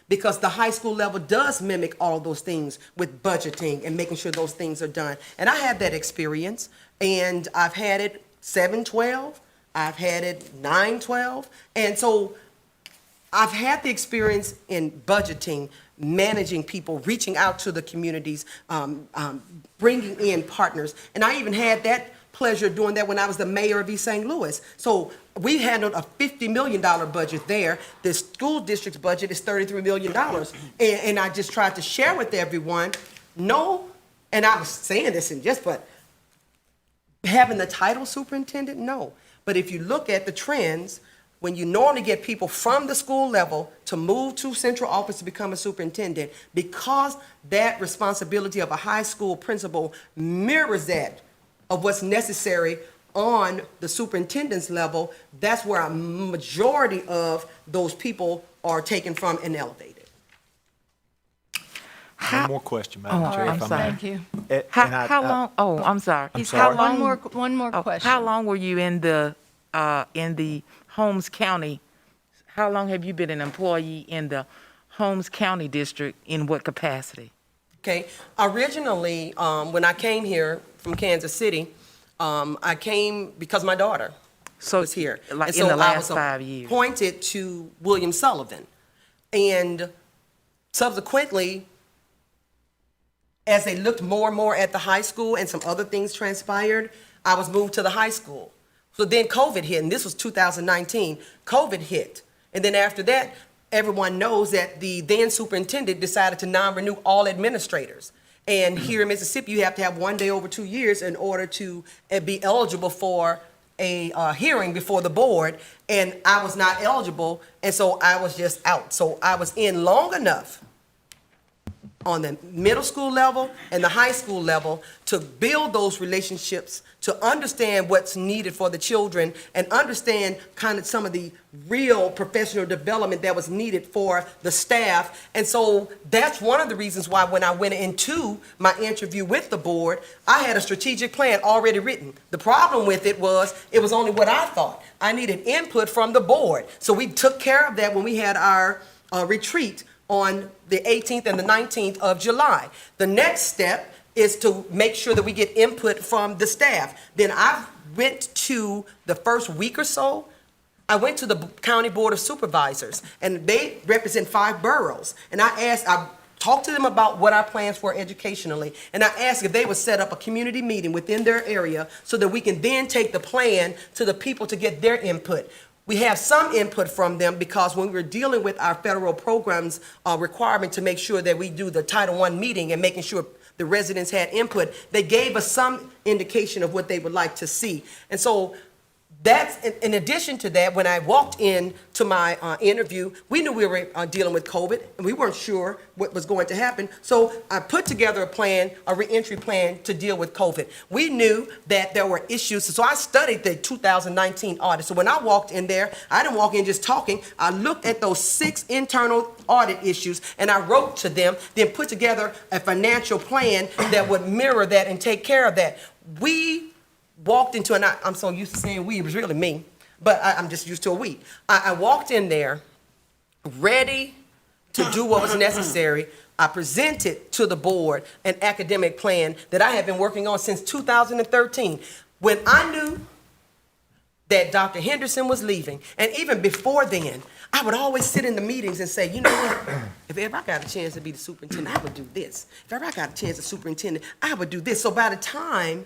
because the high school level does mimic all of those things with budgeting and making sure those things are done. And I have that experience, and I've had it 7-12, I've had it 9-12, and so I've had the experience in budgeting, managing people, reaching out to the communities, bringing in partners. And I even had that pleasure doing that when I was the mayor of East St. Louis. So we handled a $50 million budget there. The school district's budget is $33 million. And I just tried to share with everyone, no, and I was saying this in jest, but having the title superintendent, no. But if you look at the trends, when you normally get people from the school level to move to central office to become a superintendent, because that responsibility of a high school principal mirrors that of what's necessary on the superintendent's level, that's where a majority of those people are taken from and elevated. One more question, Madam Chair, if I may. Thank you. How long, oh, I'm sorry. I'm sorry. One more question. How long were you in the Holmes County? How long have you been an employee in the Holmes County District? In what capacity? Okay, originally, when I came here from Kansas City, I came because my daughter was here. Like And in the so last I 5 was years? appointed to William Sullivan. And subsequently, as they looked more and more at the high school and some other things transpired, I was moved to the high school. So then COVID hit, and this was 2019. COVID hit. And then after that, everyone knows that the then superintendent decided to non-renew all administrators. And here in Mississippi, you have to have 1 day over 2 years in order to be eligible for a hearing before the board. And I was not eligible, and so I was just out. So I was in long enough on the middle school level and the high school level to build those relationships, to understand what's needed for the children and understand kind of some of the real professional development that was needed for the staff. And so that's one of the reasons why when I went into my interview with the board, I had a strategic plan already written. The problem with it was only what I thought. I needed input from the board. So we took care of that when we had our retreat on the 18th and the 19th of July. The next step is to make sure that we get input from the staff. Then I went to the first week or so, I went to the County Board of Supervisors, and they represent 5 boroughs. And I talked to them about what our plans were educationally, and I asked if they would set up a community meeting within their area so that we can then take the plan to the people to get their input. We have some input from them because when we're dealing with our federal programs requirement to make sure that we do the Title I meeting and making sure the residents had input, they gave us some indication of what they would like to see. And so that's, in addition to that, when I walked in to my interview, we knew we were dealing with COVID, and we weren't sure what was going to happen. So I put together a plan, a reentry plan to deal with COVID. We knew that there were issues, so I studied the 2019 audit. So when I walked in there, I didn't walk in just talking. I looked at those 6 internal audit issues, and I wrote to them, then put together a financial plan that would mirror that and take care of that. We walked into, and I'm so used to saying we, it was really me, but I'm just used to a we. I walked in there ready to do what was necessary. I presented to the board an academic plan that I had been working on since 2013. When I knew that Dr. Henderson was leaving, and even before then, I would always sit in the meetings and say, you know what, if ever I got a chance to be the superintendent, I would do this. If ever I got a chance to superintendent, I would do this. So by the time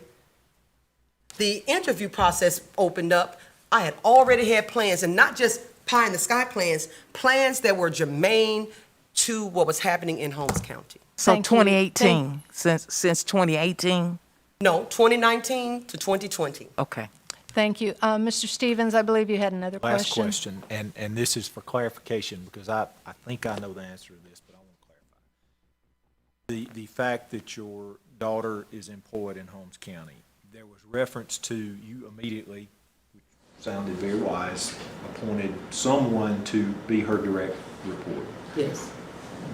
the interview process opened up, I had already had plans, and not just pie in the sky plans, plans that were germane to what was happening in Holmes County. So Thank you. 2018, since 2018? No, 2019 to 2020. Okay. Thank you. Mr. Stevens, I believe you had another Last question. question, and this is for clarification, because I think I know the answer to this, but I want to clarify. The fact that your daughter is employed in Holmes County, there was reference to you immediately, which sounded very wise, appointed someone to be her direct report. Yes.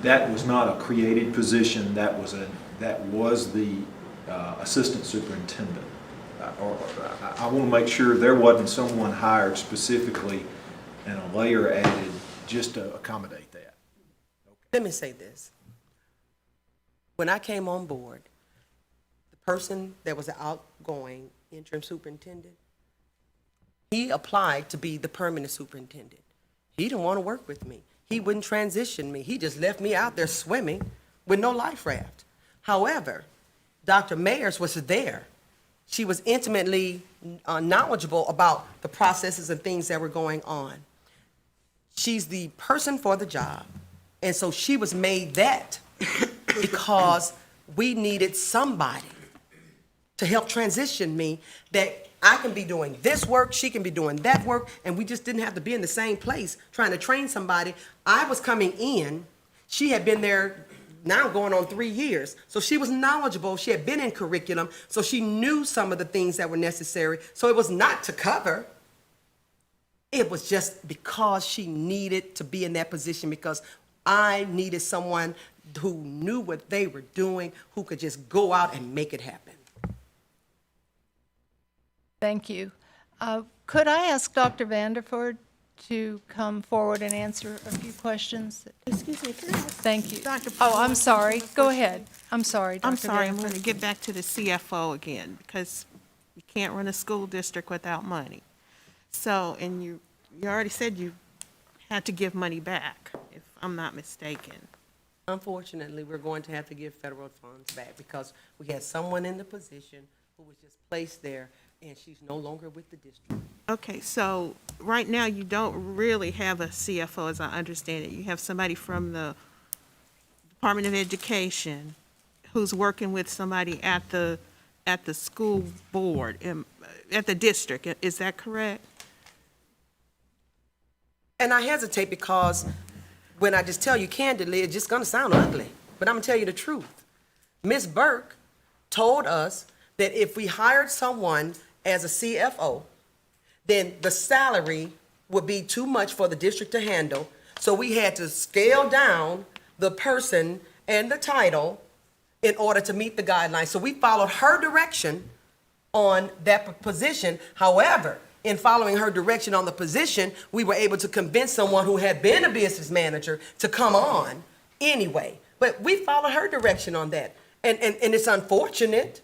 That was not a created position, that was the assistant superintendent. I want to make sure there wasn't someone hired specifically and a layer added just to accommodate that. Let me say this. When I came on board, the person that was the outgoing interim superintendent, he applied to be the permanent superintendent. He didn't want to work with me. He wouldn't transition me. He just left me out there swimming with no life raft. However, Dr. Mayers was there. She was intimately knowledgeable about the processes and things that were going on. She's the person for the job. And so she was made that because we needed somebody to help transition me, that I can be doing this work, she can be doing that work, and we just didn't have to be in the same place trying to train somebody. I was coming in, she had been there now going on 3 years. So she was knowledgeable, she had been in curriculum, so she knew some of the things that were necessary. So it was not to cover, it was just because she needed to be in that position, because I needed someone who knew what they were doing, who could just go out and make it happen. Thank you. Could I ask Dr. Vanderford to come forward and answer a few questions? Excuse me, can I ask Thank you. Dr. Oh, Paul, I'm sorry. Go ahead. I'm sorry, Dr. I'm sorry, I'm Vanderford. going to get back to the CFO again, because you can't run a school district without money. So, and you already said you had to give money back, if I'm not mistaken. Unfortunately, we're going to have to give federal funds back because we had someone in the position who was just placed there, and she's no longer with the district. Okay, so right now you don't really have a CFO, as I understand it. You have somebody from the Department of Education who's working with somebody at the school board, at the district. Is that correct? And I hesitate because when I just tell you candidly, it's just going to sound ugly. but I'm gonna tell you the truth. Ms. Burke told us that if we hired someone as a CFO, then the salary would be too much for the district to handle. So we had to scale down the person and the title in order to meet the guidelines. So we followed her direction on that position. However, in following her direction on the position, we were able to convince someone who had been a business manager to come on anyway. But we followed her direction on that. And it's unfortunate,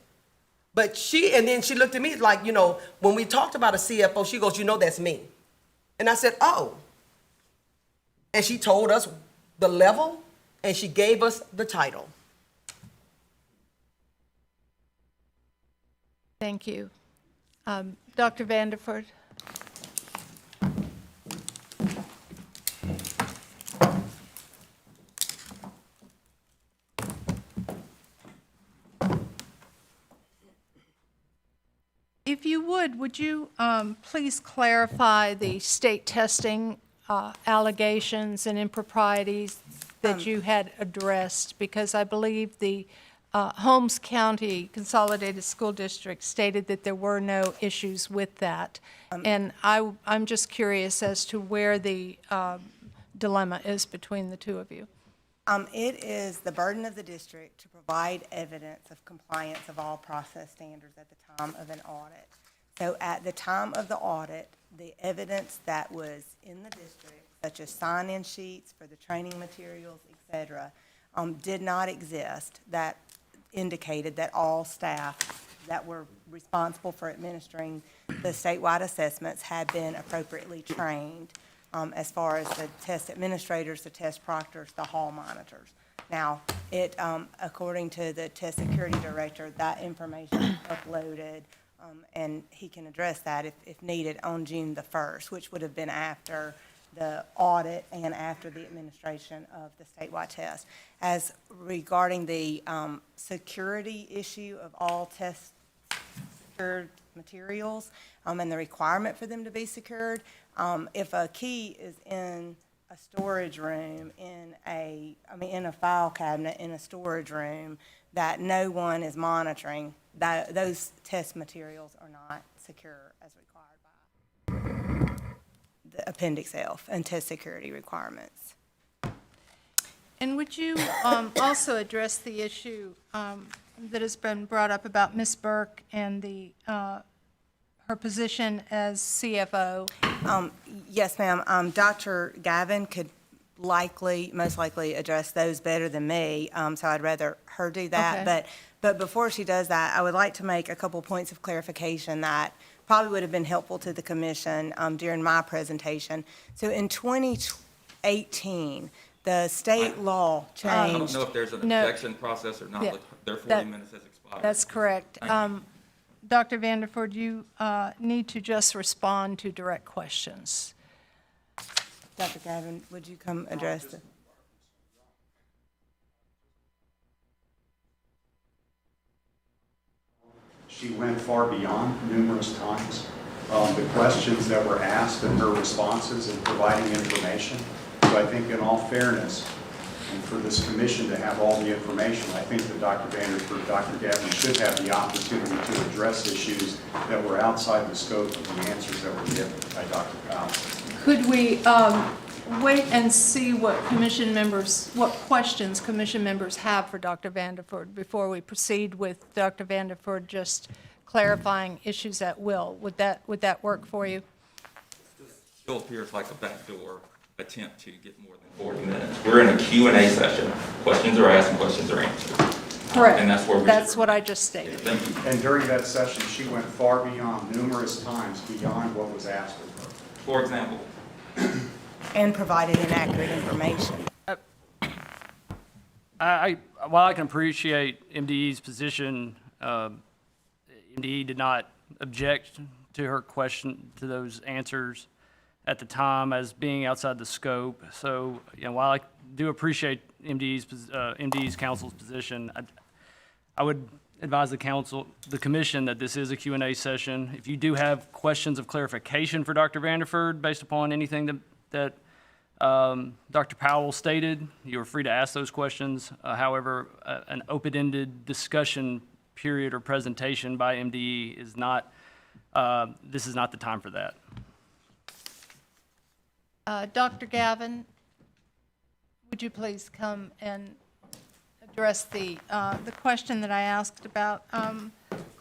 but then she looked at me like, you know, when we talked about a CFO, she goes, you know, that's me. And I said, oh. And she told us the level, and she gave us the title. Thank you. Dr. Vanderford? If you would you please clarify the state testing allegations and improprieties that you had addressed? Because I believe the Holmes County Consolidated School District stated that there were no issues with that. And I'm just curious as to where the dilemma is between the two of you. It is the burden of the district to provide evidence of compliance of all process standards at the time of an audit. So at the time of the audit, the evidence that was in the district, such as sign-in sheets for the training materials, et cetera, did not exist that indicated that all staff that were responsible for administering the statewide assessments had been appropriately trained, as far as the test administrators, the test proctors, the hall monitors. Now, according to the test security director, that information is uploaded, and he can address that if needed on June the 1st, which would have been after the audit and after the administration of the statewide test. As regarding the security issue of all test secured materials and the requirement for them to be secured, if a key is in a storage room, in a file cabinet in a storage room that no one is monitoring, those test materials are not secure as required by the Appendix F and test security requirements. And would you also address the issue that has been brought up about Ms. Burke and her position as CFO? Yes, ma'am. Dr. Gavin could most likely address those better than me, so I'd rather her do that. Okay. But before she does that, I would like to make a couple points of clarification that probably would have been helpful to the commission during my presentation. So in 2018, the state law changed. I don't know if there's an No. objection process or not, Yeah. but their 40 minutes has expired. That's correct. Dr. Vanderford, you need to just respond to direct questions. Dr. Gavin, would you come address it? She went far beyond numerous times. The questions that were asked and her responses in providing information. So I think in all fairness, and for this commission to have all the information, I think that Dr. Vanderford, Dr. Gavin should have the opportunity to address issues that were outside the scope of the answers that were given by Dr. Powell. Could we wait and see what questions commission members have for Dr. Vanderford before we proceed with Dr. Vanderford just clarifying issues at will? Would that work for you? Still appears like a backdoor attempt to get more than 40 minutes. We're in a Q&A session. Questions are asked and questions are answered. Correct. And that's where we That's what I just stated. Thank you. And during that session, she went far beyond, numerous times beyond what was asked of her. For example? And provided inaccurate information. While I can appreciate MDE's position, MDE did not object to her question, to those answers at the time as being outside the scope. So, while I do appreciate MDE's counsel's position, I would advise the commission that this is a Q&A session. If you do have questions of clarification for Dr. Vanderford based upon anything that Dr. Powell stated, you are free to ask those questions. However, an open-ended discussion period or presentation by MDE is not, this is not the time for that. Dr. Gavin, would you please come and address the question that I asked about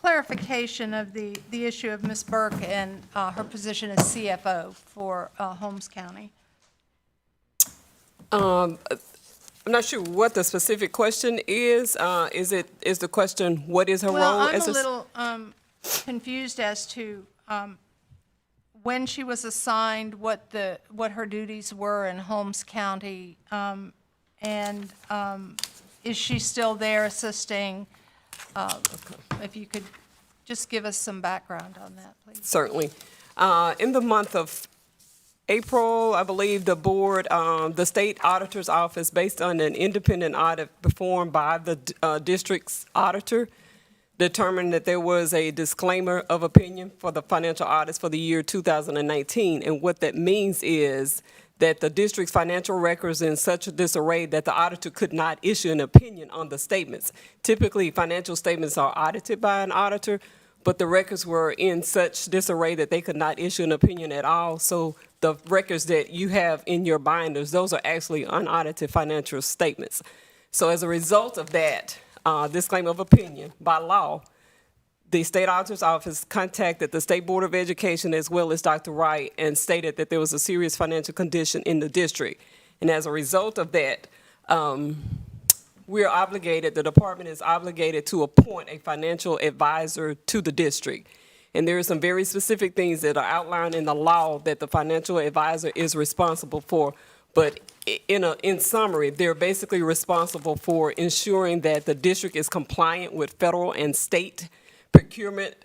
clarification of the issue of Ms. Burke and her position as CFO for Holmes County? I'm not sure what the specific question is. Is the question, what is her role Well, I'm as a little confused as to when she was assigned, what her duties were in Holmes County, and is she still there assisting? If you could just give us some background on that, please. Certainly. In the month of April, I believe the board, the state auditor's office, based on an independent audit performed by the district's auditor, determined that there was a disclaimer of opinion for the financial audits for the year 2019. And what that means is that the district's financial records in such a disarray that the auditor could not issue an opinion on the statements. Typically, financial statements are audited by an auditor, but the records were in such disarray that they could not issue an opinion at all. So the records that you have in your binders, those are actually unaudited financial statements. So as a result of that disclaimer of opinion by law, the state auditor's office contacted the State Board of Education as well as Dr. Wright and stated that there was a serious financial condition in the district. And as a result of that, we're obligated, the department is obligated to appoint a financial advisor to the district. And there are some very specific things that are outlined in the law that the financial advisor is responsible for. But in summary, they're basically responsible for ensuring that the district is compliant with federal and state procurement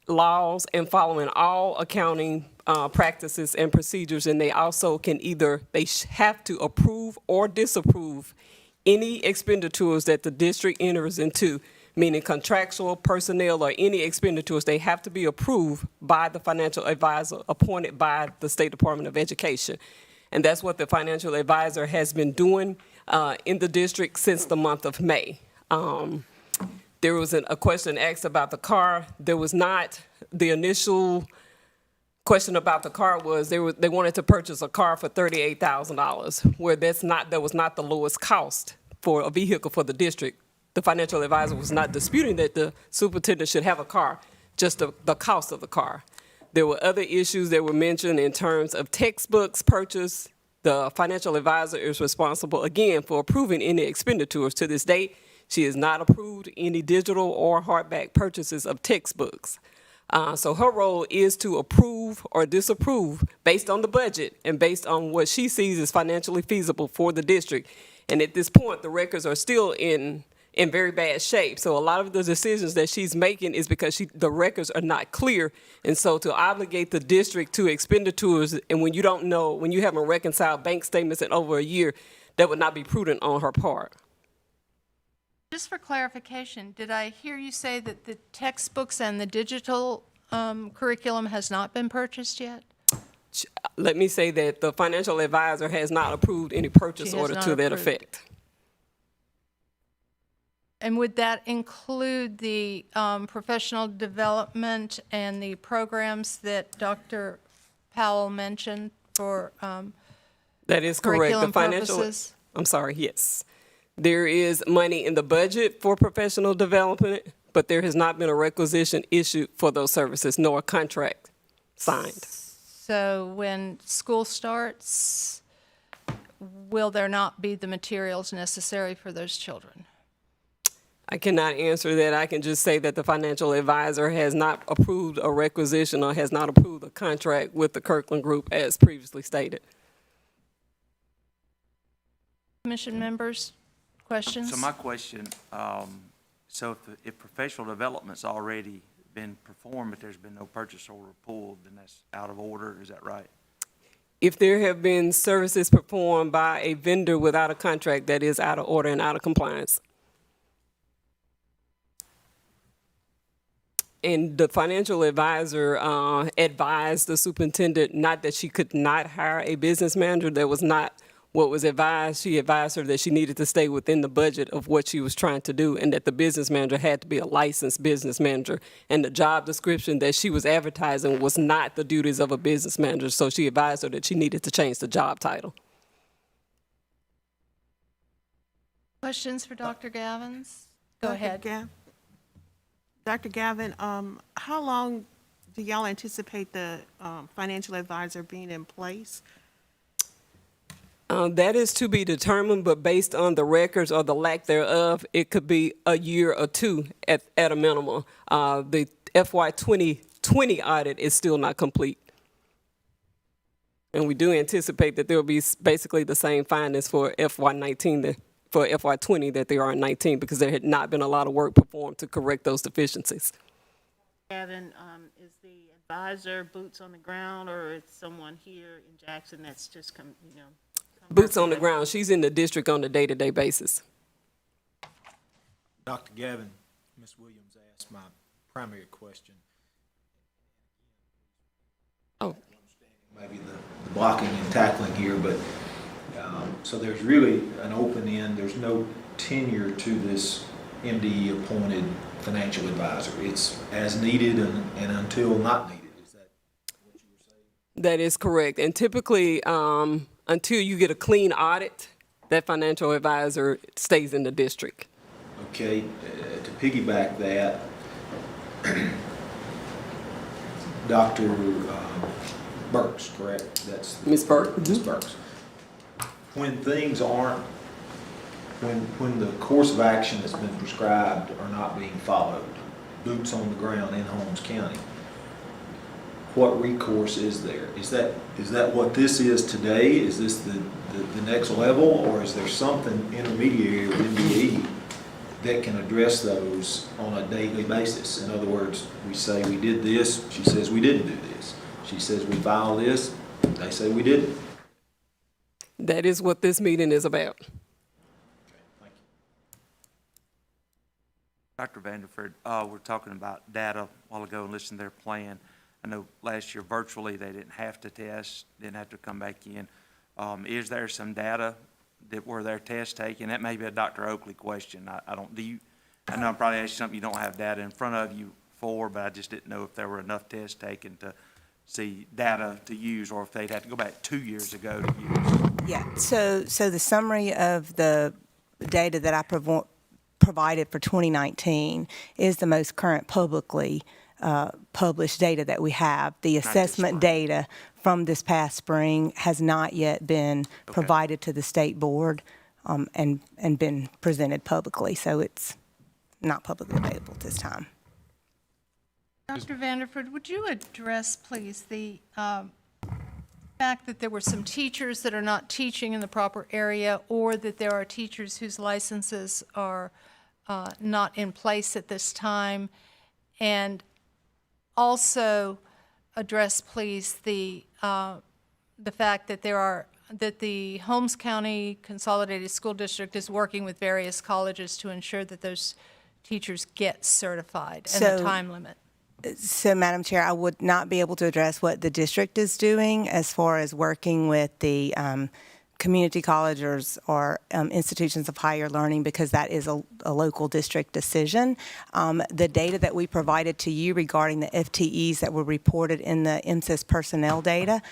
laws and following all accounting practices and procedures. And they also can either, they have to approve or disapprove any expenditures that the district enters into, meaning contractual, personnel, or any expenditures. They have to be approved by the financial advisor appointed by the State Department of Education. And that's what the financial advisor has been doing in the district since the month of May. There was a question asked about the car. There was not, the initial question about the car was they wanted to purchase a car for $38,000, where that was not the lowest cost for a vehicle for the district. The financial advisor was not disputing that the superintendent should have a car, just the cost of the car. There were other issues that were mentioned in terms of textbooks purchase. The financial advisor is responsible, again, for approving any expenditures. To this date, she has not approved any digital or hardback purchases of textbooks. So her role is to approve or disapprove based on the budget and based on what she sees as financially feasible for the district. And at this point, the records are still in very bad shape. So a lot of the decisions that she's making is because the records are not clear. And so to obligate the district to expenditures, and when you don't know, when you haven't reconciled bank statements in over a year, that would not be prudent on her part. Just for clarification, did I hear you say that the textbooks and the digital curriculum has not been purchased yet? Let me say that the financial advisor has not approved any purchase order to that effect. And would that include the professional development and the programs that Dr. Powell mentioned for That is correct. curriculum purposes? I'm sorry, yes. There is money in the budget for professional development, but there has not been a requisition issued for those services, nor a contract signed. So when school starts, will there not be the materials necessary for those children? I cannot answer that. I can just say that the financial advisor has not approved a requisition or has not approved a contract with the Kirkland Group as previously stated. Commission members, questions? So my question, so if professional development's already been performed, but there's been no purchase order pulled, then that's out of order, is that right? If there have been services performed by a vendor without a contract, that is out of order and out of compliance. And the financial advisor advised the superintendent not that she could not hire a business manager. That was not what was advised. She advised her that she needed to stay within the budget of what she was trying to do, and that the business manager had to be a licensed business manager. And the job description that she was advertising was not the duties of a business manager, so she advised her that she needed to change the job title. Questions for Dr. Gavins? Go ahead. Dr. Gavin, how long do y'all anticipate the financial advisor being in place? That is to be determined, but based on the records or the lack thereof, it could be a year or two at a minimum. The FY 2020 audit is still not complete. And we do anticipate that there will be basically the same findings for FY 19 for FY 20 that there are in 19, because there had not been a lot of work performed to correct those deficiencies. Gavin, is the advisor boots on the ground, or is someone here in Jackson that's just Boots on the ground. She's in the district on a day-to-day basis. Dr. Gavin, Ms. Williams asked my primary question. Oh. Maybe the blocking and tackling here, but so there's really an open end. There's no tenure to this MDE appointed financial advisor. It's as needed and until not needed. Is that what you were saying? That is correct. And typically, until you get a clean audit, that financial advisor stays in the district. Okay, to piggyback that, Dr. Burks, correct? That's Ms. Burke. Ms. Burks. When things aren't, when the course of action that's been prescribed are not being followed, boots on the ground in Holmes County, what recourse is there? Is that what this is today? Is this the next level, or is there something intermediary with MDE that can address those on a daily basis? In other words, we say we did this, she says we didn't do this. She says we filed this, they say we didn't. That is what this meeting is about. Okay, thank you. Dr. Vanderford, we're talking about data a while ago and listened to their plan. I know last year virtually they didn't have to test, didn't have to come back in. Is there some data that were their test taken? That may be a Dr. Oakley question. I know I'm probably asking something you don't have data in front of you for, but I just didn't know if there were enough tests taken to see data to use, or if they'd have to go back 2 years ago to use. Yeah, so the summary of the data that I provided for 2019 is the most current publicly published data that we have. The assessment data from this past spring has not yet been provided to the state board and been presented publicly, so it's not publicly available at this time. Dr. Vanderford, would you address, please, the fact that there were some teachers that are not teaching in the proper area, or that there are teachers whose licenses are not in place at this time? And also address, please, the fact that that the Holmes County Consolidated School District is working with various colleges to ensure that those teachers get certified, and the time limit. So, Madam Chair, I would not be able to address what the district is doing as far as working with the community colleges or institutions of higher learning, because that is a local district decision. The data that we provided to you regarding the FTEs that were reported in the MSIS personnel data,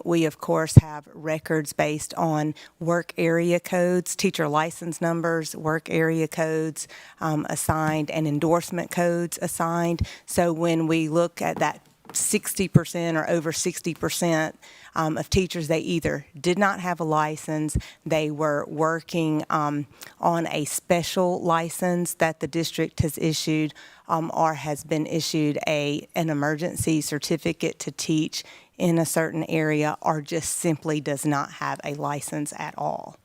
we of course have records based on work area codes, teacher license numbers, work area codes assigned, and endorsement codes assigned. So when we look at that 60% or over 60% of teachers, they either did not have a license, they were working on a special license that the district has issued, or has been issued an emergency certificate to teach in a certain area, or just simply does not have a license at all.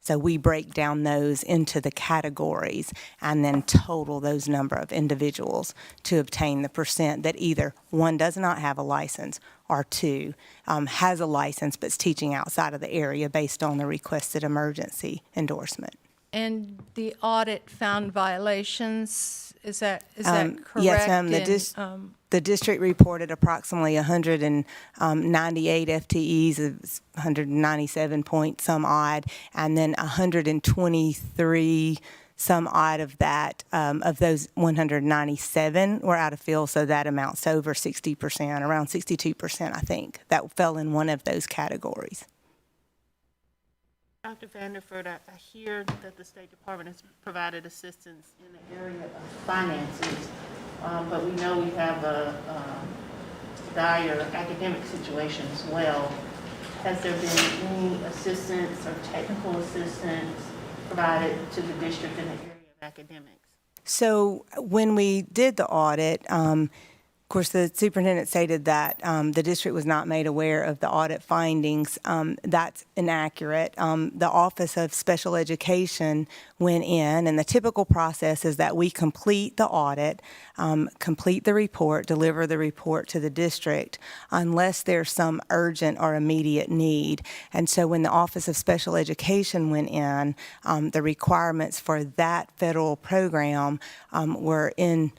So we break down those into the categories and then total those number of individuals to obtain the percent that either one does not have a license, or two has a license but's teaching outside of the area based on the requested emergency endorsement. And the audit found violations Is that correct? Yes, ma'am. The district reported approximately 198 FTEs, 197 point some odd, and then 123 some odd of that, of those 197 were out of field, so that amounts to over 60%, around 62%, I think, that fell in one of those categories. Dr. Vanderford, I hear that the State Department has provided assistance in the area of finances, but we know we have a dire academic situation as well. Has there been any assistance or technical assistance provided to the district in the area of academics? So when we did the audit, of course, the superintendent stated that the district was not made aware of the audit findings. That's inaccurate. The Office of Special Education went in, and the typical process is that we complete the audit, complete the report, deliver the report to the district, unless there's some urgent or immediate need. And so when the Office of Special Education went in, the requirements for that federal program were in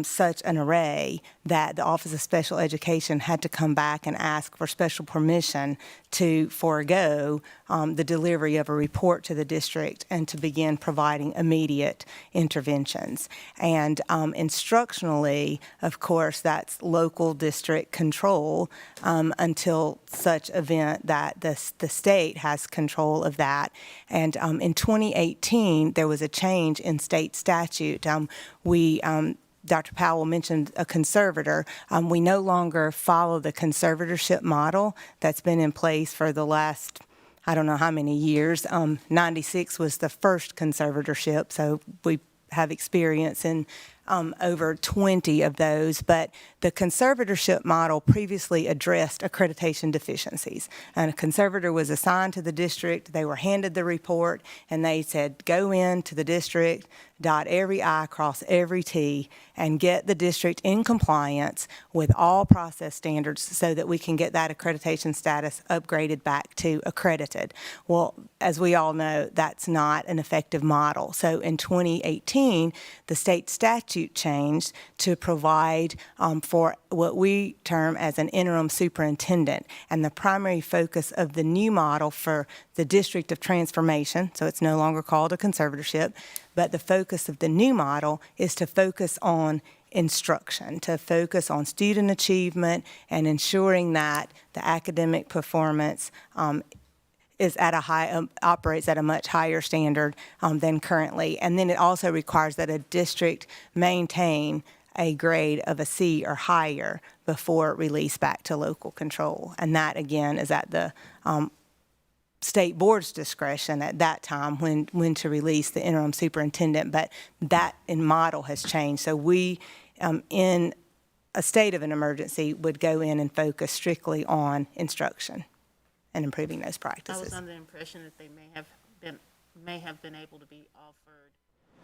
such an array that the Office of Special Education had to come back and ask for special permission to forego the delivery of a report to the district and to begin providing immediate interventions. And instructionally, of course, that's local district control until such event that the state has control of that. And in 2018, there was a change in state statute. Dr. Powell mentioned a conservator. We no longer follow the conservatorship model that's been in place for the last, I don't know how many years. 96 was the first conservatorship, so we have experience in over 20 of those, but the conservatorship model previously addressed accreditation deficiencies. And a conservator was assigned to the district, they were handed the report, and they said, go in to the district, dot every I, cross every T, and get the district in compliance with all process standards so that we can get that accreditation status upgraded back to accredited. Well, as we all know, that's not an effective model. So in 2018, the state statute changed to provide for what we term as an interim superintendent. And the primary focus of the new model for the District of Transformation, so it's no longer called a conservatorship, but the focus of the new model is to focus on instruction, to focus on student achievement and ensuring that the academic performance is at a operates at a much higher standard than currently. And then it also requires that a district maintain a grade of a C or higher before release back to local control. And that, again, is at the state board's discretion at that time when to release the interim superintendent, but that in model has changed. So we, in a state of an emergency, would go in and focus strictly on instruction and improving those practices. I was under the impression that they may have been able to be offered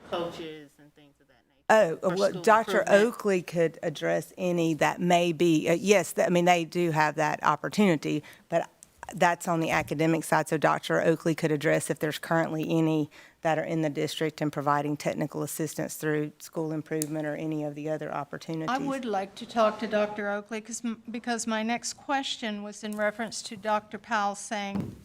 coaches and things of that nature. Oh, well, Dr. Oakley could address any that may be, yes, I mean, they do have that opportunity, but that's on the academic side, so Dr. Oakley could address if there's currently any that are in the district and providing technical assistance through school improvement or any of the other opportunities. I would like to talk to Dr. Oakley because my next question was in reference to Dr. Powell saying,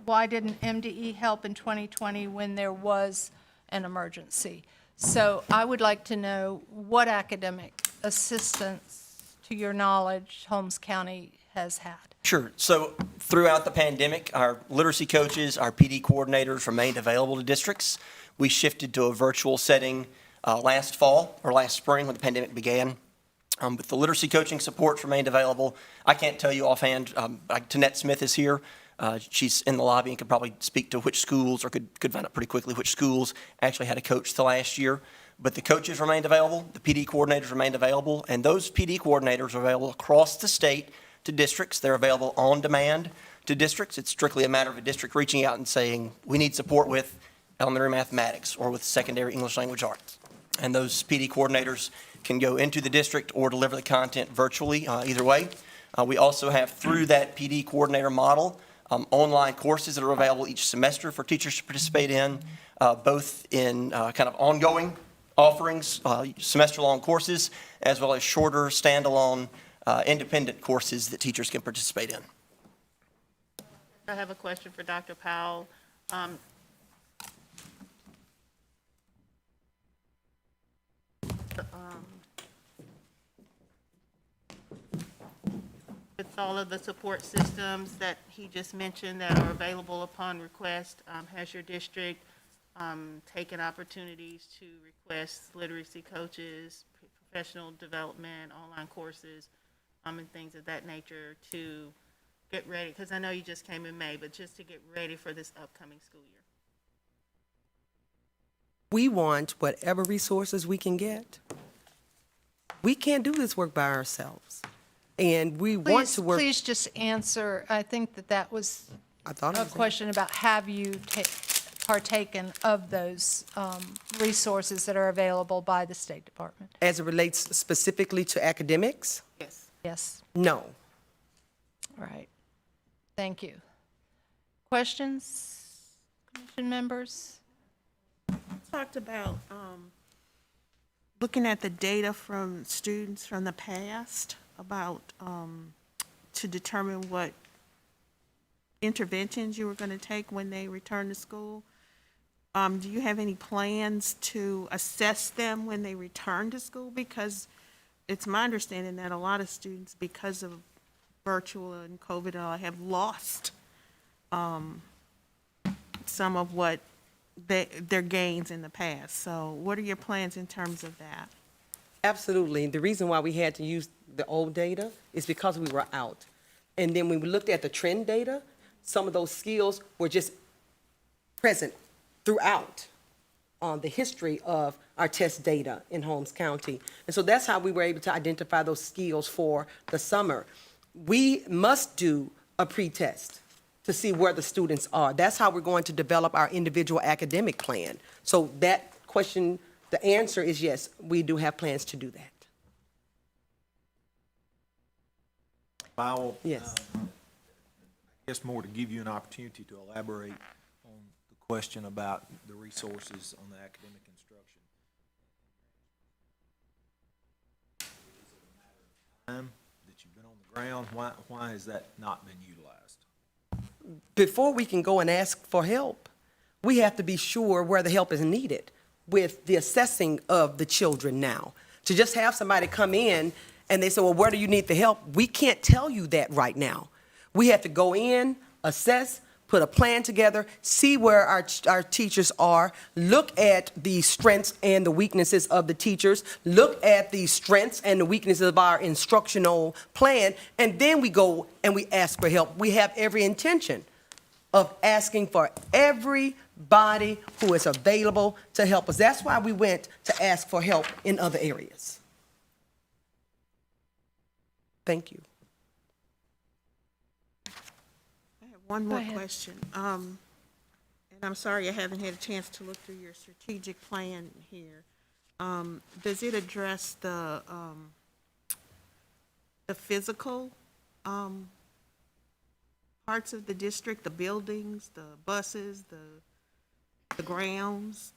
why didn't MDE help in 2020 when there was an emergency? So I would like to know what academic assistance, to your knowledge, Holmes County has had. Sure. So throughout the pandemic, our literacy coaches, our PD coordinators remained available to districts. We shifted to a virtual setting last fall or last spring when the pandemic began. But the literacy coaching supports remained available. I can't tell you offhand. Tanette Smith is here. She's in the lobby and could probably speak to which schools, or could find out pretty quickly which schools actually had a coach the last year. But the coaches remained available, the PD coordinators remained available, and those PD coordinators are available across the state to districts. They're available on demand to districts. It's strictly a matter of a district reaching out and saying, we need support with elementary mathematics or with secondary English language arts. And those PD coordinators can go into the district or deliver the content virtually, either way. We also have, through that PD coordinator model, online courses that are available each semester for teachers to participate in, both in kind of ongoing offerings, semester-long courses, as well as shorter standalone independent courses that teachers can participate in. I have a question for Dr. Powell. With all of the support systems that he just mentioned that are available upon request, has your district taken opportunities to request literacy coaches, professional development, online courses, and things of that nature to get ready? Because I know you just came in May, but just to get ready for this upcoming school year. We want whatever resources we can get. We can't do this work by ourselves. And we want to work. Please just answer. I think that was I thought it a was question about have you partaken of those resources that are available by the State Department? As it relates specifically to academics? Yes. Yes. No. All right. Thank you. Questions, commission members? Talked about looking at the data from students from the past about to determine what interventions you were going to take when they return to school. Do you have any plans to assess them when they return to school? Because it's my understanding that a lot of students, because of virtual and COVID and all, have lost some of what their gains in the past. So what are your plans in terms of that? Absolutely. The reason why we had to use the old data is because we were out. And then when we looked at the trend data, some of those skills were just present throughout the history of our test data in Holmes County. And so that's how we were able to identify those skills for the summer. We must do a pre-test to see where the students are. That's how we're going to develop our individual academic plan. So that question, the answer is yes, we do have plans to do that. Powell? Yes. I guess more to give you an opportunity to elaborate on the question about the resources on the academic instruction. Is it a matter of time that you've been on the ground? Why has that not been utilized? Before we can go and ask for help, we have to be sure where the help is needed with the assessing of the children now. To just have somebody come in and they say, well, where do you need the help? We can't tell you that right now. We have to go in, assess, put a plan together, see where our teachers are, look at the strengths and the weaknesses of the teachers, look at the strengths and the weaknesses of our instructional plan, and then we go and we ask for help. We have every intention of asking for everybody who is available to help us. That's why we went to ask for help in other areas. Thank you. One more question. And I'm sorry I haven't had a chance to look through your strategic plan here. Does it address the physical parts of the district, the buildings, the buses, the grounds?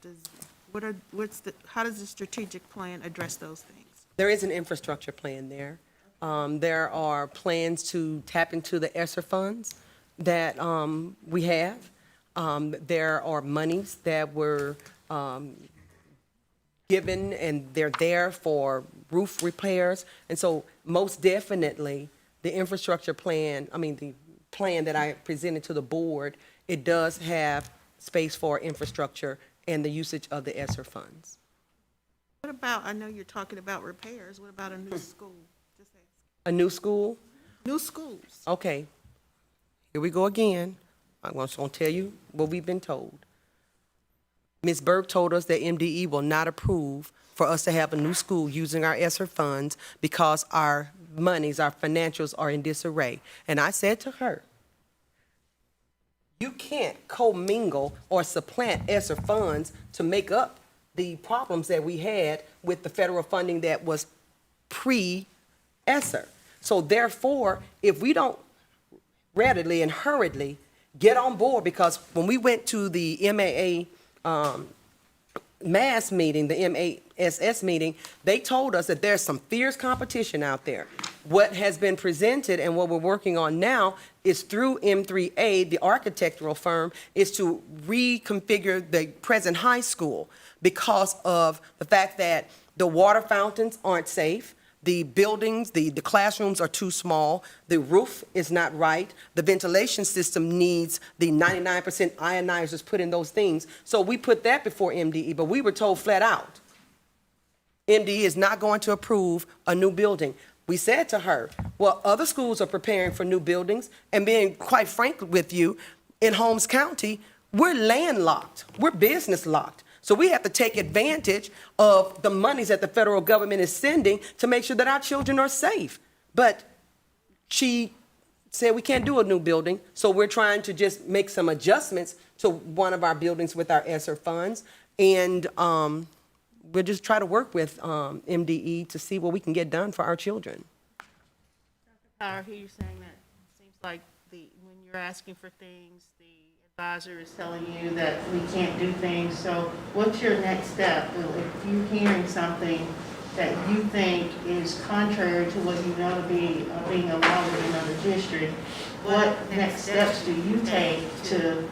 How does the strategic plan address those things? There is an infrastructure plan there. There are plans to tap into the ESSER funds that we have. There are monies that were given, and they're there for roof repairs. And so most definitely, the infrastructure plan, the plan that I presented to the board, it does have space for infrastructure and the usage of the ESSER funds. What about, I know you're talking about repairs, what about a new school? Just ask. A new school? New schools. Okay. Here we go again. I'm just going to tell you what we've been told. Ms. Burke told us that MDE will not approve for us to have a new school using our ESSER funds because our monies, our financials are in disarray. And I said to her, you can't commingle or supplant ESSER funds to make up the problems that we had with the federal funding that was pre-ESSER. So therefore, if we don't readily and hurriedly get on board, because when we went to the MAA MAS meeting, the MASS meeting, they told us that there's some fierce competition out there. What has been presented and what we're working on now is through M3A, the architectural firm, is to reconfigure the present high school because of the fact that the water fountains aren't safe, the buildings, the classrooms are too small, the roof is not right, the ventilation system needs the 99% ionizers put in those things. So we put that before MDE, but we were told flat out, MDE is not going to approve a new building. We said to her, well, other schools are preparing for new buildings, and being quite frank with you, in Holmes County, we're landlocked, we're business locked. So we have to take advantage of the monies that the federal government is sending to make sure that our children are safe. But she said we can't do a new building, so we're trying to just make some adjustments to one of our buildings with our ESSER funds. And we'll just try to work with MDE to see what we can get done for our children. I hear you saying that. It seems like when you're asking for things, the advisor is telling you that we can't do things. So what's your next step? If you're hearing something that you think is contrary to what you know to be being allowed in another district, what next steps do you take to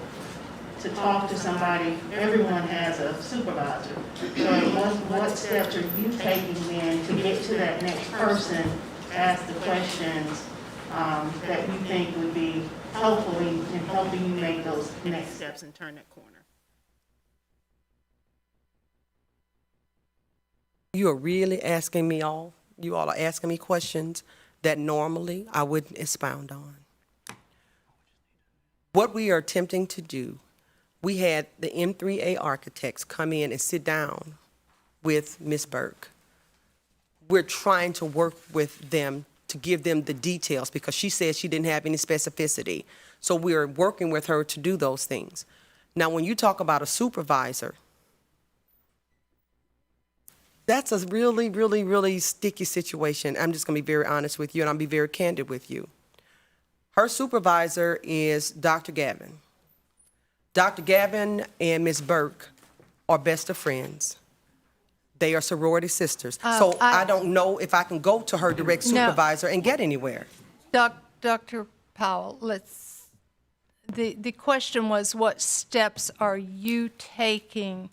talk to somebody? Everyone has a supervisor. So what steps are you taking then to get to that next person, ask the questions that you think would be helpful in helping you make those next steps and turn that corner? You are really asking me you all are asking me questions that normally I wouldn't expound on. What we are attempting to do, we had the M3A architects come in and sit down with Ms. Burke. We're trying to work with them to give them the details because she said she didn't have any specificity. So we're working with her to do those things. Now, when you talk about a supervisor, that's a really, really, really sticky situation. I'm just going to be very honest with you, and I'll be very candid with you. Her supervisor is Dr. Gavin. Dr. Gavin and Ms. Burke are best of friends. They are sorority sisters. So I don't know if I can go to her direct supervisor and get anywhere. Dr. Powell, the question was, what steps are you taking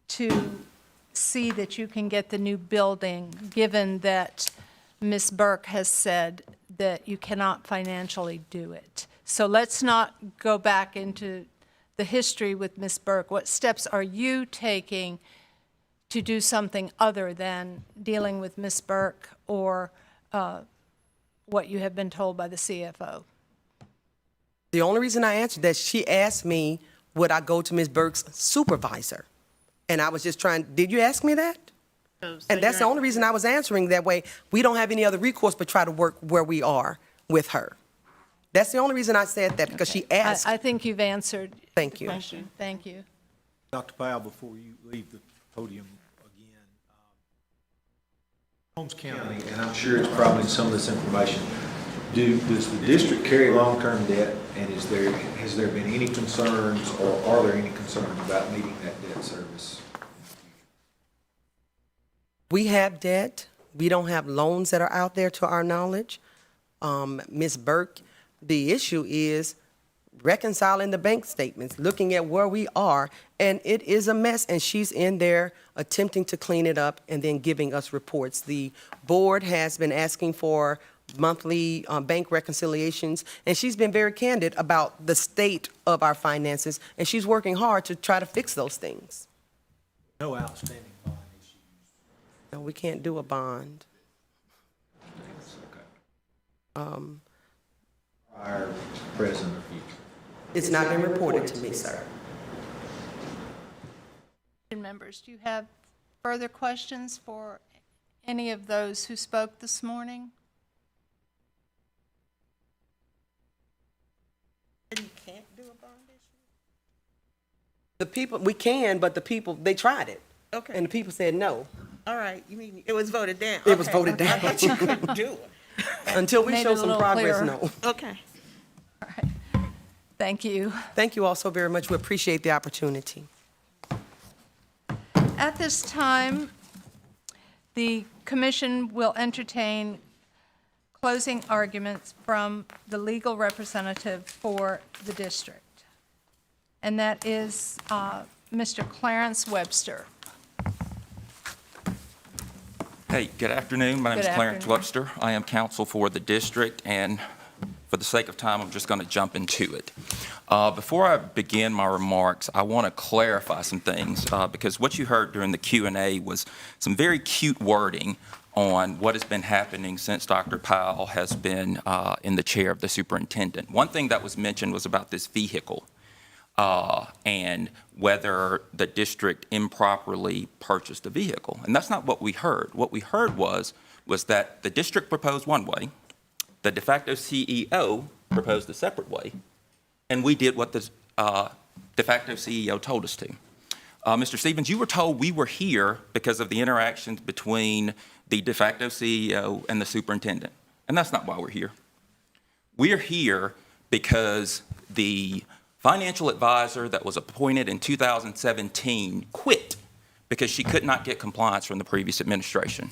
to see that you can get the new building, given that Ms. Burke has said that you cannot financially do it? So let's not go back into the history with Ms. Burke. What steps are you taking to do something other than dealing with Ms. Burke or what you have been told by the CFO? The only reason I answered that, she asked me, would I go to Ms. Burke's supervisor? And I was just trying, did you ask me that? And that's the only reason I was answering that way. We don't have any other recourse but try to work where we are with her. That's the only reason I said that, because she asked. I think you've answered Thank the you. question. Thank you. Dr. Powell, before you leave the podium again, Holmes County, and I'm sure it's probably in some of this information, does the district carry long-term debt, and has there been any concerns, or are there any concerns about meeting that debt service? We have debt. We don't have loans that are out there to our knowledge. Ms. Burke, the issue is reconciling the bank statements, looking at where we are, and it is a mess, and she's in there attempting to clean it up and then giving us reports. The board has been asking for monthly bank reconciliations, and she's been very candid about the state of our finances, and she's working hard to try to fix those things. No outstanding bond issues. No, we can't do a bond. Prior, present, or future. It's not been reported to me, sir. Members, do you have further questions for any of those who spoke this morning? You can't do a bond issue? The people, we can, but the people, they tried it. Okay. And the people said no. All right, you mean, it was voted down? It was Okay. voted down. I thought you couldn't do it. Until we Made show it a some little progress, clearer. no. Okay. Thank you. Thank you all so very much. We appreciate the opportunity. At this time, the commission will entertain closing arguments from the legal representative for the district, and that is Mr. Clarence Webster. Hey, good afternoon. My name is Good Clarence afternoon. Webster. I am counsel for the district, and for the sake of time, I'm just going to jump into it. Before I begin my remarks, I want to clarify some things, because what you heard during the Q&A was some very cute wording on what has been happening since Dr. Powell has been in the chair of the superintendent. One thing that was mentioned was about this vehicle and whether the district improperly purchased a vehicle. And that's not what we heard. What we heard was that the district proposed one way, the de facto CEO proposed a separate way, and we did what the de facto CEO told us to. Mr. Stevens, you were told we were here because of the interactions between the de facto CEO and the superintendent, and that's not why we're here. We're here because the financial advisor that was appointed in 2017 quit because she could not get compliance from the previous administration.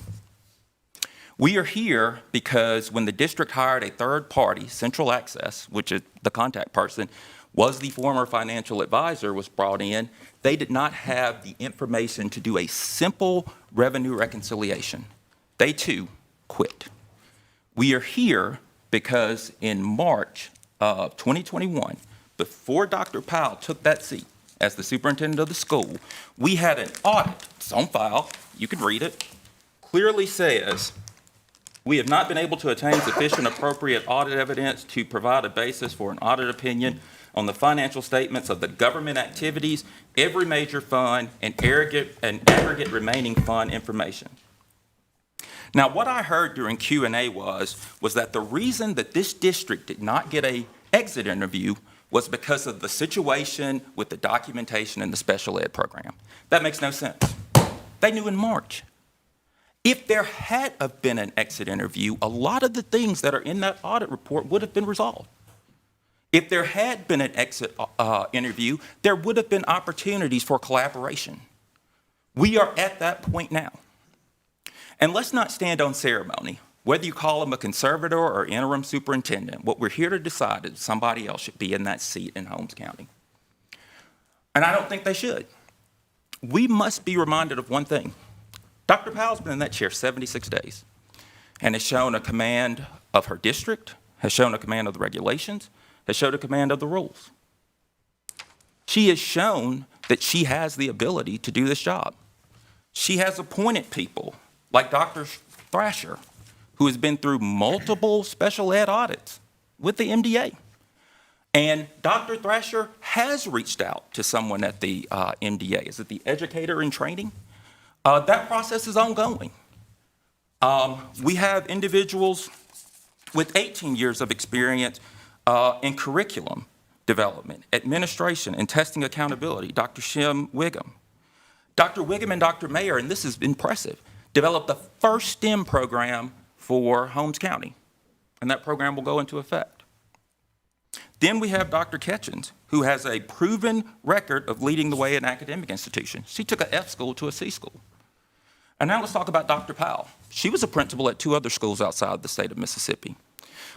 We are here because when the district hired a third party, Central Access, which is the contact person, was the former financial advisor, was brought in, they did not have the information to do a simple revenue reconciliation. They too quit. We are here because in March of 2021, before Dr. Powell took that seat as the superintendent of the school, we had an audit. It's on file. You can read it. Clearly says, we have not been able to attain sufficient appropriate audit evidence to provide a basis for an audit opinion on the financial statements of the government activities, every major fund, and aggregate remaining fund information. Now, what I heard during Q&A was that the reason that this district did not get an exit interview was because of the situation with the documentation in the special ed program. That makes no sense. They knew in March. If there had have been an exit interview, a lot of the things that are in that audit report would have been resolved. If there had been an exit interview, there would have been opportunities for collaboration. We are at that point now. And let's not stand on ceremony. Whether you call him a conservator or interim superintendent, what we're here to decide is somebody else should be in that seat in Holmes County. And I don't think they should. We must be reminded of one thing. Dr. Powell's been in that chair 76 days and has shown a command of her district, has shown a command of the regulations, has shown a command of the rules. She has shown that she has the ability to do this job. She has appointed people like Dr. Thrasher, who has been through multiple special ed audits with the MDA. And Dr. Thrasher has reached out to someone at the MDA. Is it the educator in training? That process is ongoing. We have individuals with 18 years of experience in curriculum development, administration, and testing accountability, Dr. Shim Wiggum. Dr. Wiggum and Dr. Mayer, and this is impressive, developed the first STEM program for Holmes County, and that program will go into effect. Then we have Dr. Ketchens, who has a proven record of leading the way in academic institutions. She took an F school to a C school. And now let's talk about Dr. Powell. She was a principal at 2 other schools outside the state of Mississippi.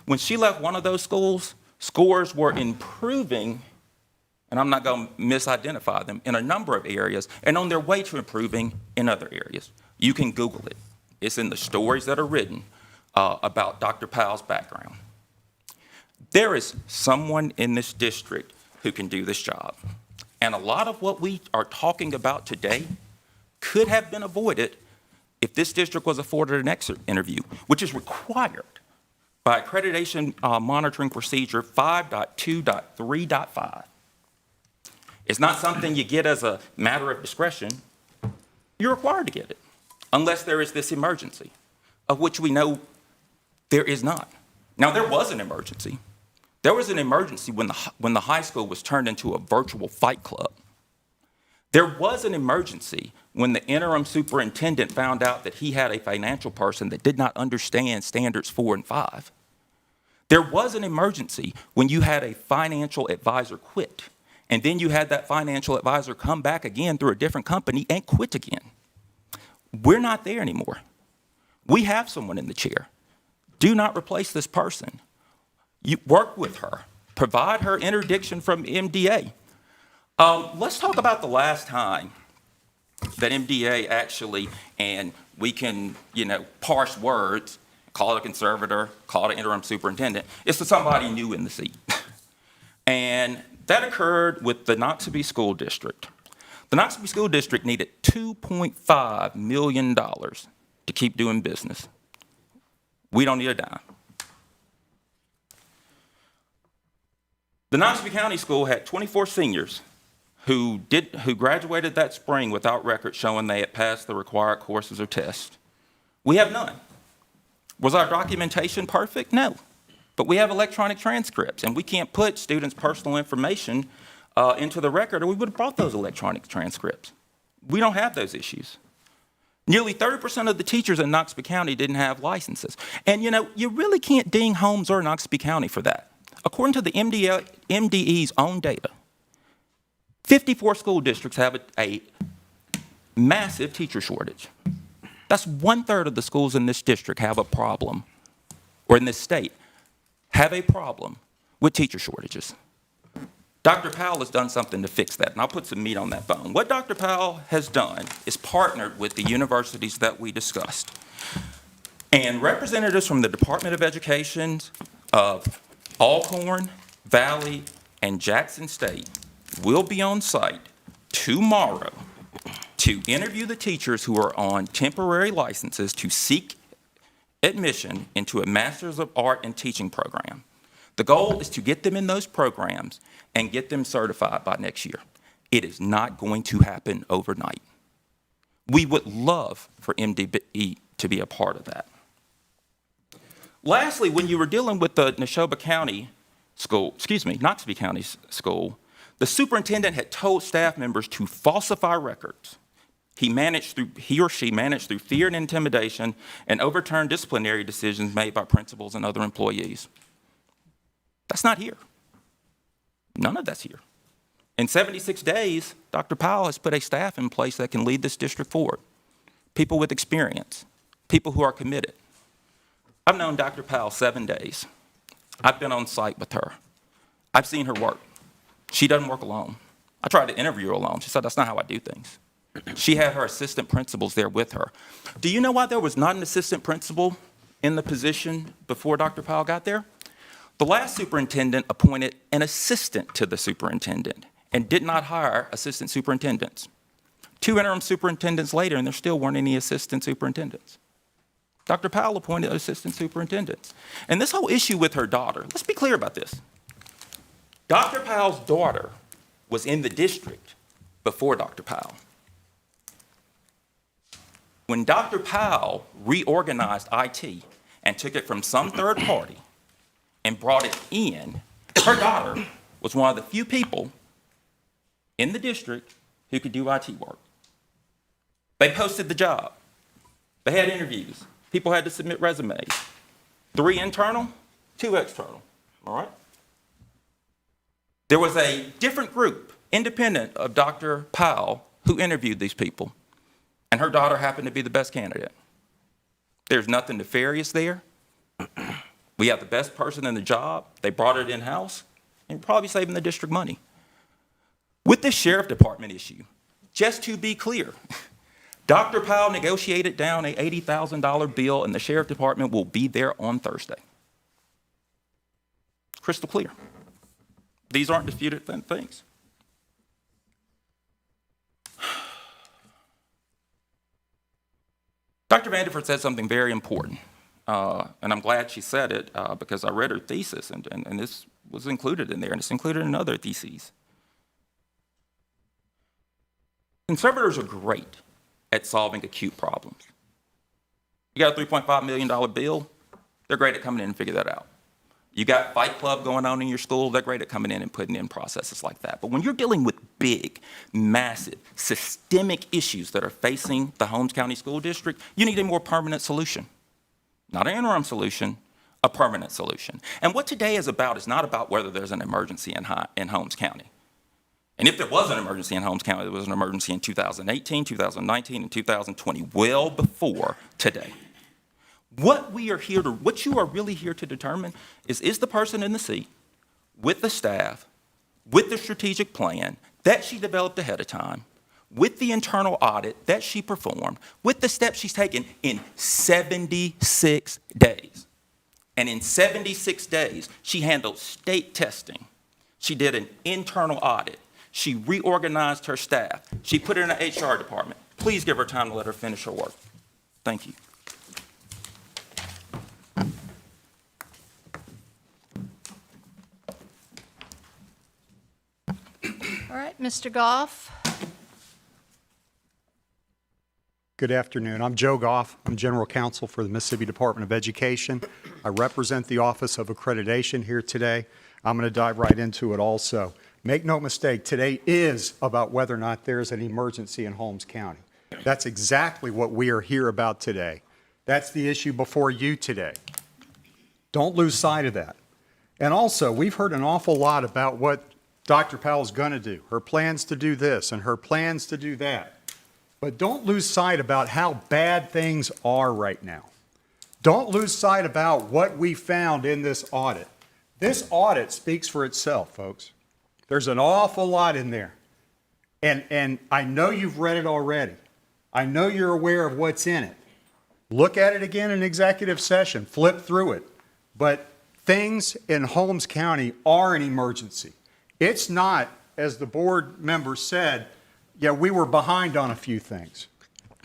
When she left one of those schools, scores were improving, and I'm not going to misidentify them, in a number of areas, and on their way to improving in other areas. You can Google it. It's in the stories that are written about Dr. Powell's background. There is someone in this district who can do this job. And a lot of what we are talking about today could have been avoided if this district was afforded an exit interview, which is required by Accreditation Monitoring Procedure 5.2.3.5. It's not something you get as a matter of discretion. You're required to get it, unless there is this emergency, of which we know there is not. Now, there was an emergency. There was an emergency when the high school was turned into a virtual fight club. There was an emergency when the interim superintendent found out that he had a financial person that did not understand standards 4 and 5. There was an emergency when you had a financial advisor quit And then you had that financial advisor come back again through a different company and quit again. We're not there anymore. We have someone in the chair. Do not replace this person. You work with her. Provide her interdiction from MDA. Let's talk about the last time that MDA actually, and we can, parse words, call it a conservator, call it an interim superintendent. It's to somebody new in the seat. And that occurred with the Noxubee School District. The Noxubee School District needed $2.5 million to keep doing business. We don't need a dime. The Noxubee County School had 24 seniors who graduated that spring without records showing they had passed the required courses or tests. We have none. Was our documentation perfect? No. But we have electronic transcripts, and we can't put students' personal information into the record, or we would have brought those electronic transcripts. We don't have those issues. Nearly 30% of the teachers in Noxubee County didn't have licenses. And you really can't ding Holmes or Noxubee County for that. According to the MDE's own data, 54 school districts have a massive teacher shortage. That's 1/3 of the schools in this district have a problem, or in this state, have a problem with teacher shortages. Dr. Powell has done something to fix that, and I'll put some meat on that bone. What Dr. Powell has done is partnered with the universities that we discussed. And representatives from the Department of Education of Alcorn, Valley, and Jackson State will be on site tomorrow to interview the teachers who are on temporary licenses to seek admission into a Master's of Art in Teaching program. The goal is to get them in those programs and get them certified by next year. It is not going to happen overnight. We would love for MDE to be a part of that. Lastly, when you were dealing with the Noxubee County School, Noxubee County School, the superintendent had told staff members to falsify records. He or she managed through fear and intimidation and overturned disciplinary decisions made by principals and other employees. That's not here. None of that's here. In 76 days, Dr. Powell has put a staff in place that can lead this district forward. People with experience, people who are committed. I've known Dr. Powell 7 days. I've been on site with her. I've seen her work. She doesn't work alone. I tried to interview her alone. She said, that's not how I do things. She had her assistant principals there with her. Do you know why there was not an assistant principal in the position before Dr. Powell got there? The last superintendent appointed an assistant to the superintendent and did not hire assistant superintendents. 2 interim superintendents later, and there still weren't any assistant superintendents. Dr. Powell appointed assistant superintendents. And this whole issue with her daughter, let's be clear about this. Dr. Powell's daughter was in the district before Dr. Powell. When Dr. Powell reorganized IT and took it from some third party and brought it in, her daughter was one of the few people in the district who could do IT work. They posted the job. They had interviews. People had to submit resumes. 3 internal, 2 external, all right? There was a different group, independent of Dr. Powell, who interviewed these people, and her daughter happened to be the best candidate. There's nothing nefarious there. We have the best person in the job. They brought it in-house, and we're probably saving the district money. With this sheriff department issue, just to be clear, Dr. Powell negotiated down a $80,000 bill, and the sheriff department will be there on Thursday. Crystal clear. These aren't disputed things. Dr. Vanderford said something very important, and I'm glad she said it because I read her thesis, and this was included in there, and it's included in other theses. Conservators are great at solving acute problems. You got a $3.5 million bill, they're great at coming in and figure that out. You got Fight Club going on in your school, they're great at coming in and putting in processes like that. But when you're dealing with big, massive, systemic issues that are facing the Holmes County School District, you need a more permanent solution. Not an interim solution, a permanent solution. And what today is about is not about whether there's an emergency in Holmes County. And if there was an emergency in Holmes County, there was an emergency in 2018, 2019, and 2020, well before today. What you are really here to determine is the person in the seat with the staff, with the strategic plan that she developed ahead of time, with the internal audit that she performed, with the steps she's taken in 76 days. And in 76 days, she handled state testing. She did an internal audit. She reorganized her staff. She put it in an HR department. Please give her time to let her finish her work. Thank you. All right, Mr. Goff. Good afternoon. I'm Joe Goff. I'm General Counsel for the Mississippi Department of Education. I represent the Office of Accreditation here today. I'm going to dive right into it also. Make no mistake, today is about whether or not there is an emergency in Holmes County. That's exactly what we are here about today. That's the issue before you today. Don't lose sight of that. And also, we've heard an awful lot about what Dr. Powell's going to do, her plans to do this and her plans to do that. But don't lose sight about how bad things are right now. Don't lose sight about what we found in this audit. This audit speaks for itself, folks. There's an awful lot in there. And I know you've read it already. I know you're aware of what's in it. Look at it again in executive session. Flip through it. But things in Holmes County are an emergency. It's not, as the board member said, yeah, we were behind on a few things.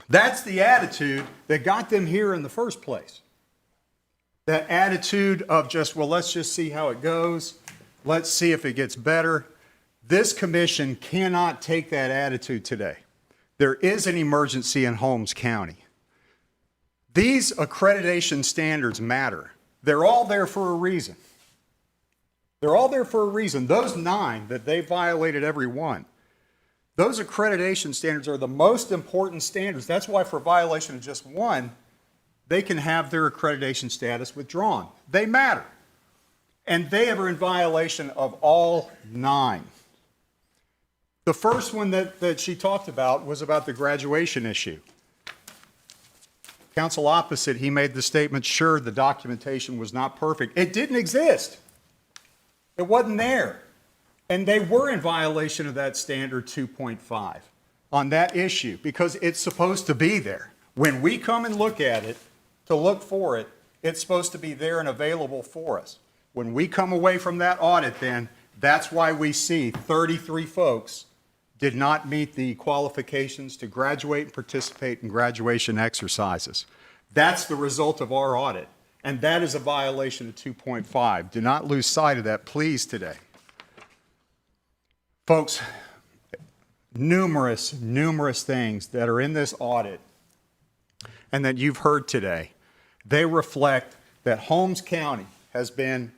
That's the attitude that got them here in the first place. That attitude of just, well, let's just see how it goes. Let's see if it gets better. This commission cannot take that attitude today. There is an emergency in Holmes County. These accreditation standards matter. They're all there for a reason. They're all there for a reason. Those 9 that they violated every one. Those accreditation standards are the most important standards. That's why for violation of just one, they can have their accreditation status withdrawn. They matter. And they are in violation of all 9. The first one that she talked about was about the graduation issue. Counsel opposite, he made the statement, sure, the documentation was not perfect. It didn't exist. It wasn't there. And they were in violation of that standard 2.5 on that issue because it's supposed to be there. When we come and look at it, to look for it, it's supposed to be there and available for us. When we come away from that audit then, that's why we see 33 folks did not meet the qualifications to graduate and participate in graduation exercises. That's the result of our audit. And that is a violation of 2.5. Do not lose sight of that, please, today. Folks, numerous things that are in this audit and that you've heard today, they reflect that Holmes County has been,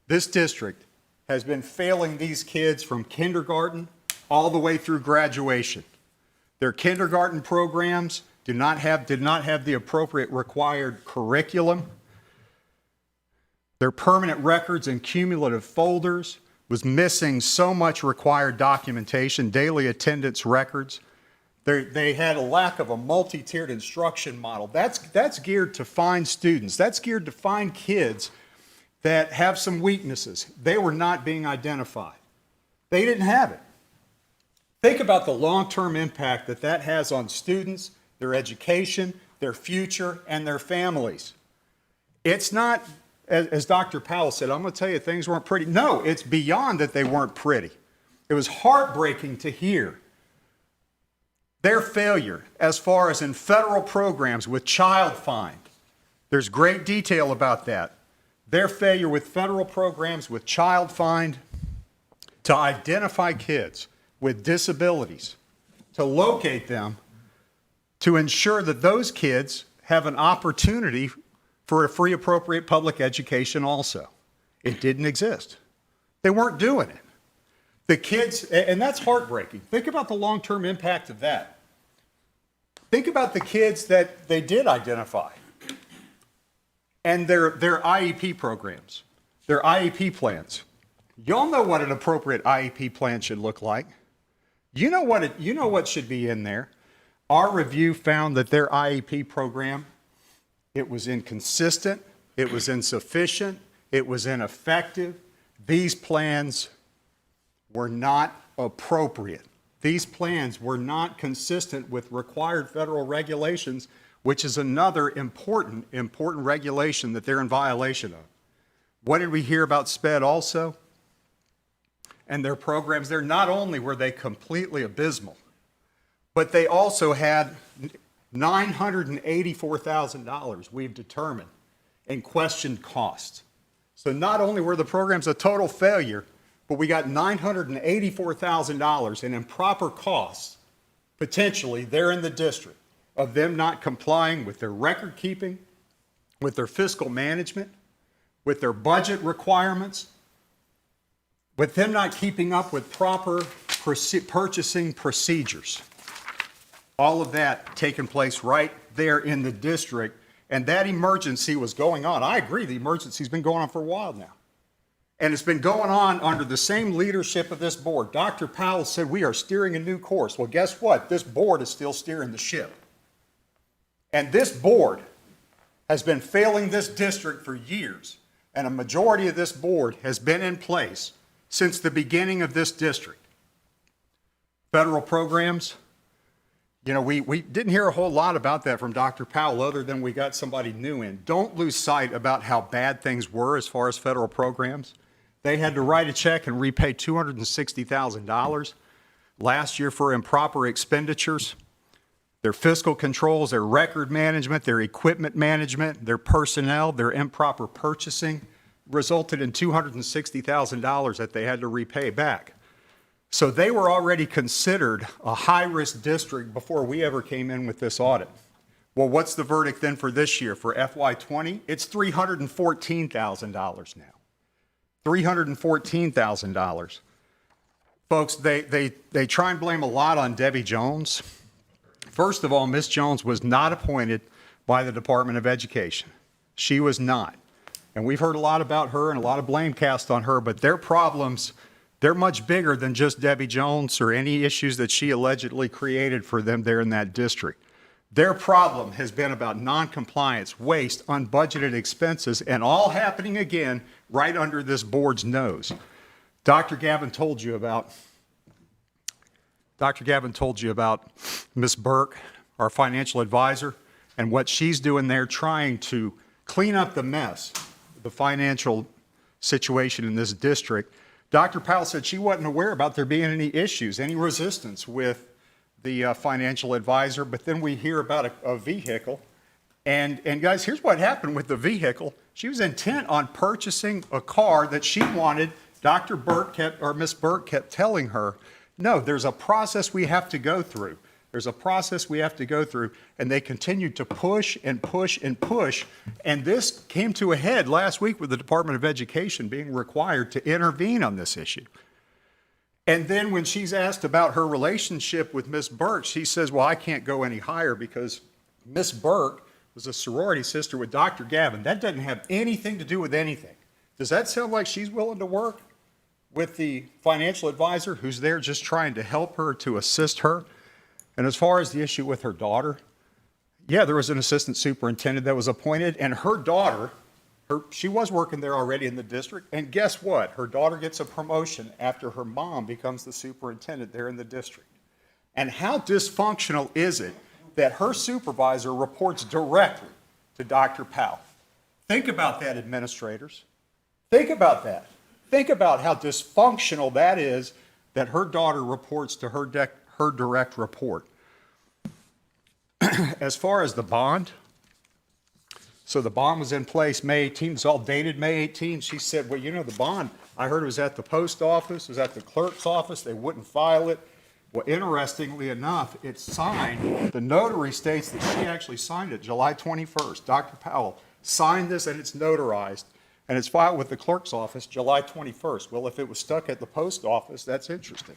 this district has been failing these kids from kindergarten all the way through graduation. Their kindergarten programs did not have the appropriate required curriculum. Their permanent records and cumulative folders was missing so much required documentation, daily attendance records. They had a lack of a multi-tiered instruction model. That's geared to find students. That's geared to find kids that have some weaknesses. They were not being identified. They didn't have it. Think about the long-term impact that has on students, their education, their future, and their families. It's not, as Dr. Powell said, I'm going to tell you things weren't pretty. No, it's beyond that they weren't pretty. It was heartbreaking to hear their failure as far as in federal programs with child find. There's great detail about that. Their failure with federal programs with child find to identify kids with disabilities, to locate them, to ensure that those kids have an opportunity for a free, appropriate public education also. It didn't exist. They weren't doing it. The kids, and that's heartbreaking. Think about the long-term impact of that. Think about the kids that they did identify and their IEP programs, their IEP plans. Y'all know what an appropriate IEP plan should look like. You know what should be in there? Our review found that their IEP program, it was inconsistent, it was insufficient, it was ineffective. These plans were not appropriate. These plans were not consistent with required federal regulations, which is another important regulation that they're in violation of. What did we hear about SPED also? And their programs, not only were they completely abysmal, but they also had $984,000 we've determined in questioned costs. So not only were the programs a total failure, but we got $984,000 in improper costs, potentially there in the district, of them not complying with their record keeping, with their fiscal management, with their budget requirements, with them not keeping up with proper purchasing procedures. All of that taking place right there in the district, and that emergency was going on. I agree, the emergency's been going on for a while now. And it's been going on under the same leadership of this board. Dr. Powell said we are steering a new course. Well, guess what? This board is still steering the ship. And this board has been failing this district for years, and a majority of this board has been in place since the beginning of this district. Federal programs, we didn't hear a whole lot about that from Dr. Powell other than we got somebody new in. Don't lose sight about how bad things were as far as federal programs. They had to write a check and repay $260,000 last year for improper expenditures. Their fiscal controls, their record management, their equipment management, their personnel, their improper purchasing resulted in $260,000 that they had to repay back. So they were already considered a high-risk district before we ever came in with this audit. Well, what's the verdict then for this year? For FY20, it's $314,000 now. $314,000. Folks, they try and blame a lot on Debbie Jones. First of all, Ms. Jones was not appointed by the Department of Education. She was not. And we've heard a lot about her and a lot of blame cast on her, but their problems, they're much bigger than just Debbie Jones or any issues that she allegedly created for them there in that district. Their problem has been about noncompliance, waste, unbudgeted expenses, and all happening again right under this board's nose. Dr. Gavin told you about Ms. Burke, our financial advisor, and what she's doing there trying to clean up the mess, the financial situation in this district. Dr. Powell said she wasn't aware about there being any issues, any resistance with the financial advisor, but then we hear about a vehicle. And guys, here's what happened with the vehicle. She was intent on purchasing a car that she wanted. Ms. Burke kept telling her, no, there's a process we have to go through. There's a process we have to go through. And they continued to push and push and push. And this came to a head last week with the Department of Education being required to intervene on this issue. And then when she's asked about her relationship with Ms. Burke, she says, well, I can't go any higher because Ms. Burke was a sorority sister with Dr. Gavin. That doesn't have anything to do with anything. Does that sound like she's willing to work with the financial advisor who's there just trying to help her, to assist her? And as far as the issue with her daughter, yeah, there was an assistant superintendent that was appointed, and her daughter, she was working there already in the district, and guess what? Her daughter gets a promotion after her mom becomes the superintendent there in the district. And how dysfunctional is it that her supervisor reports directly to Dr. Powell? Think about that, administrators. Think about that. Think about how dysfunctional that is that her daughter reports to her direct report. As far as the bond, so the bond was in place May 18. It's all dated May 18. She said, well, the bond, I heard it was at the post office, it was at the clerk's office. They wouldn't file it. Well, interestingly enough, it's signed. The notary states that she actually signed it July 21st. Dr. Powell signed this and it's notarized. And it's filed with the clerk's office July 21st. Well, if it was stuck at the post office, that's interesting.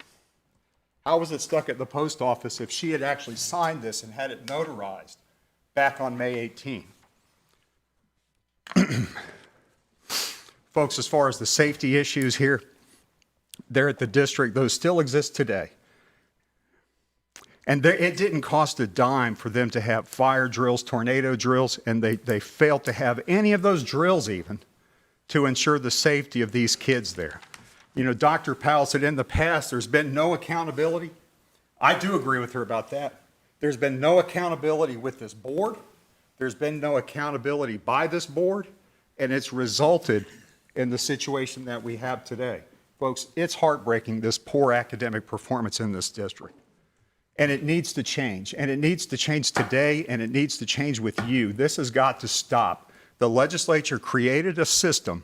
How was it stuck at the post office if she had actually signed this and had it notarized back on May 18? Folks, as far as the safety issues here, there at the district, those still exist today. And it didn't cost a dime for them to have fire drills, tornado drills, and they failed to have any of those drills even to ensure the safety of these kids there. You know, Dr. Powell said in the past there's been no accountability. I do agree with her about that. There's been no accountability with this board. There's been no accountability by this board, and it's resulted in the situation that we have today. Folks, it's heartbreaking, this poor academic performance in this district. And it needs to change, and it needs to change today, and it needs to change with you. This has got to stop. The legislature created a system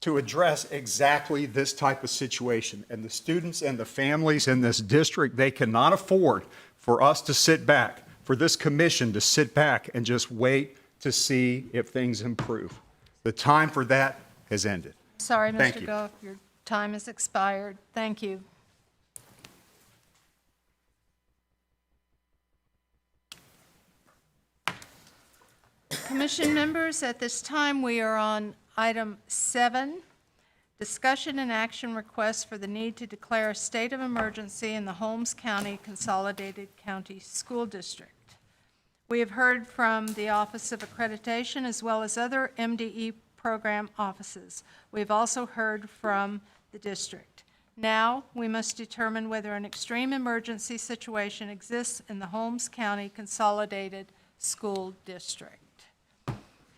to address exactly this type of situation, and the students and the families in this district, they cannot afford for us to sit back, for this commission to sit back and just wait to see if things improve. The time for that has ended. Sorry, Thank Mr. you. Goff, your time has expired. Thank you. Commission members, at this time, we are on item 7, discussion and action request for the need to declare a state of emergency in the Holmes County Consolidated County School District. We have heard from the Office of Accreditation as well as other MDE program offices. We have also heard from the district. Now, we must determine whether an extreme emergency situation exists in the Holmes County Consolidated School District.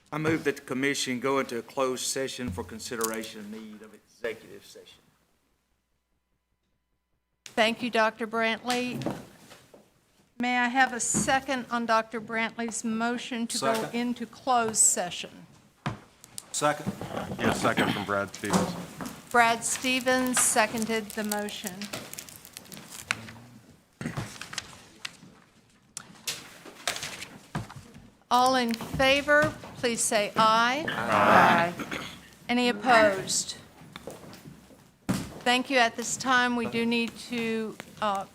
I move that the commission go into a closed session for consideration of need of executive session. Thank you, Dr. Brantley. May I have a second on Dr. Brantley's motion to go Second. into closed session? Second. Yes, second from Brad Stevens. Brad Stevens seconded the motion. All in favor, please say aye. Aye. Any opposed? Thank you. At this time, we do need to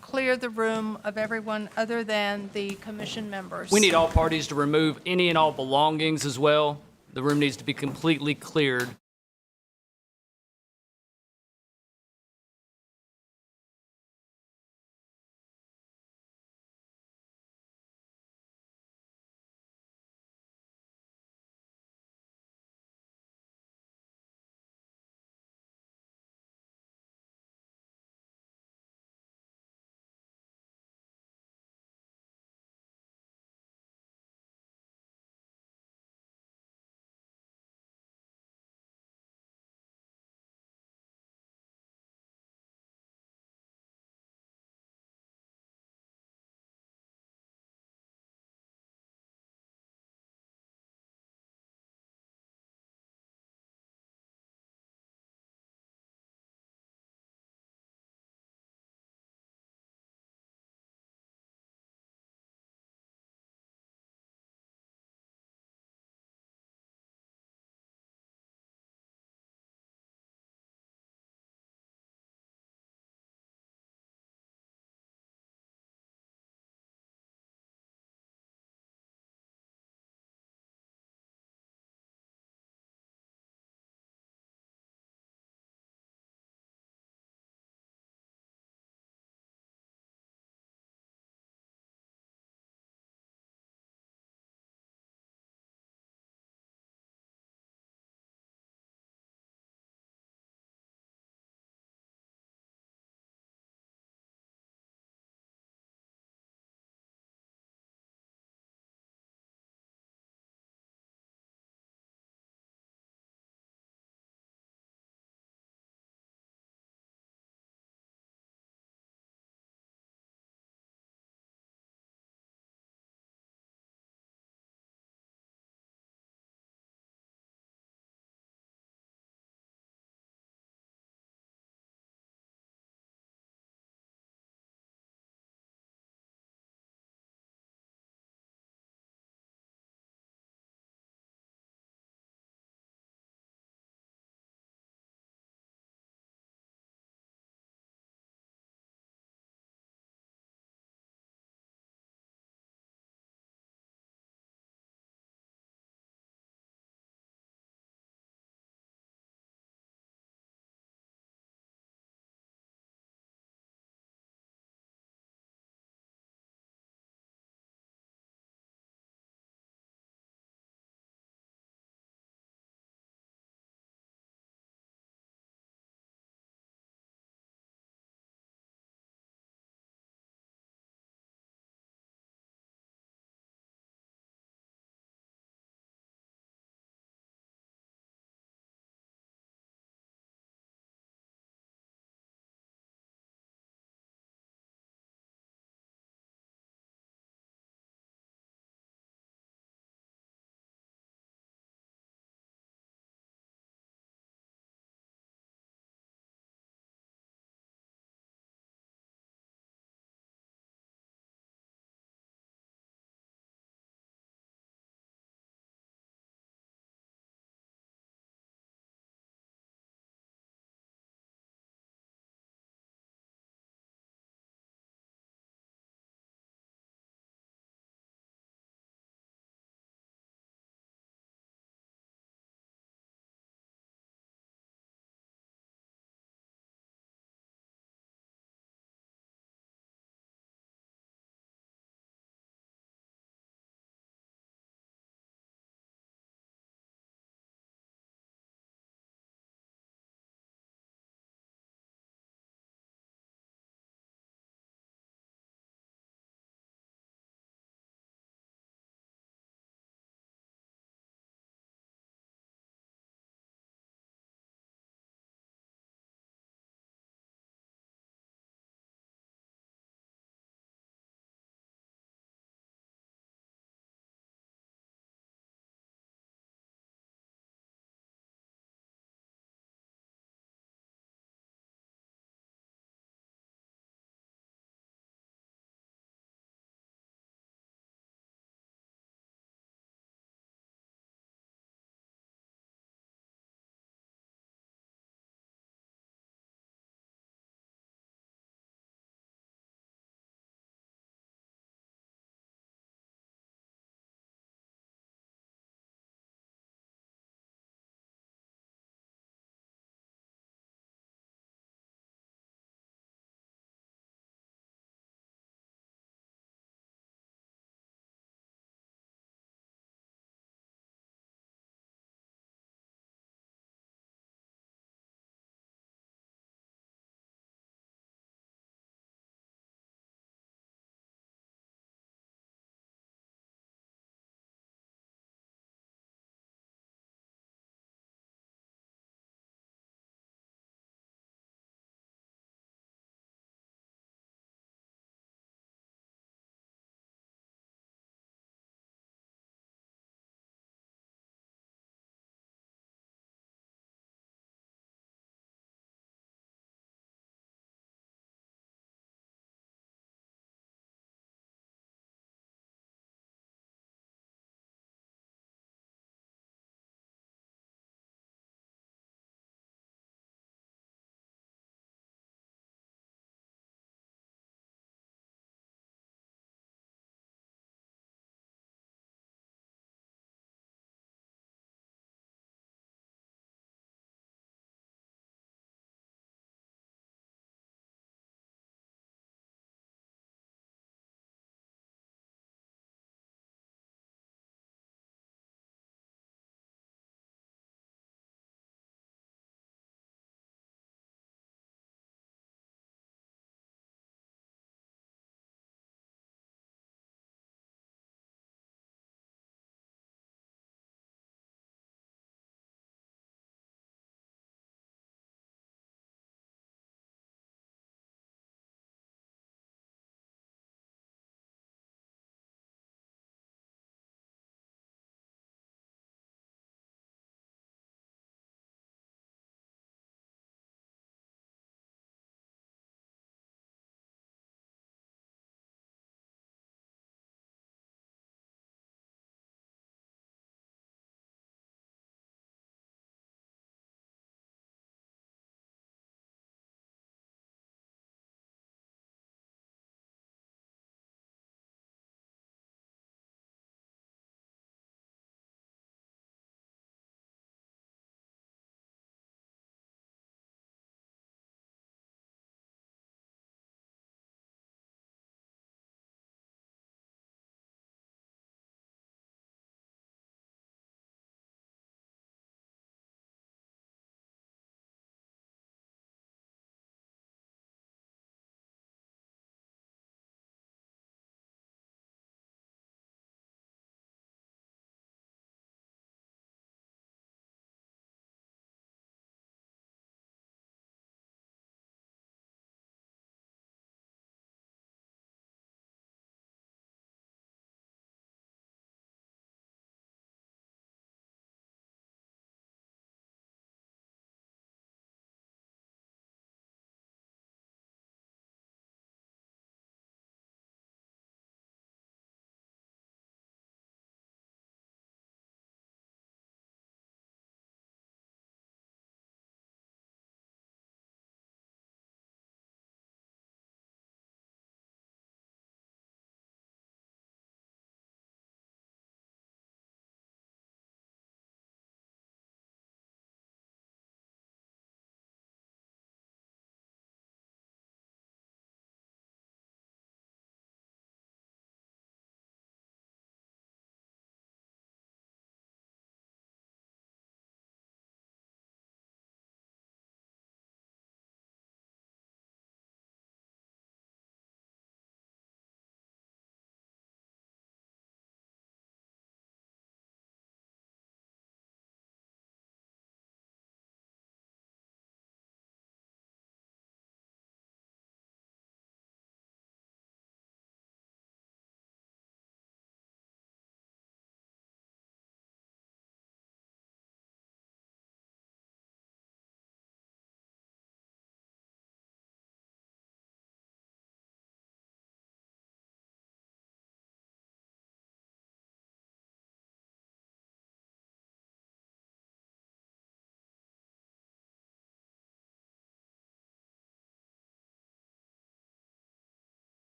clear the room of everyone other than the commission members. We need all parties to remove any and all belongings as well. The room needs to be completely cleared.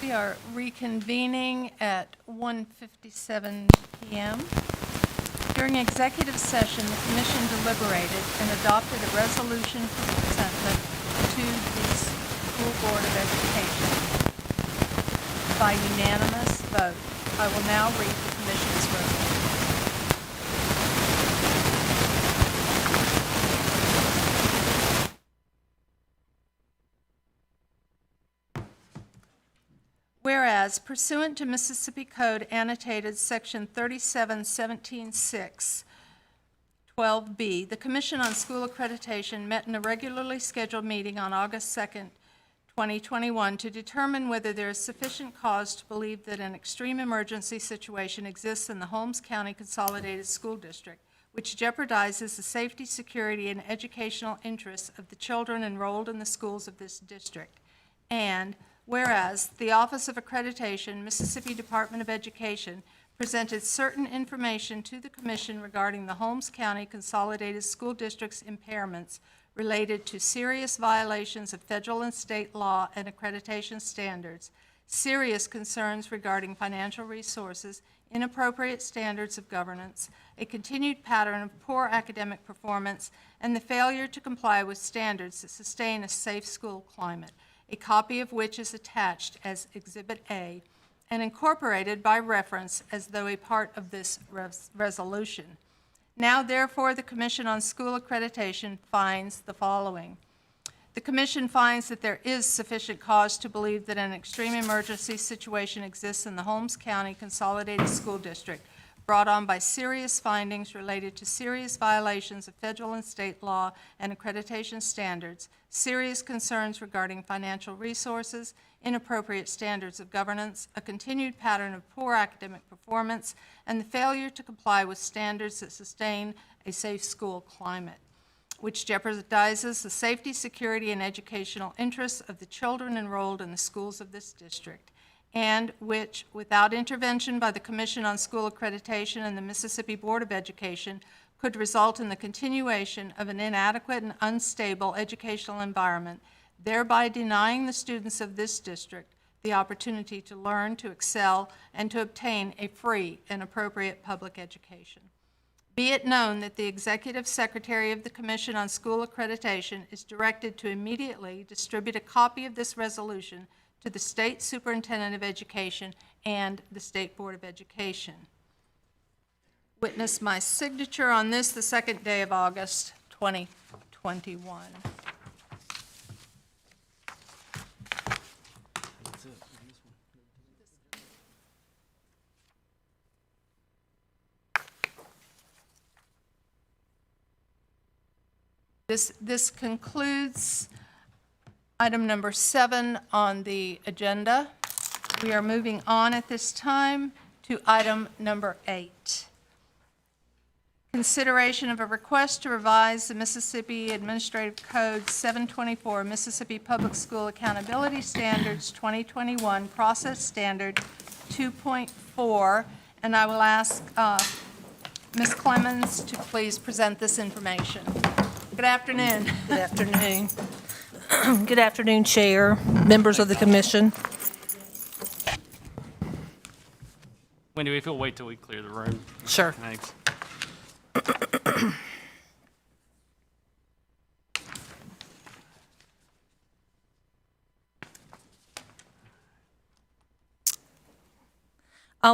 We are reconvening at 1:57 p.m. During executive session, the commission deliberated and adopted a resolution for presentment to the School Board of Education by unanimous vote. I will now read the commission's resolution. Whereas pursuant to Mississippi Code annotated Section 3717.6, 12B, the Commission on School Accreditation met in a regularly scheduled meeting on August 2nd, 2021, to determine whether there is sufficient cause to believe that an extreme emergency situation exists in the Holmes County Consolidated School District, which jeopardizes the safety, security, and educational interests of the children enrolled in the schools of this district. And whereas the Office of Accreditation, Mississippi Department of Education, presented certain information to the Commission regarding the Holmes County Consolidated School District's impairments related to serious violations of federal and state law and accreditation standards, serious concerns regarding financial resources, inappropriate standards of governance, a continued pattern of poor academic performance, and the failure to comply with standards that sustain a safe school climate, a copy of which is attached as Exhibit A and incorporated by reference as though a part of this resolution. Now, therefore, the Commission on School Accreditation finds the following. The Commission finds that there is sufficient cause to believe that an extreme emergency situation exists in the Holmes County Consolidated School District, brought on by serious findings related to serious violations of federal and state law and accreditation standards, serious concerns regarding financial resources, inappropriate standards of governance, a continued pattern of poor academic performance, and the failure to comply with standards that sustain a safe school climate, which jeopardizes the safety, security, and educational interests of the children enrolled in the schools of this district, and which, without intervention by the Commission on School Accreditation and the Mississippi Board of Education, could result in the continuation of an inadequate and unstable educational environment, thereby denying the students of this district the opportunity to learn, to excel, and to obtain a free and appropriate public education. Be it known that the Executive Secretary of the Commission on School Accreditation is directed to immediately distribute a copy of this resolution to the State Superintendent of Education and the State Board of Education. Witness my signature on this the second day of August, 2021. This concludes item number 7 on the agenda. We are moving on at this time to item number 8. Consideration of a request to revise the Mississippi Administrative Code 724, Mississippi Public School Accountability Standards 2021, Process Standard 2.4, and I will ask Ms. Clemens to please present this information. Good afternoon. Good afternoon. Good afternoon, Chair, members of the Commission. Wendy, if you'll wait till we clear the room. Sure. Thanks.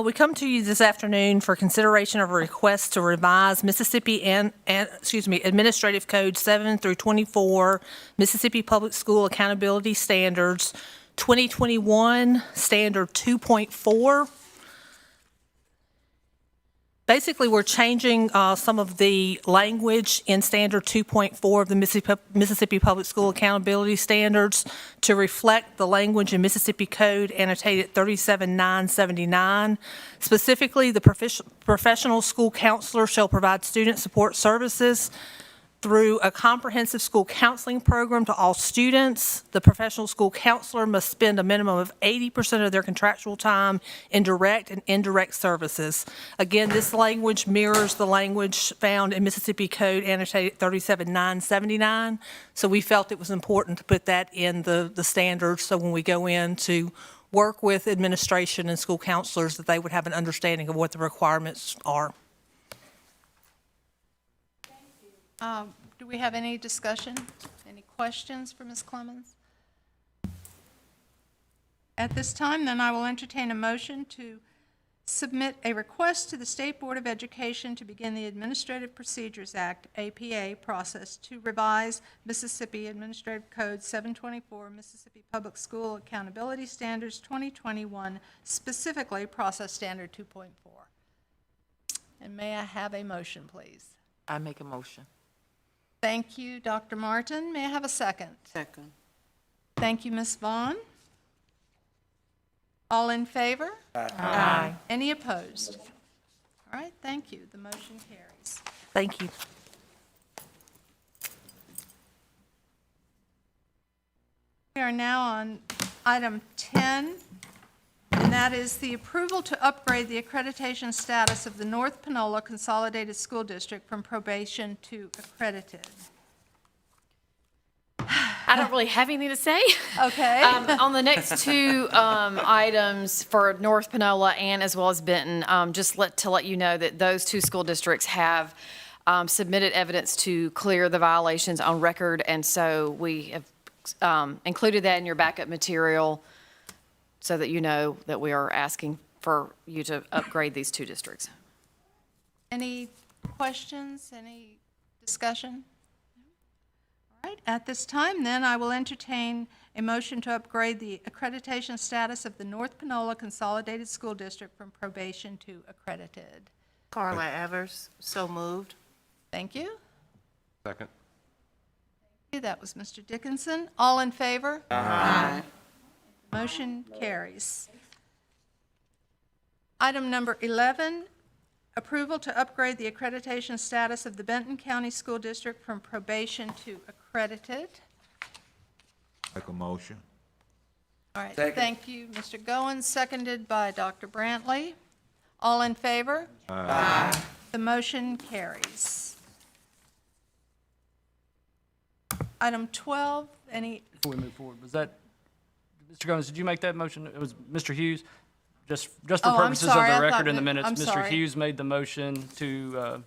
We come to you this afternoon for consideration of a request to revise Mississippi Administrative Code 7 through 24, Mississippi Public School Accountability Standards, 2021, Standard 2.4. Basically, we're changing some of the language in Standard 2.4 of the Mississippi Public School Accountability Standards to reflect the language in Mississippi Code annotated 37979. Specifically, the professional school counselor shall provide student support services through a comprehensive school counseling program to all students. The professional school counselor must spend a minimum of 80% of their contractual time in direct and indirect services. Again, this language mirrors the language found in Mississippi Code annotated 37979. So we felt it was important to put that in the standards, so when we go in to work with administration and school counselors that they would have an understanding of what the requirements are. Do we have any discussion? Any questions for Ms. Clemens? At this time, then, I will entertain a motion to submit a request to the State Board of Education to begin the Administrative Procedures Act, APA, process to revise Mississippi Administrative Code 724, Mississippi Public School Accountability Standards 2021, specifically Process Standard 2.4. And may I have a motion, please? I make a motion. Thank you, Dr. Martin. May I have a second? Second. Thank you, Ms. Vaughn. All in favor? Aye. Any opposed? All right, thank you. The motion carries. Thank you. We are now on item 10, and that is the approval to upgrade the accreditation status of the North Panola Consolidated School District from probation to accredited. I don't really have anything to say. Okay. On the next two items for North Panola and as well as Benton, to let you know that those two school districts have submitted evidence to clear the violations on record, and so we have included that in your backup material so that you know that we are asking for you to upgrade these two districts. Any questions, any discussion? All right, at this time, then, I will entertain a motion to upgrade the accreditation status of the North Panola Consolidated School District from probation to accredited. Carla Evers, so moved. Thank you. Second. That was Mr. Dickinson. All in favor? Aye. Motion carries. Item number 11, approval to upgrade the accreditation status of the Benton County School District from probation to accredited. Make a motion. All right, Second. thank you, Mr. Goins, seconded by Dr. Brantley. All in favor? Aye. The motion carries. Item 12, any, Before we move forward, was that, Mr. Gomes, did you make that motion? It was Mr. Hughes? Just for Oh, I'm purposes of sorry, I the thought record in the mi- minutes, I'm Mr. sorry. Hughes made the motion to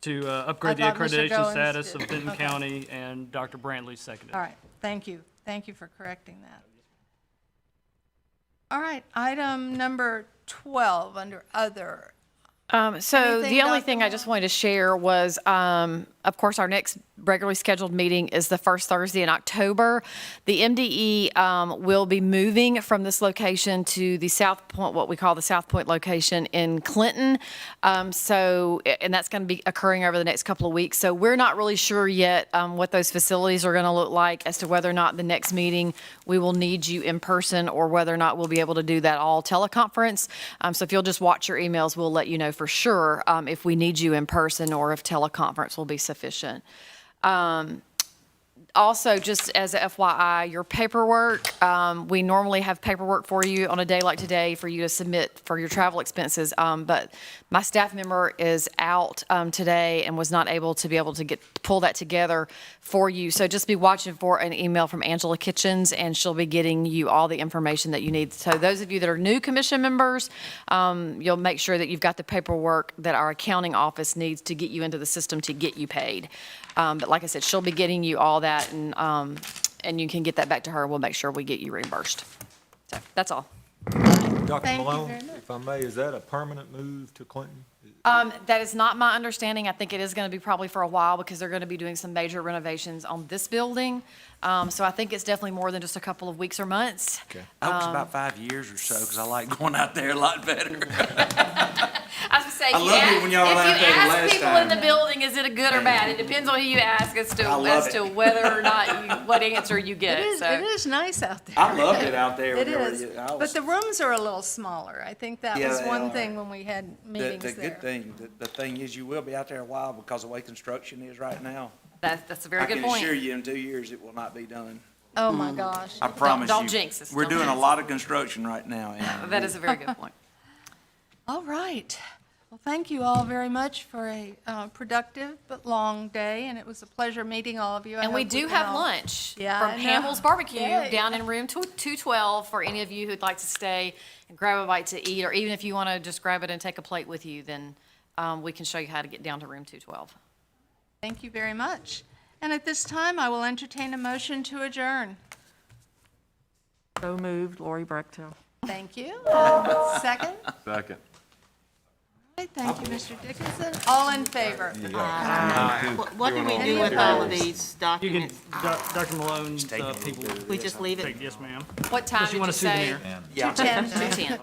upgrade the I thought Mr. accreditation Goins status did. of Benton Okay. County, and Dr. Brantley seconded. all right, thank you. Thank you for correcting that. All right, item number 12, under other. So Anything, the only Dr. thing I just wanted to share was, of course, our next regularly scheduled meeting is the first Thursday in October. The MDE will be moving from this location to the South Point, what we call the South Point location in Clinton. And that's going to be occurring over the next couple of weeks. So we're not really sure yet what those facilities are going to look like as to whether or not the next meeting we will need you in person or whether or not we'll be able to do that all teleconference. So if you'll just watch your emails, we'll let you know for sure if we need you in person or if teleconference will be sufficient. Also, just as a FYI, your paperwork, we normally have paperwork for you on a day like today for you to submit for your travel expenses, but my staff member is out today and was not able to pull that together for you. So just be watching for an email from Angela Kitchens, and she'll be getting you all the information that you need. So those of you that are new commission members, you'll make sure that you've got the paperwork that our accounting office needs to get you into the system to get you paid. But like I said, she'll be getting you all that, and you can get that back to her. We'll make sure we get you reimbursed. So that's all. Dr. Thank you Malone, very much. if I may, is that a permanent move to Clinton? That is not my understanding. I think it is going to be probably for a while because they're going to be doing some major renovations on this building. So I think it's definitely more than just a couple of weeks or months. Okay. I hope it's about 5 years or so, because I like going out there a lot better. I was going to say, I loved it when y'all were out there the if you last ask people time. in the building, is it a good or bad? It depends on who you ask as I love to it. whether or not what answer you get. It So. is nice out there. I loved it out there. It whenever is, I but was- the rooms are a little smaller. I think that Yeah, was they one are. thing when we had meetings The there. good thing, the thing is you will be out there a while because of the way construction is right now. That's a very good I point. can assure you in 2 years it will not be done. Oh, my gosh. I promise you. Don't jinx us. We're Don't doing a jinx lot of construction right now. and That is a very good point. All right. Well, thank you all very much for a productive but long day, and it was a pleasure meeting all of you. I And we hope do can have all- lunch Yeah, from I know. Hamill's Barbecue Yay. down in room 212 for any of you who'd like to stay and grab a bite to eat, or even if you want to just grab it and take a plate with you, then we can show you how to get down to room 212. Thank you very much. And at this time, I will entertain a motion to adjourn. So moved, Lori Brechtel. Thank you. Second? Second. Okay, thank you, Mr. Dickinson. All in favor? What do we Any do with all of opposed? these You can, documents? Dr. Malone's people. We just leave it? Yes, ma'am. What time Unless you did want you a say? souvenir. Yeah. 2:10. 2:10.